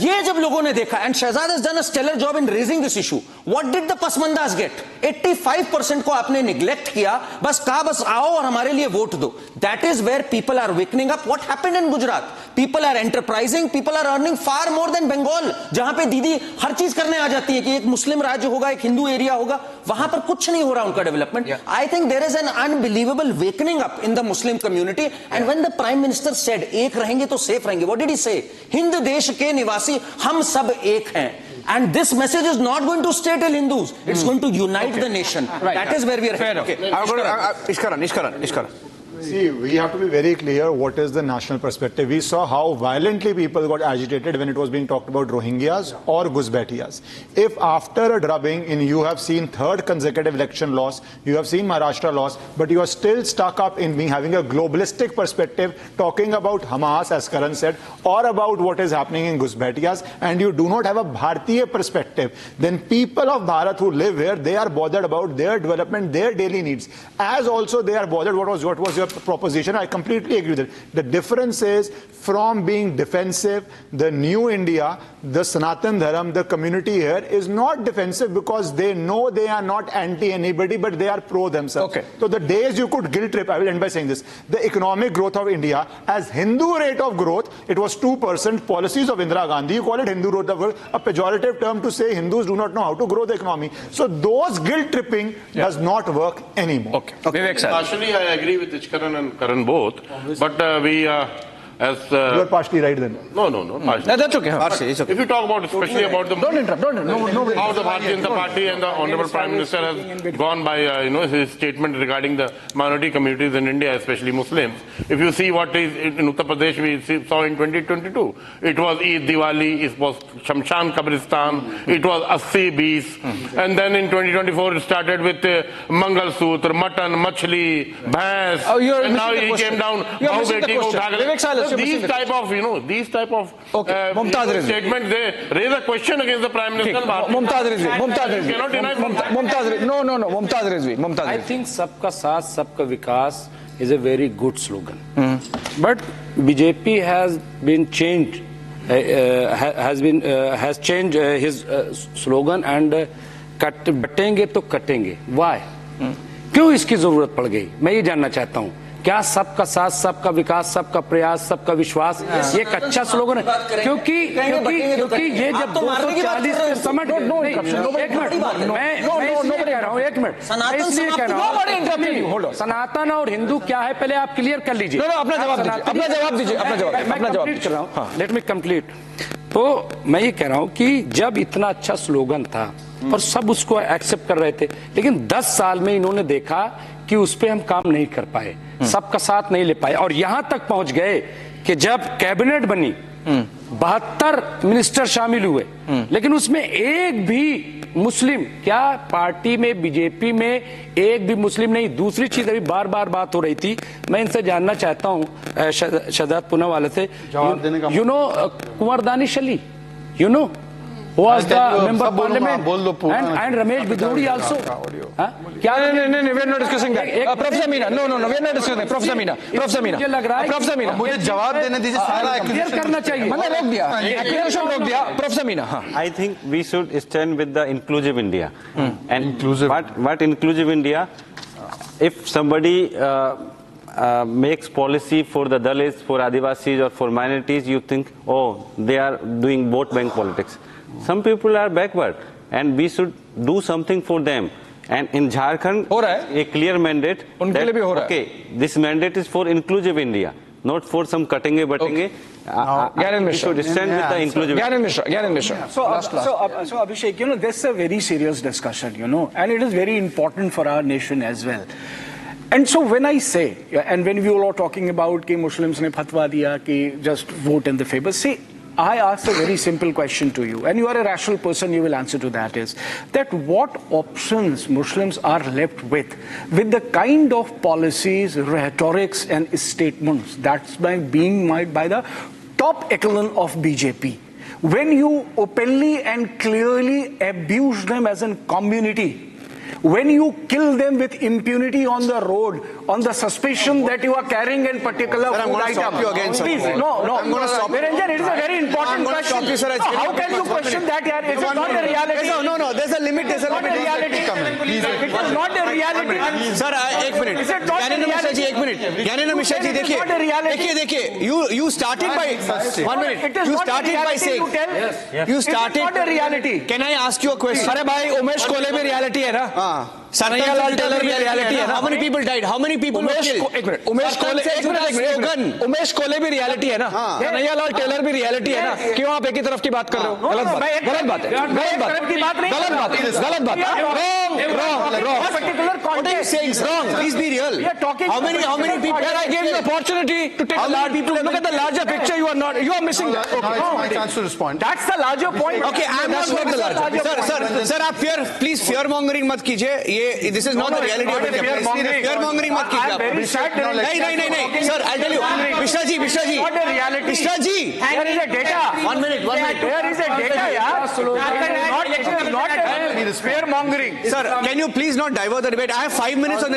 ये जब लोगों ने देखा, and Shehzad has done a stellar job in raising this issue. What did the Pasmandas get? 85% को आपने निग्लेक्ट किया, बस कहा बस आओ और हमारे लिए वोट दो. That is where people are wakening up. What happened in Gujarat? People are enterprising, people are earning far more than Bengal, जहां पे दीदी हर चीज करने आ जाती है कि एक मुस्लिम राज्य होगा, एक हिंदू एरिया होगा, वहां पर कुछ नहीं हो रहा उनका development. I think there is an unbelievable wakening up in the Muslim community. And when the Prime Minister said एक रहेंगे तो safe रहेंगे, what did he say? Hind देश के निवासी हम सब एक हैं. And this message is not going to stay till Hindus. It's going to unite the nation. That is where we are headed. Ishkaran. See, we have to be very clear what is the national perspective. We saw how violently people got agitated when it was being talked about Rohingyas or Guzbatias. If after a drubbing in you have seen third consecutive election loss, you have seen Maharashtra loss, but you are still stuck up in having a globalistic perspective, talking about Hamas, as Karan said, or about what is happening in Guzbatias, and you do not have a Bharatiya perspective, then people of Bharat who live here, they are bothered about their development, their daily needs. As also they are bothered what was your proposition. I completely agree with it. The difference is from being defensive, the new India, the Sanatan Dharam, the community here is not defensive because they know they are not anti anybody, but they are pro themselves. So the days you could guilt trip, I will end by saying this, the economic growth of India, as Hindu rate of growth, it was 2%, policies of Indira Gandhi, you call it Hindu rate of growth, a pejorative term to say Hindus do not know how to grow the economy. So those guilt tripping does not work anymore. Partially, I agree with Ishkaran and Karan both, but as you're partially right then. No. That's okay. It's okay. If you talk about, especially about the Don't interrupt. how the Bharatiya Janata Party and the Honorable Prime Minister has gone by, his statement regarding the minority communities in India, especially Muslims. If you see what is in Uttar Pradesh, we saw in 2022, it was Eid, Diwali, it was Shamshan Kabristan, it was 80 bees, and then in 2024 it started with Mangal Sutra, Mutton, Machli, Bhais, and now he came down. These type of statements, they raise a question against the Prime Minister. I think Sabka Saath, Sabka Vikas is a very good slogan. But BJP has been changed, has changed his slogan and बटेंगे तो कटेंगे. Why? क्यों इसकी जरूरत पड़ गई? मैं ये जानना चाहता हूँ. क्या सबका साथ, सबका विकास, सबका प्रयास, सबका विश्वास ये एक अच्छा स्लोगन है? क्योंकि ये जब 240 के समझ एक मिनट इसलिए कह रहा हूँ सनातन और हिंदू क्या है पहले आप क्लियर कर लीजिए. अपना जवाब दीजिए. Let me complete. तो मैं ये कह रहा हूँ कि जब इतना अच्छा स्लोगन था और सब उसको एक्सेप्ट कर रहे थे, लेकिन 10 साल में इन्होंने देखा कि उस पे हम काम नहीं कर पाए, सबका साथ नहीं ले पाए, और यहां तक पहुंच गए कि जब कैबिनेट बनी 72 मिनिस्टर शामिल हुए, लेकिन उसमें एक भी मुस्लिम, क्या पार्टी में बीजेपी में एक भी मुस्लिम नहीं? दूसरी चीज अभी बार बार बात हो रही थी, मैं इनसे जानना चाहता हूं शहजाद पूनावाला से, you know Kunwar Danish Ali, you know was the member of parliament and Ramesh Bidodi also. क्या? नहीं, we are not discussing that. Professor Meena, no, we are not discussing that. Professor Meena, मुझे लग रहा है Professor Meena, मुझे जवाब देने दीजिए, सारा क्लियर करना चाहिए. मैंने रोक दिया, accusation रोक दिया. Professor Meena, हाँ. I think we should stand with the inclusive India. And inclusive. What inclusive India? If somebody makes policy for the Dalits, for Adivasis or for minorities, you think, oh, they are doing vote bank politics. Some people are backward and we should do something for them. And in Jharkhand, a clear mandate that, okay, this mandate is for inclusive India, not for some cutting-a-butting. We should stand with the inclusive India. So Abhishek, you know, this is a very serious discussion, you know, and it is very important for our nation as well. And so when I say, and when we all are talking about कि Muslims ने fatwa दिया कि just vote in the favor, see, I ask a very simple question to you, and you are a rational person, you will answer to that, is that what options Muslims are left with the kind of policies, rhetorics and statements that's being made by the top echelon of BJP. When you openly and clearly abuse them as a community, when you kill them with impunity on the road, on the suspicion that you are carrying a particular food item. Please, no. I'm going to stop you. Niranjan, it is a very important question. You, sir, how can you question that? It is not a reality. No, there's a limit. There's a limit. It is not a reality. Sir, एक minute. Is it not a reality? एक minute. Gyanendra Mishra ji, देखिए. You started by 1 minute. You started by saying. You started. It is not a reality. Can I ask you a question? अरे भाई, उमेश कोले में reality है ना? Sarnaiyalal Taylor में reality है ना? How many people died? How many people were killed? एक मिनट. उमेश कोले भी reality है ना? sarnaiyalal Taylor भी reality है ना? क्यों आप एक ही तरफ की बात कर रहे हो? गलत बात है. Wrong. What are you saying, sir? Wrong. Please be real. How many people? I gave you opportunity to take a large people. Look at the larger picture. You are missing that. Now it's my chance to respond. That's the larger point. Okay, I'm not going to larger. Sir, आप please fear mongering मत कीजिए. This is not the reality of India. Fear mongering मत कीजिए. नहीं. Sir, I'll tell you. Mishra ji. Not a reality. Mishra ji. There is a data. 1 minute. There is a data, yeah. Not a fear mongering. Sir, can you please not divert the debate? I have 5 minutes on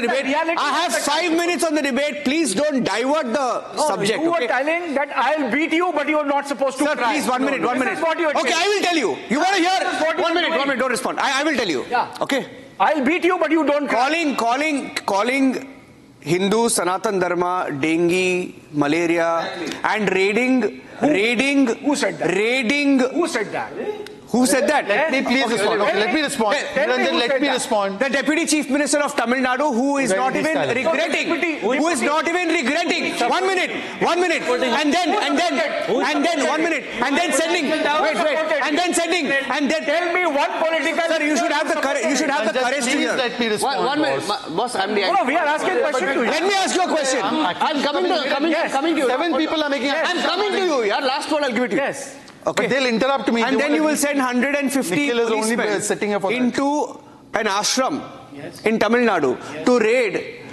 the debate. Please don't divert the subject. You were telling that I'll beat you, but you are not supposed to. Sir, try. please, 1 minute. This is what you are okay, I will tell you. You want to hear? 1 minute. Don't respond. I will tell you. Yeah. Okay. I'll beat you, but you don't. Calling Hindu, Sanatan Dharma, dengue, malaria, and raiding. Who said that? Who said that? Who said that? Let me please respond. Okay, let me respond. Let me respond. The Deputy Chief Minister of Tamil Nadu, who is not even regretting. 1 minute. And then 1 minute. And then sending. Wait. And then tell me one political. Sir, you should have the courage to hear. Let me respond. 1 minute. Boss, I'm the. No, we are asking a question to you. Let me ask you a question. I'm coming to you. 7 people are making. I'm coming to you. Yeah, last one I'll give it to you. Yes. Okay. But they'll interrupt me. And then you will send 150 policemen into an ashram in Tamil Nadu to raid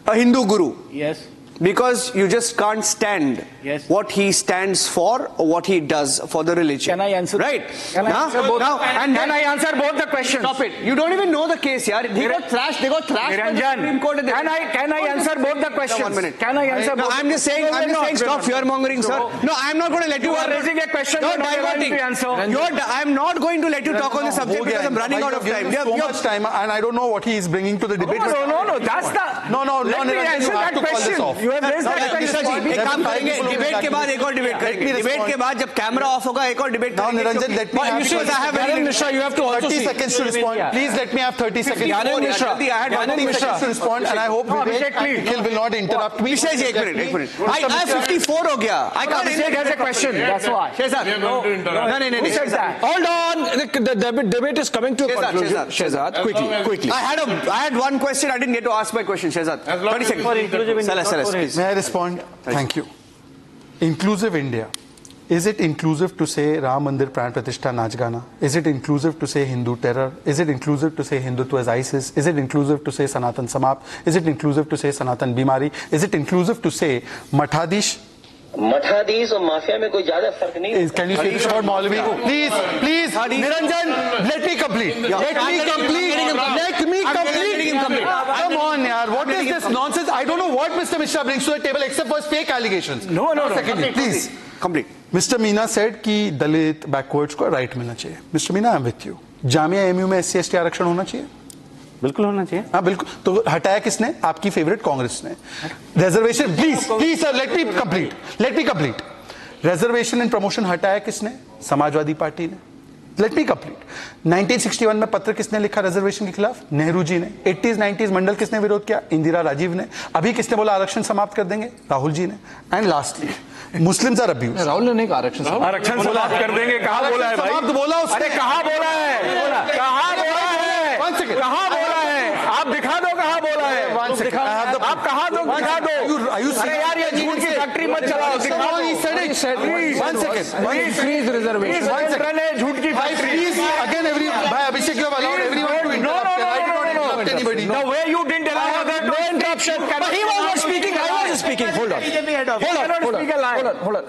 a Hindu guru. Yes. Because you just can't stand what he stands for or what he does for the religion. Can I answer? Right. Can I answer both? And can I answer both the questions? Stop it. You don't even know the case, yaar. They got thrashed by the Supreme Court. Can I answer both the questions? 1 minute. Can I answer both? I'm just saying, stop fear-mongering, sir. No, I'm not going to let you... You are raising a question. You're diverting. I'm not going to let you talk on the subject because I'm running out of time. So much time, and I don't know what he is bringing to the debate. No. That's the... No. Let me answer that question. You have raised that question. एक काम करेंगे debate के बाद एक और debate करेंगे debate के बाद जब कैमरा ऑफ होगा एक और डिबेट करेंगे Niranjan, let me have you have to 30 seconds to respond. Please let me have 30 seconds. I had 30 seconds to respond, and I hope Vivek will not interrupt me. Abhishek, एक minute I 54 हो गया I can't Abhishek has a question. That's why. Shehzad no Who says that? Hold on, the debate is coming to a conclusion. Shehzad, quickly. I had one question. I didn't get to ask my question. Shehzad, 30 seconds. May I respond? Thank you. Inclusive India Is it inclusive to say Ram Mandir Pran Pratishtha Naach Gana? Is it inclusive to say Hindu terror? Is it inclusive to say Hindutva as ISIS? Is it inclusive to say Sanatan Samap? Is it inclusive to say Sanatan Bimari? Is it inclusive to say Mathadish? मठाधीश और mafia में कोई ज्यादा फर्क नहीं. Can you say this about Maulvi? Please, Niranjan, let me complete. Let me complete. Come on, yaar. What is this nonsense? I don't know what Mr. Mishra brings to the table except for his fake allegations. No. Secondly, please. Complete. Mr. Meena said कि दलित backwards को right मिलना चाहिए. Mr. Meena, I'm with you. Jamia MU में SC/ST आरक्षण होना चाहिए. बिल्कुल होना चाहिए. हाँ बिल्कुल. तो हटाया किसने? आपकी फेवरेट कांग्रेस ने. Reservation please sir let me complete. Reservation and promotion हटाया किसने? समाजवादी पार्टी ने. Let me complete. 1961 में पत्र किसने लिखा रिजर्वेशन के खिलाफ? नेहरू जी ने. 80s 90s मंडल किसने विरोध किया? इंदिरा राजीव ने. अभी किसने बोला आरक्षण समाप्त कर देंगे? राहुल जी ने. And lastly Muslims are abused. Rahul ने नहीं आरक्षण समाप्त कर देंगे. कहाँ बोला है भाई? समाप्त बोला उसने. अरे कहाँ बोला है? कहाँ बोला है? कहाँ बोला है? आप दिखा दो कहाँ बोला है. आप कहाँ दो दिखा दो. अरे यार ये झूठ की फैक्ट्री मत चलाओ. दिखा दो. रिजर्वेशन झूठ की फैक्ट्री. Again, भाई अभिषेक you have allowed everyone to interrupt. I did not interrupt anybody. The way you didn't allow that. No interruption. But he was not speaking. I was speaking. Hold on.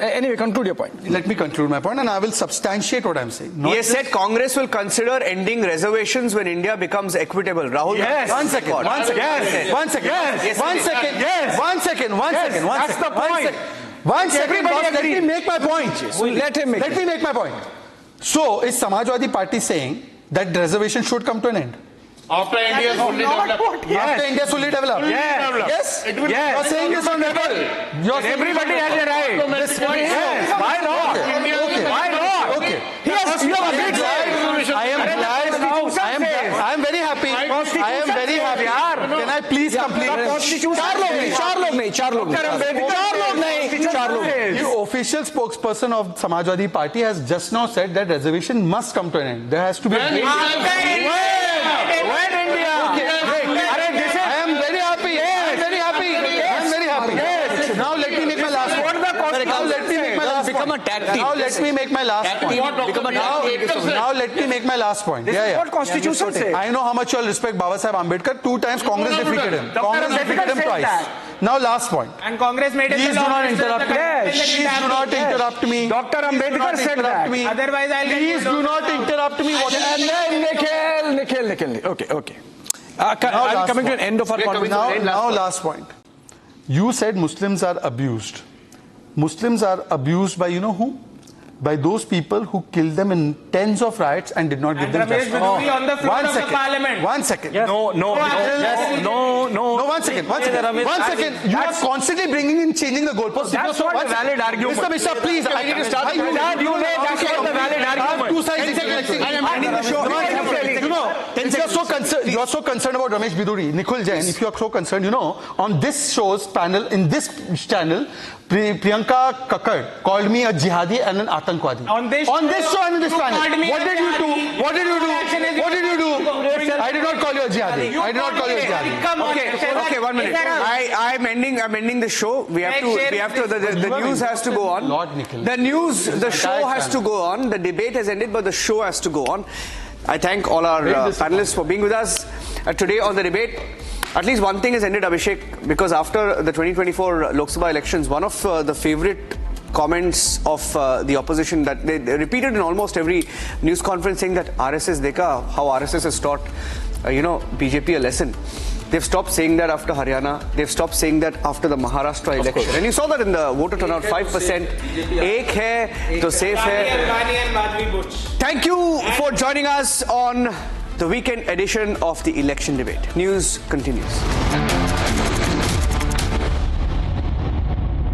Anyway, conclude your point. Let me conclude my point and I will substantiate what I am saying. He has said Congress will consider ending reservations when India becomes equitable. Rahul. Yes. One second. That's the point. One second. Let me make my point. Let me make my point. So, is Samajwadi Party saying that reservation should come to an end? After India is fully developed. After India is fully developed. Yes. You are saying this on record. Everybody has a right. Yes. Why not? Why not? Okay. I am very happy. Can I please complete? The official spokesperson of Samajwadi Party has just now said that reservation must come to an end. There has to be a break. Now let me make my last point. Now let me make my last point. What Constitution says. I know how much you all respect Baba Saheb Ambedkar. 2 times Congress defeated him. Congress defeated him twice. Now last point. And Congress made it. Please do not interrupt me. Please do not interrupt me. Dr. Ambedkar said that. Otherwise I'll Please do not interrupt me. Nikhil. Okay. I'm coming to an end of our conversation. Now last point. You said Muslims are abused. Muslims are abused by you know who? By those people who killed them in tens of riots and did not give them justice. On the floor of the parliament. 1 second. Yes. No. 1 second. 1 second. You are constantly bringing in changing the goalposts. That's not a valid argument. Mr. Mishra, please. I need to start. You know that's not a valid argument. 2 sides. I am ending the show. If you are so concerned about Ramesh Biduri, Nikhil Jain, if you are so concerned, on this show's panel, in this channel, Priyanka Kakkad called me a jihadi and an atangwadi. On this show and in this panel. What did you do? I did not call you a jihadi. Okay, 1 minute. I'm ending the show. We have to. The news has to go on. The show has to go on. The debate has ended, but the show has to go on. I thank all our panelists for being with us today on the debate. At least one thing has ended, Abhishek, because after the 2024 Lok Sabha elections, one of the favorite comments of the opposition that they repeated in almost every news conference saying that RSS dekha, how RSS has taught BJP a lesson. They've stopped saying that after Haryana. They've stopped saying that after the Maharashtra election. And you saw that in the voter turnout, 5%. Ek hai, to safe hai. Thank you for joining us on the weekend edition of the election debate. News continues.